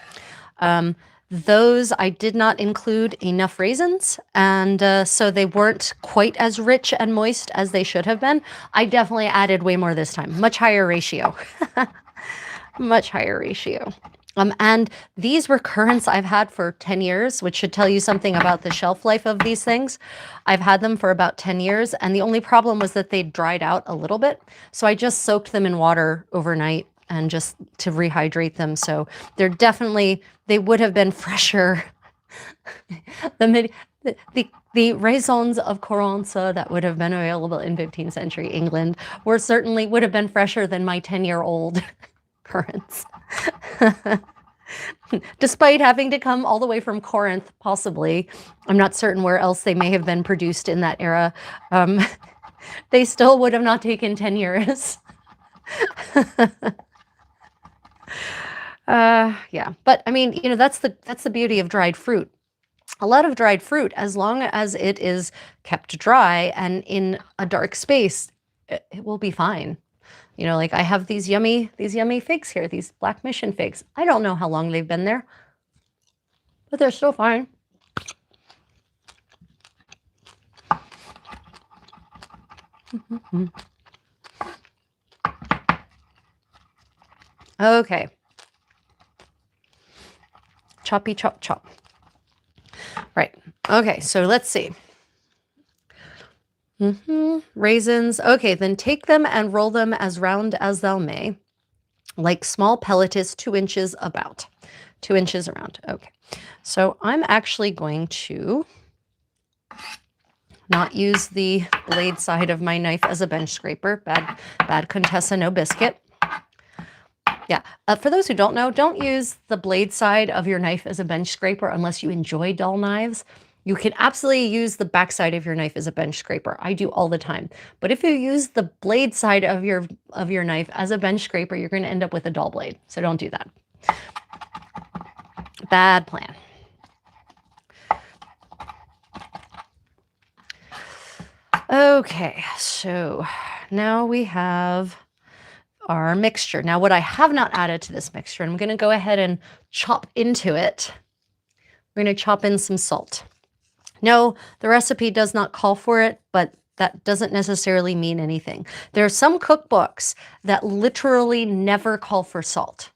Those I did not include enough raisins, and so they weren't quite as rich and moist as they should have been. I definitely added way more this time. Much higher ratio. Much higher ratio. And these were currants I've had for 10 years, which should tell you something about the shelf life of these things. I've had them for about 10 years, and the only problem was that they dried out a little bit. So I just soaked them in water overnight and just to rehydrate them. So they would have been fresher. The raisins of Contessa that would have been available in 15th century England would have been fresher than my 10-year-old currants. Despite having to come all the way from Corinth, possibly. I'm not certain where else they may have been produced in that era. They still would have not taken 10 years. Yeah, but I mean, you know, that's the beauty of dried fruit. A lot of dried fruit, as long as it is kept dry and in a dark space, it will be fine. You know, like I have these yummy figs here, these black mission figs. I don't know how long they've been there, but they're still fine. Okay. Choppy chop chop. Right. Okay, so let's see. Raisins. Okay, then take them and roll them as round as thou may, like small pelletis, 2 inches about. 2 inches around. Okay. So I'm actually going to not use the blade side of my knife as a bench scraper. Bad Contessa, no biscuit. Yeah. For those who don't know, don't use the blade side of your knife as a bench scraper unless you enjoy dull knives. You can absolutely use the backside of your knife as a bench scraper. I do all the time. But if you use the blade side of your knife as a bench scraper, you're going to end up with a dull blade. So don't do that. Bad plan. Okay, so now we have our mixture. Now, what I have not added to this mixture, and I'm going to go ahead and chop into it. We're going to chop in some salt. No, the recipe does not call for it, but that doesn't necessarily mean anything. There are some cookbooks that literally never call for salt.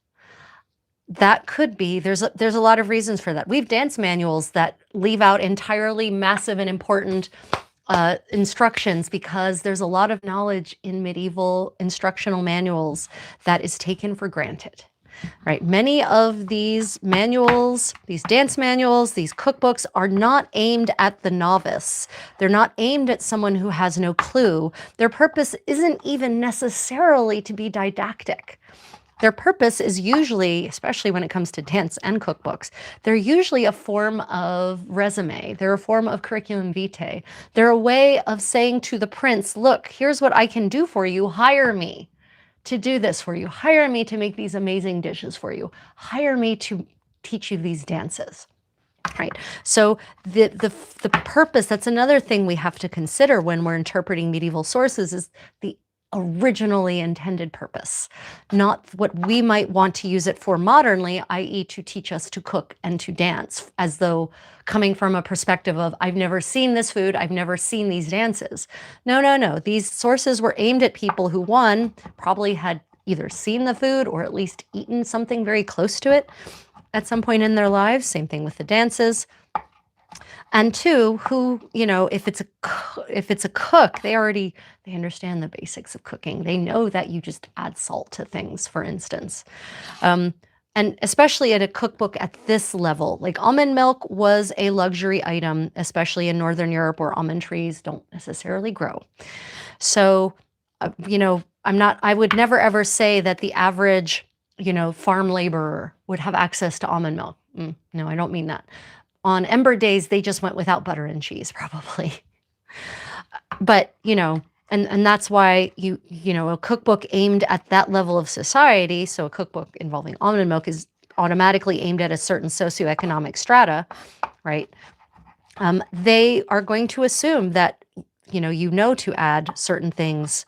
That could be, there's a lot of reasons for that. We have dance manuals that leave out entirely massive and important instructions because there's a lot of knowledge in medieval instructional manuals that is taken for granted. Right. Many of these manuals, these dance manuals, these cookbooks are not aimed at the novice. They're not aimed at someone who has no clue. Their purpose isn't even necessarily to be didactic. Their purpose is usually, especially when it comes to dance and cookbooks, they're usually a form of resume. They're a form of curriculum vitae. They're a way of saying to the prince, look, here's what I can do for you. Hire me to do this for you. Hire me to make these amazing dishes for you. Hire me to teach you these dances. Right. So the purpose, that's another thing we have to consider when we're interpreting medieval sources, is the originally intended purpose, not what we might want to use it for modernly, i.e. to teach us to cook and to dance, as though coming from a perspective of, I've never seen this food, I've never seen these dances. No, no, no. These sources were aimed at people who, one, probably had either seen the food or at least eaten something very close to it at some point in their lives. Same thing with the dances. And two, who, you know, if it's a cook, they understand the basics of cooking. They know that you just add salt to things, for instance. And especially at a cookbook at this level, like almond milk was a luxury item, especially in Northern Europe where almond trees don't necessarily grow. So, you know, I would never ever say that the average, you know, farm laborer would have access to almond milk. No, I don't mean that. On Ember days, they just went without butter and cheese, probably. But, you know, and that's why you know, a cookbook aimed at that level of society, so a cookbook involving almond milk is automatically aimed at a certain socioeconomic strata, right? They are going to assume that, you know to add certain things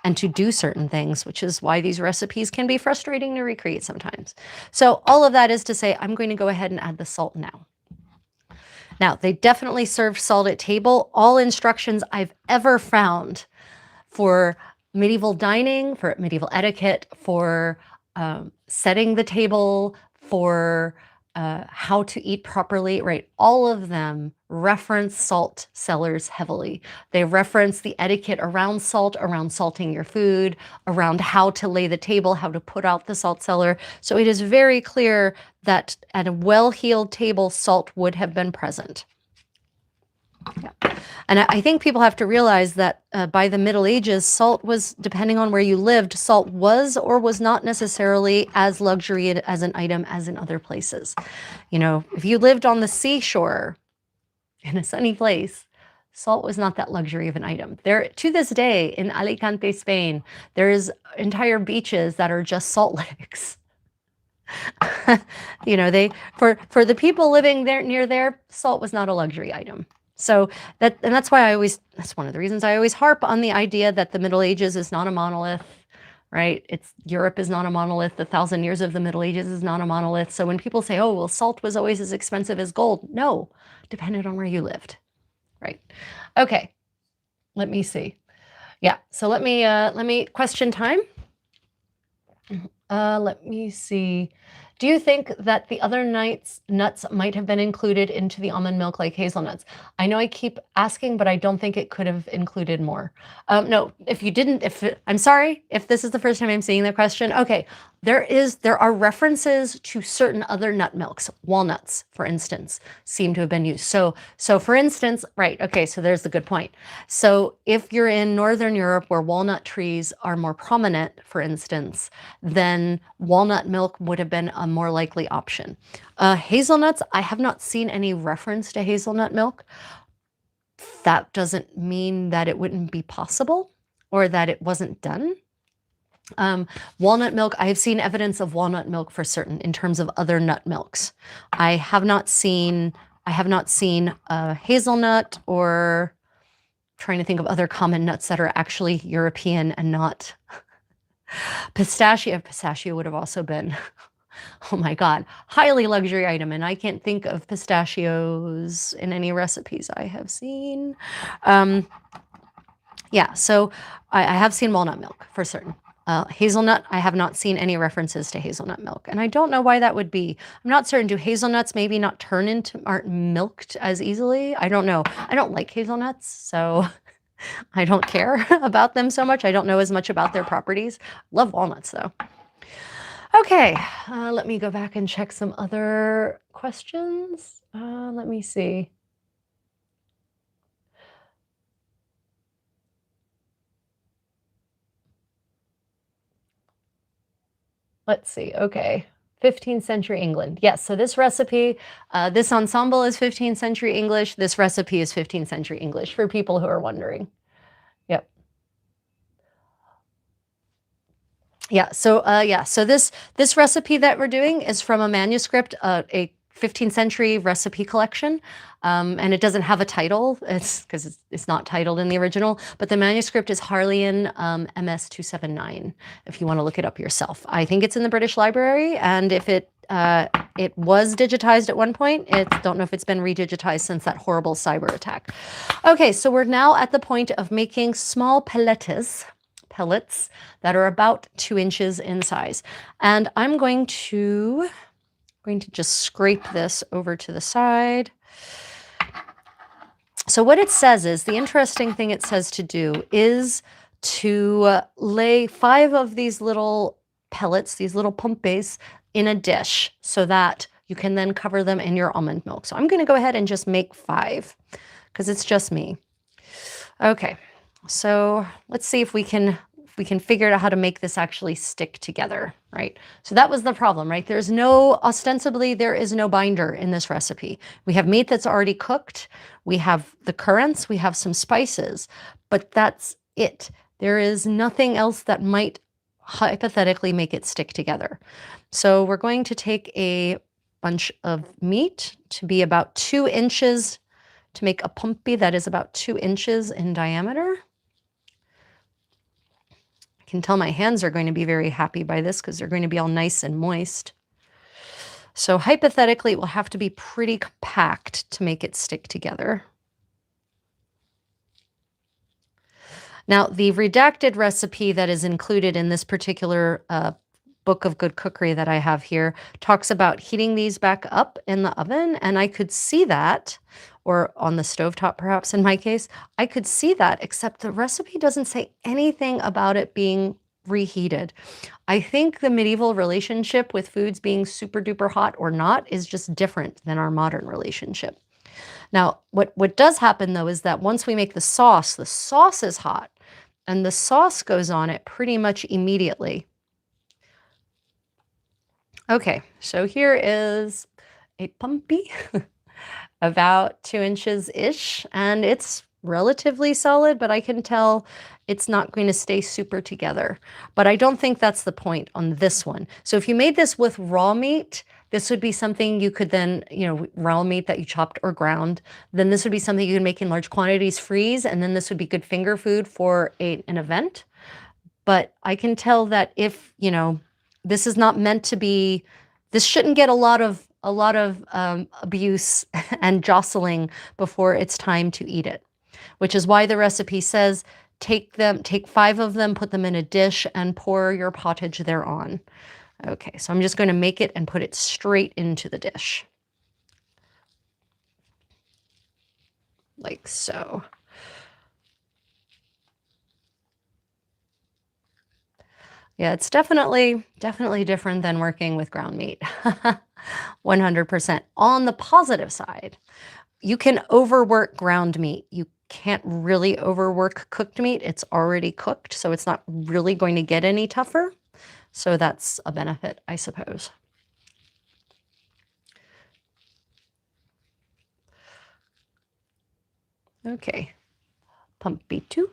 and to do certain things, which is why these recipes can be frustrating to recreate sometimes. So all of that is to say, I'm going to go ahead and add the salt now. Now, they definitely served salt at table. All instructions I've ever found for medieval dining, for medieval etiquette, for setting the table, for how to eat properly, right? All of them reference salt cellars heavily. They reference the etiquette around salt, around salting your food, around how to lay the table, how to put out the salt cellar. So it is very clear that at a well-heeled table, salt would have been present. Yeah. And I think people have to realize that by the Middle Ages, salt was, depending on where you lived, salt was or was not necessarily as luxury as an item as in other places. You know, if you lived on the seashore in a sunny place, salt was not that luxury of an item. There, to this day, in Alicante, Spain, there's entire beaches that are just salt licks. You know, for the people living there near there, salt was not a luxury item. So that's why that's one of the reasons I always harp on the idea that the Middle Ages is not a monolith, right? Europe is not a monolith. The 1,000 years of the Middle Ages is not a monolith. So when people say, oh, well, salt was always as expensive as gold. No, depended on where you lived, right? Okay, let me see. Yeah, so let me question time. Let me see. Do you think that the other nuts might have been included into the almond milk like hazelnuts? I know I keep asking, but I don't think it could have included more. No, I'm sorry if this is the first time I'm seeing the question. Okay, there are references to certain other nut milks. Walnuts, for instance, seem to have been used. So for instance, right, okay, so there's the good point. So if you're in Northern Europe where walnut trees are more prominent, for instance, then walnut milk would have been a more likely option. Hazelnuts, I have not seen any reference to hazelnut milk. That doesn't mean that it wouldn't be possible or that it wasn't done. Walnut milk, I have seen evidence of walnut milk for certain in terms of other nut milks. I have not seen hazelnut, or trying to think of other common nuts that are actually European and not pistachio. Pistachio would have also been, oh my God, highly luxury item. And I can't think of pistachios in any recipes I have seen. Yeah, so I have seen walnut milk for certain. Hazelnut, I have not seen any references to hazelnut milk, and I don't know why that would be. I'm not certain. Do hazelnuts maybe not aren't milked as easily? I don't know. I don't like hazelnuts, so I don't care about them so much. I don't know as much about their properties. Love walnuts though. Okay, let me go back and check some other questions. Let me see. Let's see, okay. 15th century England. Yes, so this recipe, this ensemble is 15th century English. This recipe is 15th century English for people who are wondering. Yep. Yeah, so this recipe that we're doing is from a manuscript, a 15th century recipe collection, and it doesn't have a title. It's because it's not titled in the original, but the manuscript is Harleian MS 279. If you want to look it up yourself, I think it's in the British Library, and if it was digitized at one point, don't know if it's been redigitized since that horrible cyber attack. Okay, so we're now at the point of making small pellets that are about 2 inches in size. And I'm going to just scrape this over to the side. So what it says is, the interesting thing it says to do is to lay 5 of these little pellets, these little pompes, in a dish so that you can then cover them in your almond milk. So I'm going to go ahead and just make 5 because it's just me. Okay, so let's see if we can figure out how to make this actually stick together, right? So that was the problem, right? Ostensibly, there is no binder in this recipe. We have meat that's already cooked. We have the currants, we have some spices, but that's it. There is nothing else that might hypothetically make it stick together. So we're going to take a bunch of meat to be about 2 inches, to make a pumpy that is about 2 inches in diameter. I can tell my hands are going to be very happy by this because they're going to be all nice and moist. So hypothetically, it will have to be pretty compact to make it stick together. Now, the redacted recipe that is included in this particular book of good cookery that I have here talks about heating these back up in the oven, and I could see that, or on the stovetop perhaps in my case, I could see that, except the recipe doesn't say anything about it being reheated. I think the medieval relationship with foods being super duper hot or not is just different than our modern relationship. Now, what does happen though is that once we make the sauce is hot, and the sauce goes on it pretty much immediately. Okay, so here is a pumpy, about 2 inches-ish, and it's relatively solid, but I can tell it's not going to stay super together. But I don't think that's the point on this one. So if you made this with raw meat, this would be something you could then, raw meat that you chopped or ground, then this would be something you can make in large quantities, freeze, and then this would be good finger food for an event. But I can tell that if, this is not meant to be, this shouldn't get a lot of abuse and jostling before it's time to eat it, which is why the recipe says take 5 of them, put them in a dish, and pour your pottage thereon. Okay, so I'm just going to make it and put it straight into the dish. Like so. Yeah, it's definitely different than working with ground meat. 100%. On the positive side, you can overwork ground meat. You can't really overwork cooked meat. It's already cooked, so it's not really going to get any tougher. So that's a benefit, I suppose. Okay, pumpy 2.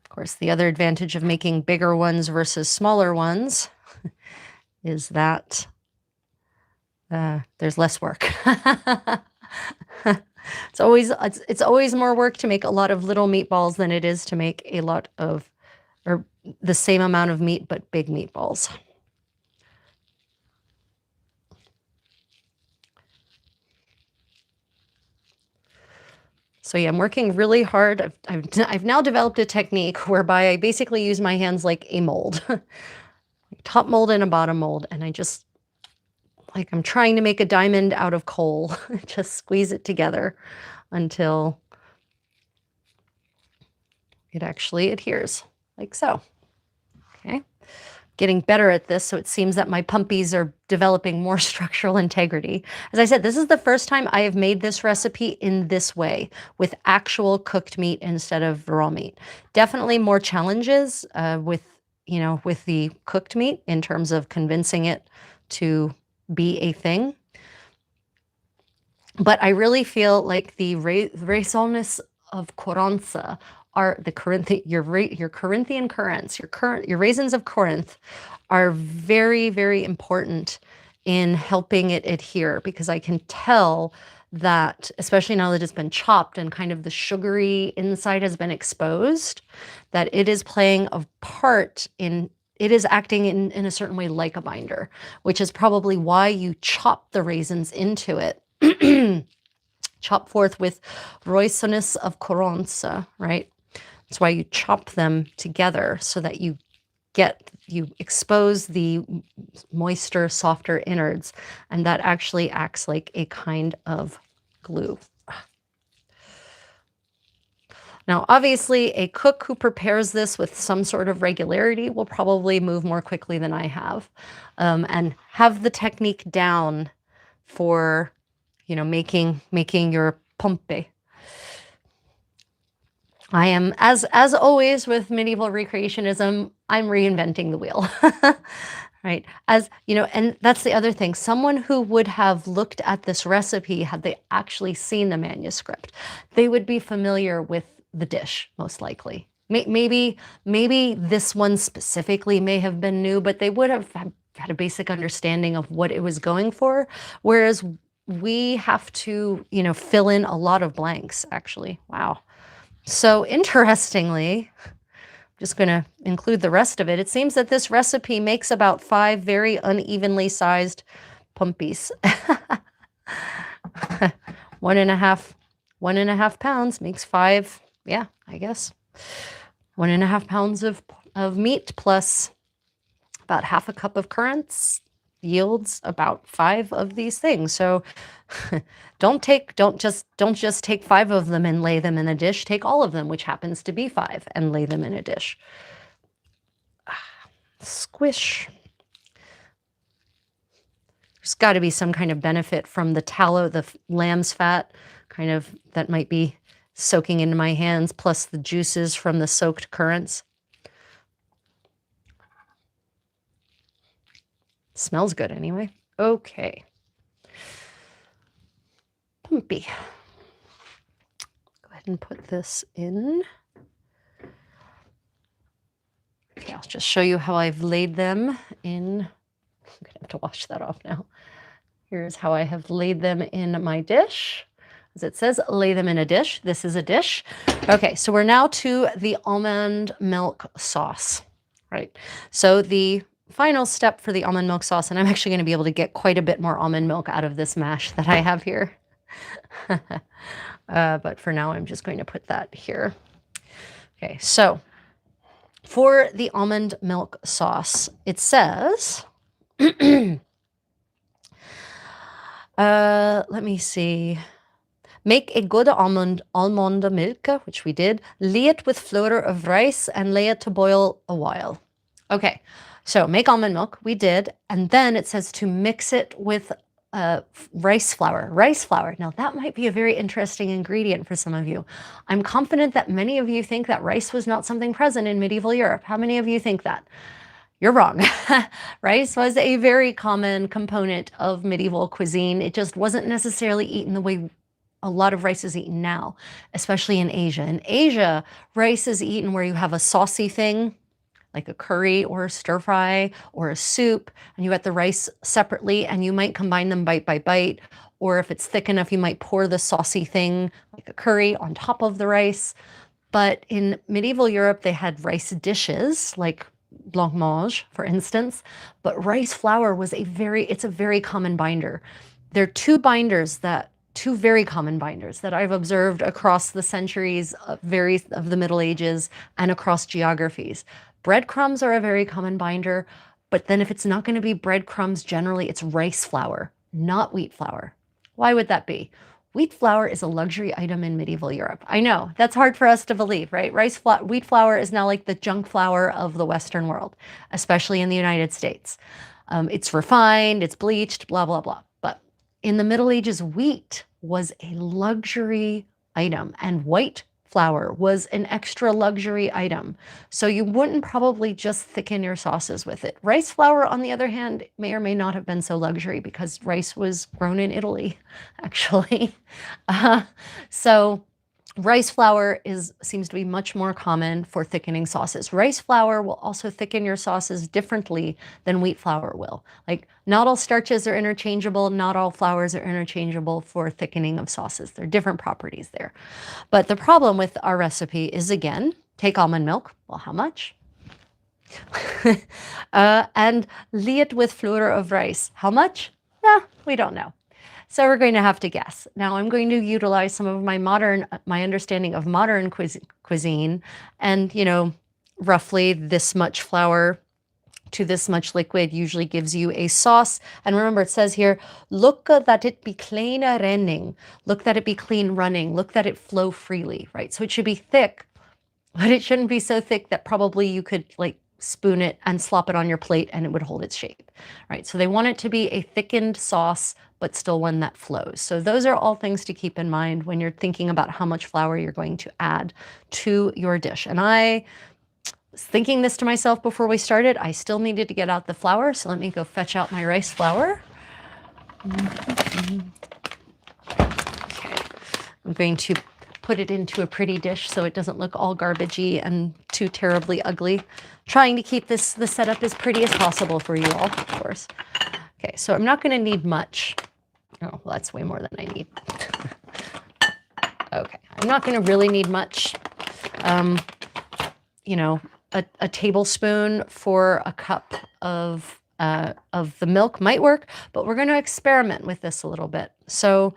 Of course, the other advantage of making bigger ones versus smaller ones is that there's less work. It's always more work to make a lot of little meatballs than it is to make a lot of, or the same amount of meat but big meatballs. So yeah, I'm working really hard. I've now developed a technique whereby I basically use my hands like a mold, top mold and a bottom mold, and I just, like I'm trying to make a diamond out of coal, just squeeze it together until it actually adheres, like so. Okay, getting better at this, so it seems that my pumpies are developing more structural integrity. As I said, this is the first time I have made this recipe in this way, with actual cooked meat instead of raw meat. Definitely more challenges with the cooked meat in terms of convincing it to be a thing. But I really feel like the raisonness of Coranza are your Corinthian currants, your raisins of Corinth are very, very important in helping it adhere, because I can tell that, especially now that it's been chopped and kind of the sugary inside has been exposed, that it is playing a part in, it is acting in a certain way like a binder, which is probably why you chop the raisins into it. Chop forth with roisonus of Coranza, right? That's why you chop them together, so that you expose the moister, softer innards, and that actually acts like a kind of glue. Now, obviously, a cook who prepares this with some sort of regularity will probably move more quickly than I have, and have the technique down for, making your pompe. I am, as always with medieval recreationism, I'm reinventing the wheel, right? As you know, and that's the other thing. Someone who would have looked at this recipe, had they actually seen the manuscript, they would be familiar with the dish, most likely. Maybe this one specifically may have been new, but they would have had a basic understanding of what it was going for. Whereas we have to, fill in a lot of blanks, actually. Wow. So interestingly, I'm just going to include the rest of it. It seems that this recipe makes about 5 very unevenly sized pumpies. 1.5 pounds makes 5. Yeah, I guess 1.5 pounds of meat plus about half a cup of currants yields about 5 of these things. So don't just take 5 of them and lay them in a dish. Take all of them, which happens to be 5, and lay them in a dish. Squish. There's got to be some kind of benefit from the tallow, the lamb's fat, kind of, that might be soaking into my hands, plus the juices from the soaked currants. Smells good anyway. Okay. Pumpy. Go ahead and put this in. Okay, I'll just show you how I've laid them in. I'm gonna have to wash that off now. Here's how I have laid them in my dish. As it says, lay them in a dish. This is a dish. Okay, so we're now to the almond milk sauce, right? So the final step for the almond milk sauce, and I'm actually going to be able to get quite a bit more almond milk out of this mash that I have here. But for now, I'm just going to put that here. Okay, so for the almond milk sauce, it says, let me see. Make a good almond milk, which we did. Lay it with flour of rice and lay it to boil a while. Okay, so make almond milk, we did. And then it says to mix it with rice flour. Rice flour. Now that might be a very interesting ingredient for some of you. I'm confident that many of you think that rice was not something present in medieval Europe. How many of you think that? You're wrong. Rice was a very common component of medieval cuisine. It just wasn't necessarily eaten the way a lot of rice is eaten now, especially in Asia. In Asia, rice is eaten where you have a saucy thing, like a curry or a stir fry or a soup, and you got the rice separately, and you might combine them bite by bite. Or if it's thick enough, you might pour the saucy thing, like a curry, on top of the rice. But in medieval Europe, they had rice dishes, like blancmange, for instance. But rice flour was it's a very common binder. There are two very common binders that I've observed across the centuries of the Middle Ages and across geographies. Breadcrumbs are a very common binder, but then if it's not going to be breadcrumbs, generally it's rice flour, not wheat flour. Why would that be? Wheat flour is a luxury item in medieval Europe. I know, that's hard for us to believe, right? Wheat flour is now like the junk flour of the Western world, especially in the United States. It's refined, it's bleached, blah, blah, blah. But in the Middle Ages, wheat was a luxury item, and white flour was an extra luxury item. So you wouldn't probably just thicken your sauces with it. Rice flour, on the other hand, may or may not have been so luxury because rice was grown in Italy, actually. So rice flour seems to be much more common for thickening sauces. Rice flour will also thicken your sauces differently than wheat flour will. Like, not all starches are interchangeable, not all flours are interchangeable for thickening of sauces. There are different properties there. But the problem with our recipe is, again, take almond milk. Well, how much? And lee it with flour of rice. How much? We don't know. So we're going to have to guess. Now I'm going to utilize some of my understanding of modern cuisine, and roughly this much flour to this much liquid usually gives you a sauce. And remember, it says here, look that it be clean renning, look that it be clean running, look that it flow freely, right? So it should be thick, but it shouldn't be so thick that probably you could like spoon it and slop it on your plate and it would hold its shape, right? So they want it to be a thickened sauce, but still one that flows. So those are all things to keep in mind when you're thinking about how much flour you're going to add to your dish. And I was thinking this to myself before we started. I still needed to get out the flour, so let me go fetch out my rice flour. Okay. I'm going to put it into a pretty dish so it doesn't look all garbagey and too terribly ugly. Trying to keep the setup as pretty as possible for you all, of course. Okay, so I'm not going to need much. Oh, well, that's way more than I need. Okay, I'm not going to really need much. A tablespoon for a cup of the milk might work, but we're going to experiment with this a little bit. So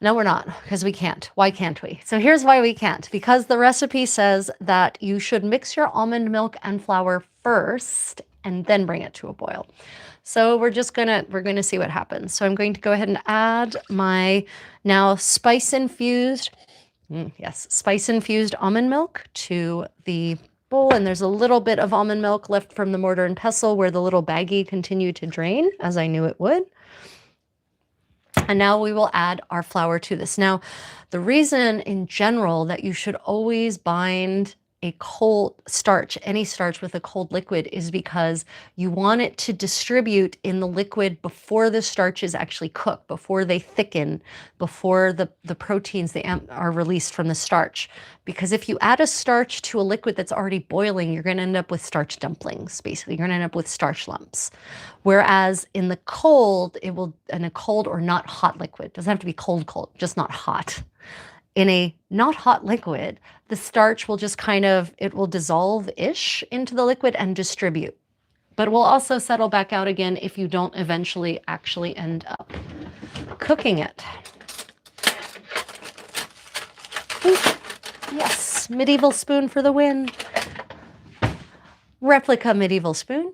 no, we're not, because we can't. Why can't we? So here's why we can't. Because the recipe says that you should mix your almond milk and flour first and then bring it to a boil. So we're gonna see what happens. So I'm going to go ahead and add my now spice-infused almond milk to the bowl. And there's a little bit of almond milk left from the mortar and pestle where the little baggie continued to drain, as I knew it would. And now we will add our flour to this. Now, the reason in general that you should always bind a cold starch, any starch with a cold liquid, is because you want it to distribute in the liquid before the starches actually cook, before they thicken, before the proteins are released from the starch. Because if you add a starch to a liquid that's already boiling, you're going to end up with starch dumplings, basically. You're going to end up with starch lumps. Whereas in the cold, in a cold or not hot liquid, doesn't have to be cold, just not hot. In a not hot liquid, the starch will just it will dissolve-ish into the liquid and distribute. But it will also settle back out again if you don't eventually actually end up cooking it. Ooh, yes, medieval spoon for the win. Replica medieval spoon.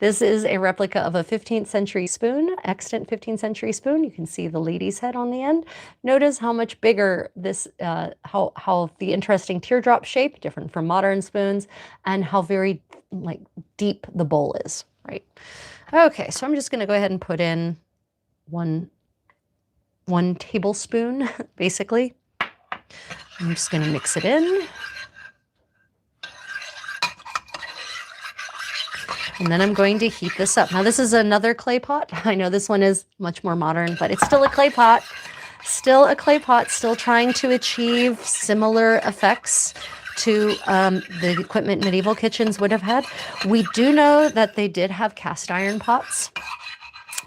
This is a replica of a 15th century spoon, extant 15th century spoon. You can see the lady's head on the end. Notice how much bigger this, how the interesting teardrop shape, different from modern spoons, and how very deep the bowl is, right? Okay, so I'm just gonna go ahead and put in one tablespoon, basically. I'm just gonna mix it in. And then I'm going to heat this up. Now this is another clay pot. I know this one is much more modern, but it's still a clay pot. Still a clay pot, still trying to achieve similar effects to the equipment medieval kitchens would have had. We do know that they did have cast iron pots,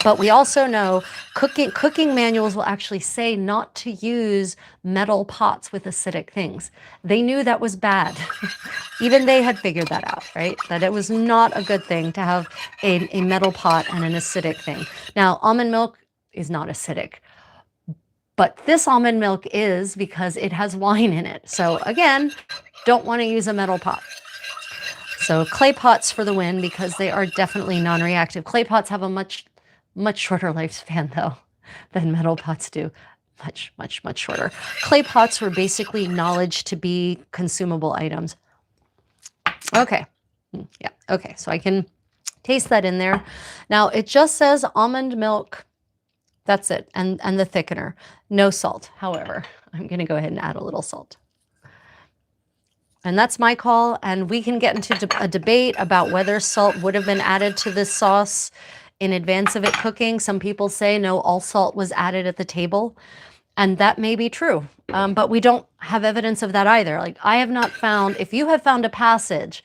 but we also know cooking manuals will actually say not to use metal pots with acidic things. They knew that was bad. Even they had figured that out, right? That it was not a good thing to have a metal pot and an acidic thing. Now, almond milk is not acidic, but this almond milk is, because it has wine in it. So again, don't want to use a metal pot. So clay pots for the win, because they are definitely non-reactive. Clay pots have a much shorter lifespan though than metal pots do. Much shorter. Clay pots were basically acknowledged to be consumable items. Okay. Yeah. Okay. So I can taste that in there. Now it just says almond milk. That's it. And the thickener. No salt. However, I'm going to go ahead and add a little salt. And that's my call. And we can get into a debate about whether salt would have been added to this sauce in advance of it cooking. Some people say no, all salt was added at the table. And that may be true. But we don't have evidence of that either. Like, I have not found, if you have found a passage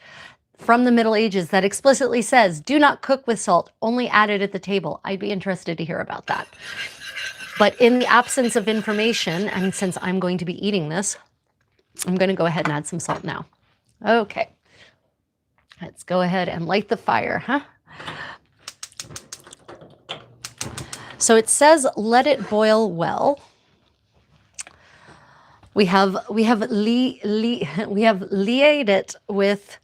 from the Middle Ages that explicitly says, do not cook with salt, only add it at the table, I'd be interested to hear about that. But in the absence of information, and since I'm going to be eating this, I'm going to go ahead and add some salt now. Okay. Let's go ahead and light the fire, huh? So it says, let it boil well. We have liated it with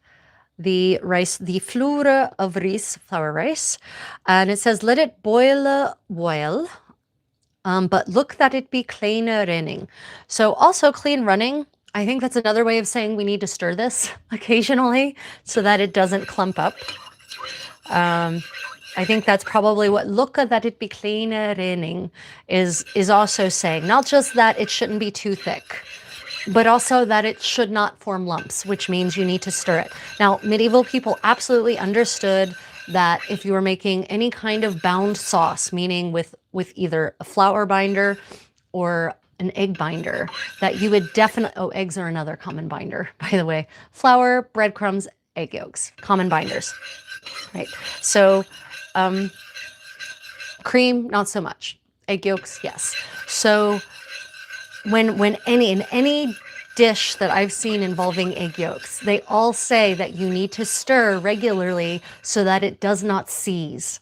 the rice, the flour of rice, flour rice, and it says, let it boil well, but look that it be clean running. So also clean running, I think that's another way of saying we need to stir this occasionally so that it doesn't clump up. I think that's probably what "lukka that it be cleaner running" is also saying. Not just that it shouldn't be too thick, but also that it should not form lumps, which means you need to stir it. Now, medieval people absolutely understood that if you were making any kind of bound sauce, meaning with either a flour binder or an egg binder, that you would definitely, oh, eggs are another common binder, by the way. Flour, breadcrumbs, egg yolks, common binders, right? So cream, not so much. Egg yolks, yes. So when any dish that I've seen involving egg yolks, they all say that you need to stir regularly so that it does not seize.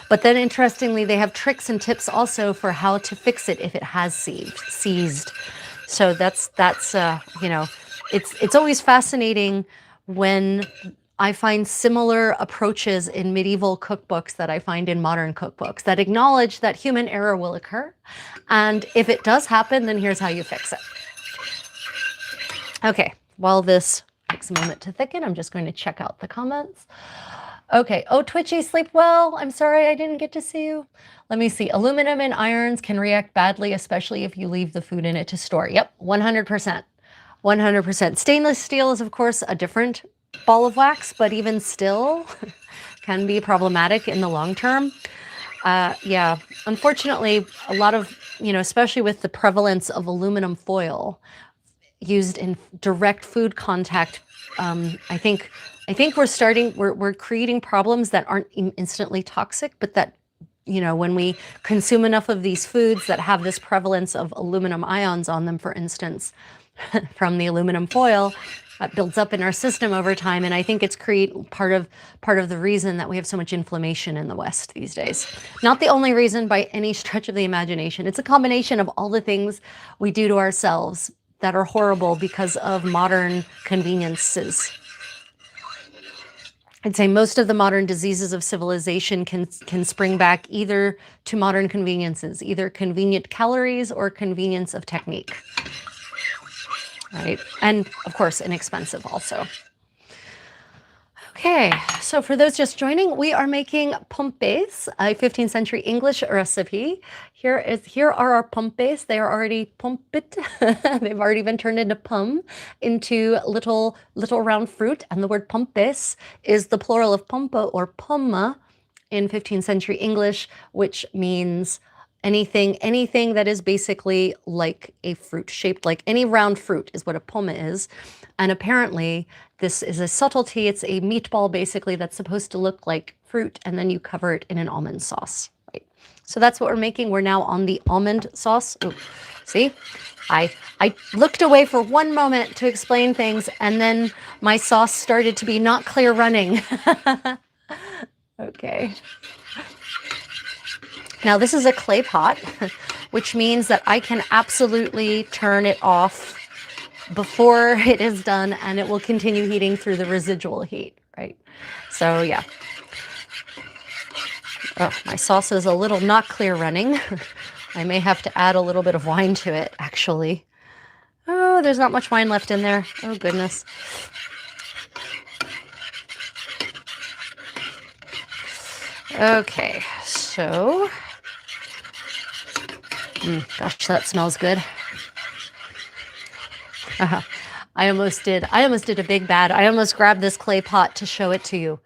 But then interestingly, they have tricks and tips also for how to fix it if it has seized. So that's you know, it's always fascinating when I find similar approaches in medieval cookbooks that I find in modern cookbooks that acknowledge that human error will occur. And if it does happen, then here's how you fix it. Okay, while this takes a moment to thicken, I'm just going to check out the comments. Okay, oh, Twitchy, sleep well. I'm sorry I didn't get to see you. Let me see. Aluminum and irons can react badly, especially if you leave the food in it to store. Yep, 100%. 100%. Stainless steel is, of course, a different ball of wax, but even still can be problematic in the long term. Yeah, unfortunately, a lot of, especially with the prevalence of aluminum foil used in direct food contact, I think we're creating problems that aren't instantly toxic, but that, when we consume enough of these foods that have this prevalence of aluminum ions on them, for instance, from the aluminum foil, builds up in our system over time. And I think it's part of the reason that we have so much inflammation in the West these days. Not the only reason by any stretch of the imagination. It's a combination of all the things we do to ourselves that are horrible because of modern conveniences. I'd say most of the modern diseases of civilization can spring back either to modern conveniences, either convenient calories or convenience of technique. Right? And of course, inexpensive also. Okay, so for those just joining, we are making pompes, a 15th century English recipe. Here are our pompes. They are already pomped. They've already been turned into into little round fruit. And the word pompes is the plural of pompa or pomma in 15th century English, which means anything that is basically like a fruit, shaped like any round fruit is what a poma is. And apparently this is a subtlety. It's a meatball basically that's supposed to look like fruit, and then you cover it in an almond sauce, right? So that's what we're making. We're now on the almond sauce. Ooh, see, I looked away for one moment to explain things, and then my sauce started to be not clear running. Okay. Now this is a clay pot, which means that I can absolutely turn it off before it is done, and it will continue heating through the residual heat, right? So yeah. Oh, my sauce is a little not clear running. I may have to add a little bit of wine to it, actually. Oh, there's not much wine left in there. Oh, goodness. Okay, so... gosh, that smells good. I almost did a big bad. I almost grabbed this clay pot to show it to you.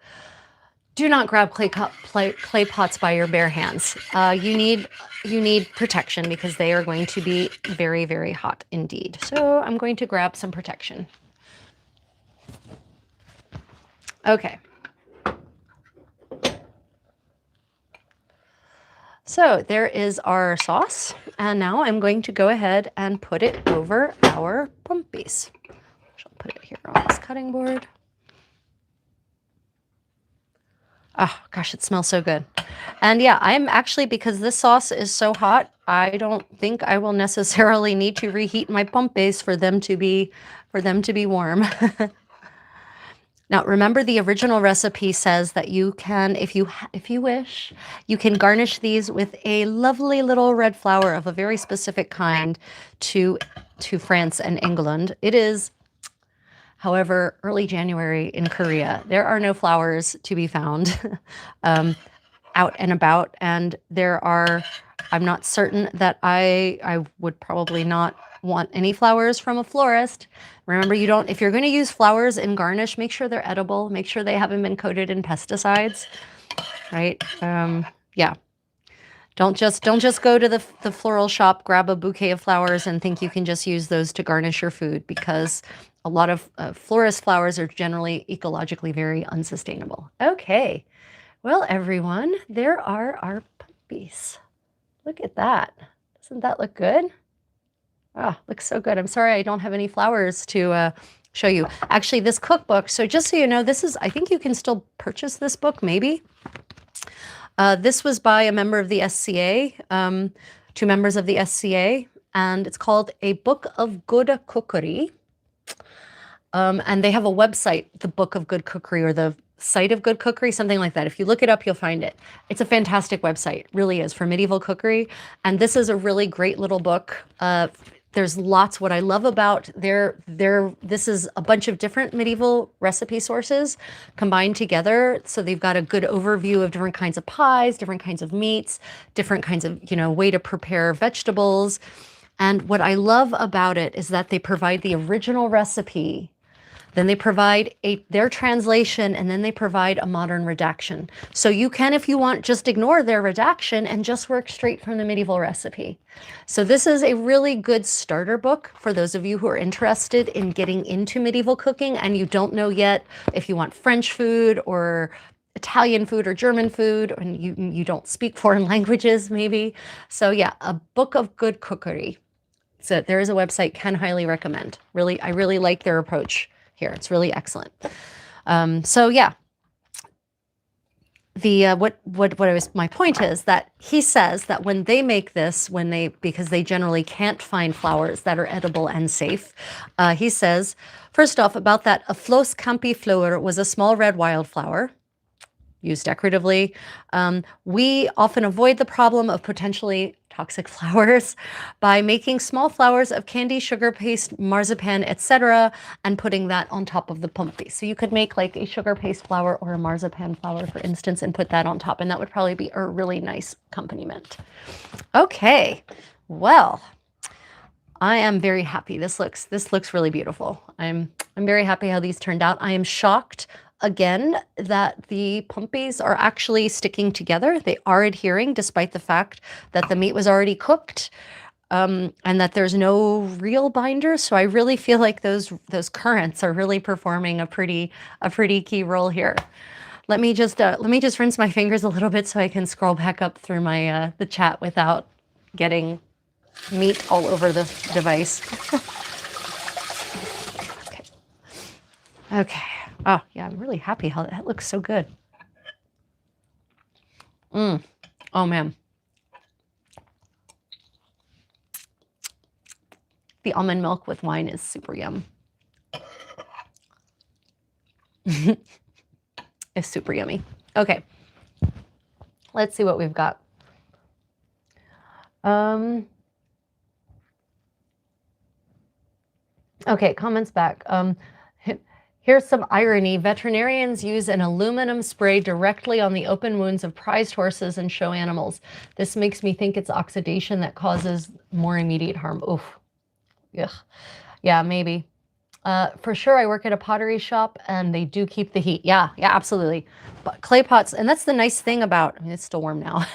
Do not grab clay pots by your bare hands. You need protection because they are going to be very, very hot indeed. So I'm going to grab some protection. Okay. So there is our sauce, and now I'm going to go ahead and put it over our pompes. I'll put it here on this cutting board. Oh gosh, it smells so good. And yeah, I'm actually, because this sauce is so hot, I don't think I will necessarily need to reheat my pompes for them to be warm. Now, remember, the original recipe says that you can, if you wish, you can garnish these with a lovely little red flower of a very specific kind to France and England. It is, however, early January in Korea. There are no flowers to be found out and about, and there are, I'm not certain that I would probably not want any flowers from a florist. Remember, you don't, if you're going to use flowers in garnish, make sure they're edible, make sure they haven't been coated in pesticides, right? Yeah. Don't just go to the floral shop, grab a bouquet of flowers and think you can just use those to garnish your food, because a lot of florist flowers are generally ecologically very unsustainable. Okay. Well, everyone, there are our puppies. Look at that. Doesn't that look good? Oh, looks so good. I'm sorry I don't have any flowers to show you. Actually, this cookbook, so just so you know, this is, I think you can still purchase this book, maybe. This was by a member of the SCA, 2 members of the SCA, and it's called A Book of Good Cookery. And they have a website, the Book of Good Cookery, or the Site of Good Cookery, something like that. If you look it up, you'll find it. It's a fantastic website, really is, for medieval cookery. And this is a really great little book. There's lots. What I love about this is a bunch of different medieval recipe sources combined together. So they've got a good overview of different kinds of pies, different kinds of meats, different kinds of, way to prepare vegetables. And what I love about it is that they provide the original recipe, then they provide their translation, and then they provide a modern redaction. So you can, if you want, just ignore their redaction and just work straight from the medieval recipe. So this is a really good starter book for those of you who are interested in getting into medieval cooking and you don't know yet if you want French food or Italian food or German food, and you don't speak foreign languages maybe. So yeah, A Book of Good Cookery. So there is a website, can highly recommend. Really, I really like their approach here. It's really excellent. So yeah, my point is that he says that when they make this, because they generally can't find flowers that are edible and safe, he says, first off, about that, a flos campi flower was a small red wildflower. used decoratively. We often avoid the problem of potentially toxic flours by making small flowers of candy, sugar paste, marzipan, etc., and putting that on top of the pumpkin. So you could make like a sugar paste flour or a marzipan flour, for instance, and put that on top, and that would probably be a really nice accompaniment. Okay, well, I am very happy. This looks really beautiful. I'm very happy how these turned out. I am shocked again that the pumpies are actually sticking together. They are adhering despite the fact that the meat was already cooked, and that there's no real binder. So I really feel like those currants are really performing a pretty key role here. Let me just rinse my fingers a little bit so I can scroll back up through my the chat without getting meat all over the device. Okay. Okay. Oh, yeah, I'm really happy how that looks so good. Oh, man. The almond milk with wine is super yum. It's super yummy. Okay. Let's see what we've got. Okay, comments back. Here's some irony. Veterinarians use an aluminum spray directly on the open wounds of prized horses and show animals. This makes me think it's oxidation that causes more immediate harm. Oof. Ugh. Yeah, maybe. For sure, I work at a pottery shop and they do keep the heat. Yeah, absolutely. But clay pots, and that's the nice thing about, I mean, it's still warm now.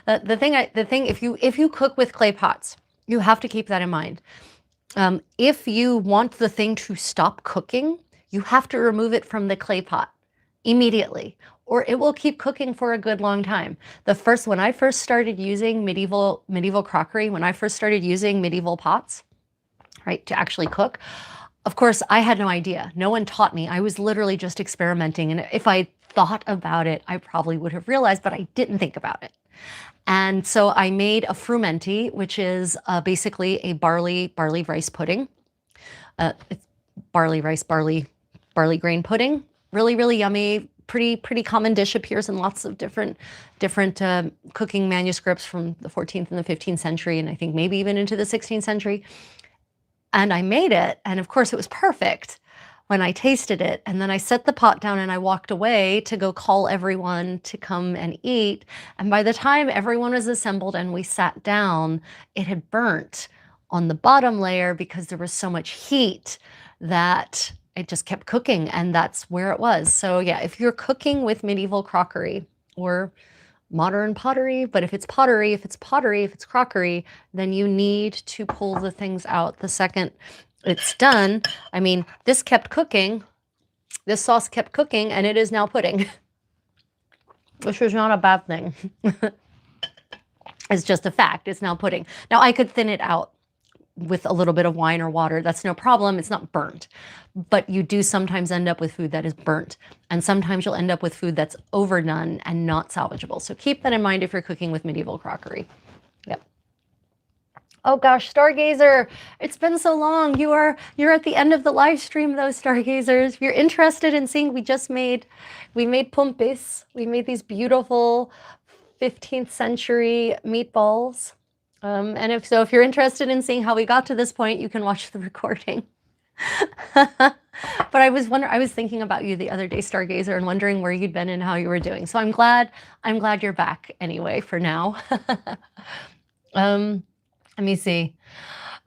the thing, if you cook with clay pots, you have to keep that in mind. If you want the thing to stop cooking, you have to remove it from the clay pot immediately, or it will keep cooking for a good long time. When I first started using medieval crockery, when I first started using medieval pots, right, to actually cook, of course, I had no idea. No one taught me. I was literally just experimenting. And if I thought about it, I probably would have realized, but I didn't think about it. And so I made a frumenti, which is basically a barley rice pudding. It's barley grain pudding. Really, really yummy. Pretty common dish, appears in lots of different cooking manuscripts from the 14th and the 15th century, and I think maybe even into the 16th century. And I made it, and of course it was perfect when I tasted it. And then I set the pot down and I walked away to go call everyone to come and eat. And by the time everyone was assembled and we sat down, it had burnt on the bottom layer because there was so much heat that it just kept cooking, and that's where it was. So yeah, if you're cooking with medieval crockery or modern pottery, but if it's crockery, then you need to pull the things out the second it's done. I mean, this sauce kept cooking, and it is now pudding, which is not a bad thing. It's just a fact. It's now pudding. Now, I could thin it out with a little bit of wine or water. That's no problem. It's not burnt. But you do sometimes end up with food that is burnt. And sometimes you'll end up with food that's overdone and not salvageable. So keep that in mind if you're cooking with medieval crockery. Yep. Oh gosh, Stargazer, it's been so long. You're at the end of the live stream though, Stargazers. If you're interested in seeing, we made pumpis. We made these beautiful 15th century meatballs. And if you're interested in seeing how we got to this point, you can watch the recording. But I was thinking about you the other day, Stargazer, and wondering where you'd been and how you were doing. So I'm glad you're back anyway for now. Let me see.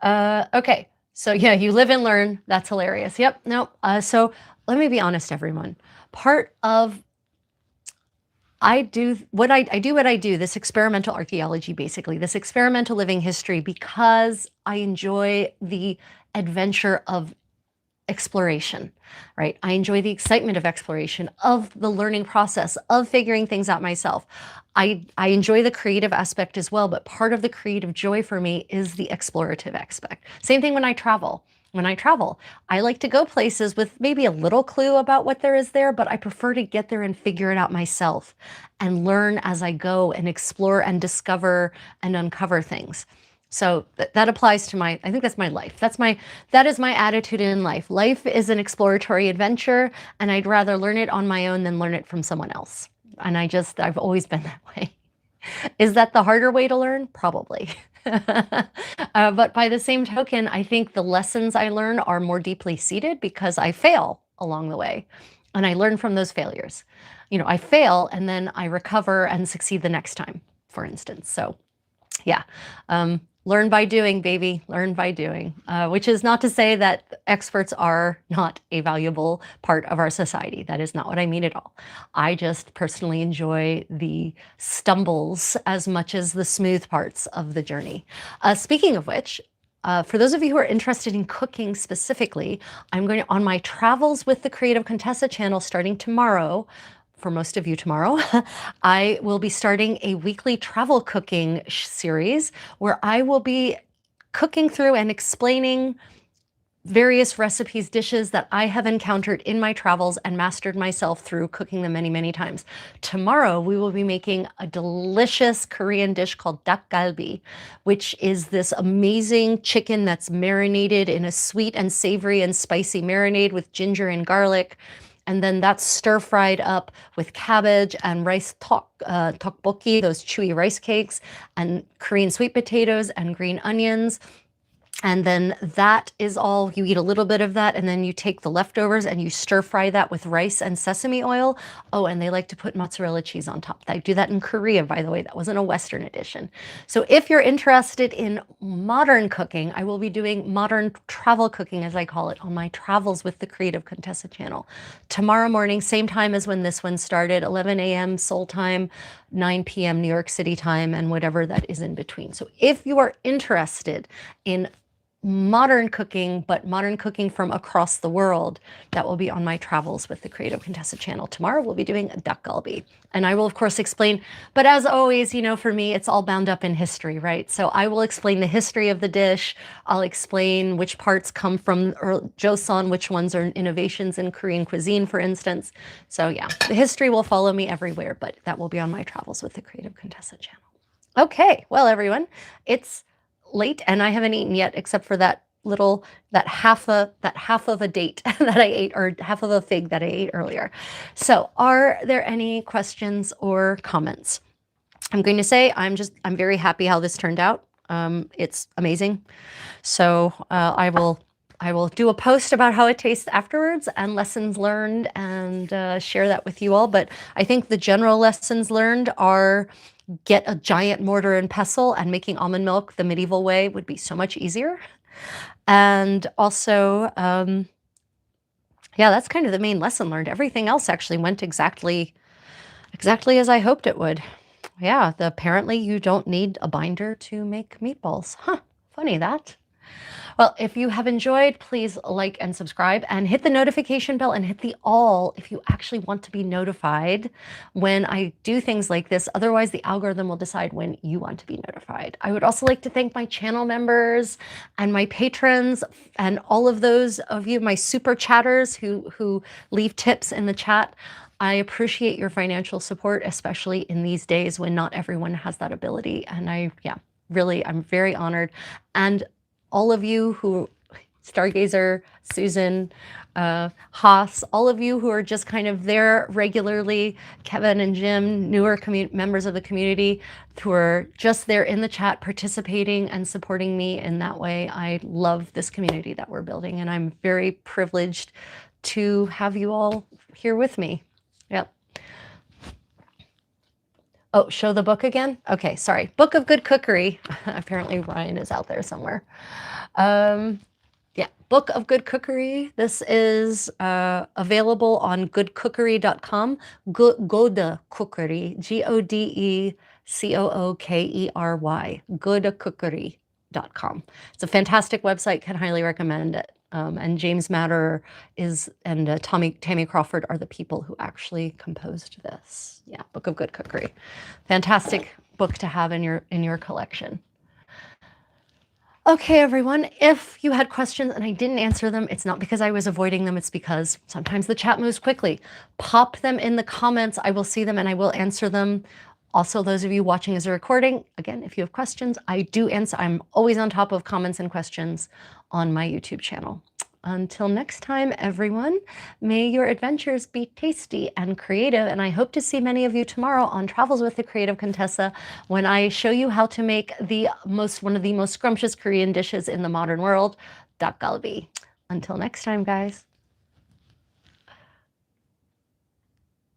Okay. So yeah, you live and learn. That's hilarious. Yep. Nope. So let me be honest, everyone. Part of I do what I do, this experimental archaeology, basically, this experimental living history, because I enjoy the adventure of exploration, right? I enjoy the excitement of exploration, of the learning process, of figuring things out myself. I enjoy the creative aspect as well, but part of the creative joy for me is the explorative aspect. Same thing when I travel. I like to go places with maybe a little clue about what there is there, but I prefer to get there and figure it out myself and learn as I go and explore and discover and uncover things. So that applies to I think that's my life. That is my attitude in life. Life is an exploratory adventure, and I'd rather learn it on my own than learn it from someone else. and I've always been that way. Is that the harder way to learn? Probably. But by the same token, I think the lessons I learn are more deeply seated because I fail along the way and I learn from those failures. I fail and then I recover and succeed the next time, for instance. So yeah. Learn by doing, baby. Learn by doing, which is not to say that experts are not a valuable part of our society. That is not what I mean at all. I just personally enjoy the stumbles as much as the smooth parts of the journey. Speaking of which, for those of you who are interested in cooking specifically, I'm going to, on my Travels with the Creative Contessa channel starting tomorrow, for most of you tomorrow, I will be starting a weekly travel cooking series where I will be cooking through and explaining various recipes, dishes that I have encountered in my travels and mastered myself through cooking them many, many times. Tomorrow, we will be making a delicious Korean dish called dak galbi, which is this amazing chicken that's marinated in a sweet and savory and spicy marinade with ginger and garlic. And then that's stir fried up with cabbage and rice tteokbokki, those chewy rice cakes, and Korean sweet potatoes and green onions. And then that is all, you eat a little bit of that, and then you take the leftovers and you stir fry that with rice and sesame oil. Oh, and they like to put mozzarella cheese on top. They do that in Korea, by the way. That wasn't a Western edition. So if you're interested in modern cooking, I will be doing modern travel cooking, as I call it, on my Travels with the Creative Contessa channel. Tomorrow morning, same time as when this one started, 11 a.m. Seoul time, 9 p.m. New York City time, and whatever that is in between. So if you are interested in modern cooking, but modern cooking from across the world, that will be on my Travels with the Creative Contessa channel. Tomorrow we'll be doing dak galbi, and I will of course explain, but as always, for me, it's all bound up in history, right? So I will explain the history of the dish. I'll explain which parts come from Joseon, which ones are innovations in Korean cuisine, for instance. So yeah, the history will follow me everywhere, but that will be on my Travels with the Creative Contessa channel. Okay, well everyone, it's late and I haven't eaten yet, except for that half of a date that I ate, or half of a fig that I ate earlier. So are there any questions or comments? I'm going to say I'm very happy how this turned out. It's amazing. So I will do a post about how it tastes afterwards and lessons learned, and share that with you all. But I think the general lessons learned are, get a giant mortar and pestle, and making almond milk the medieval way would be so much easier. And also, yeah, that's kind of the main lesson learned. Everything else actually went exactly as I hoped it would. Yeah, apparently you don't need a binder to make meatballs. Huh, funny that. Well, if you have enjoyed, please like and subscribe, and hit the notification bell and hit the all if you actually want to be notified when I do things like this. Otherwise, the algorithm will decide when you want to be notified. I would also like to thank my channel members and my patrons and all of those of you, my super chatters who leave tips in the chat. I appreciate your financial support, especially in these days when not everyone has that ability. And I'm very honored. And all of you who, Stargazer, Susan, Haas, all of you who are just kind of there regularly, Kevin and Jim, newer members of the community who are just there in the chat participating and supporting me in that way. I love this community that we're building, and I'm very privileged to have you all here with me. Yep. Oh, show the book again? Okay, sorry. Book of Good Cookery. Apparently Ryan is out there somewhere. Yeah, Book of Good Cookery. This is available on goodcookery.com. Gode Cookery, Godecookery, goodcookery.com. It's a fantastic website, can highly recommend it. And James Matter and Tammy Crawford are the people who actually composed this. Yeah, Book of Good Cookery. Fantastic book to have in your collection. Okay, everyone, if you had questions and I didn't answer them, it's not because I was avoiding them, it's because sometimes the chat moves quickly. Pop them in the comments. I will see them and I will answer them. Also, those of you watching as a recording, again, if you have questions, I do answer. I'm always on top of comments and questions on my YouTube channel. Until next time, everyone, may your adventures be tasty and creative. And I hope to see many of you tomorrow on Travels with the Creative Contessa when I show you how to make one of the most scrumptious Korean dishes in the modern world, dak galbi. Until next time, guys.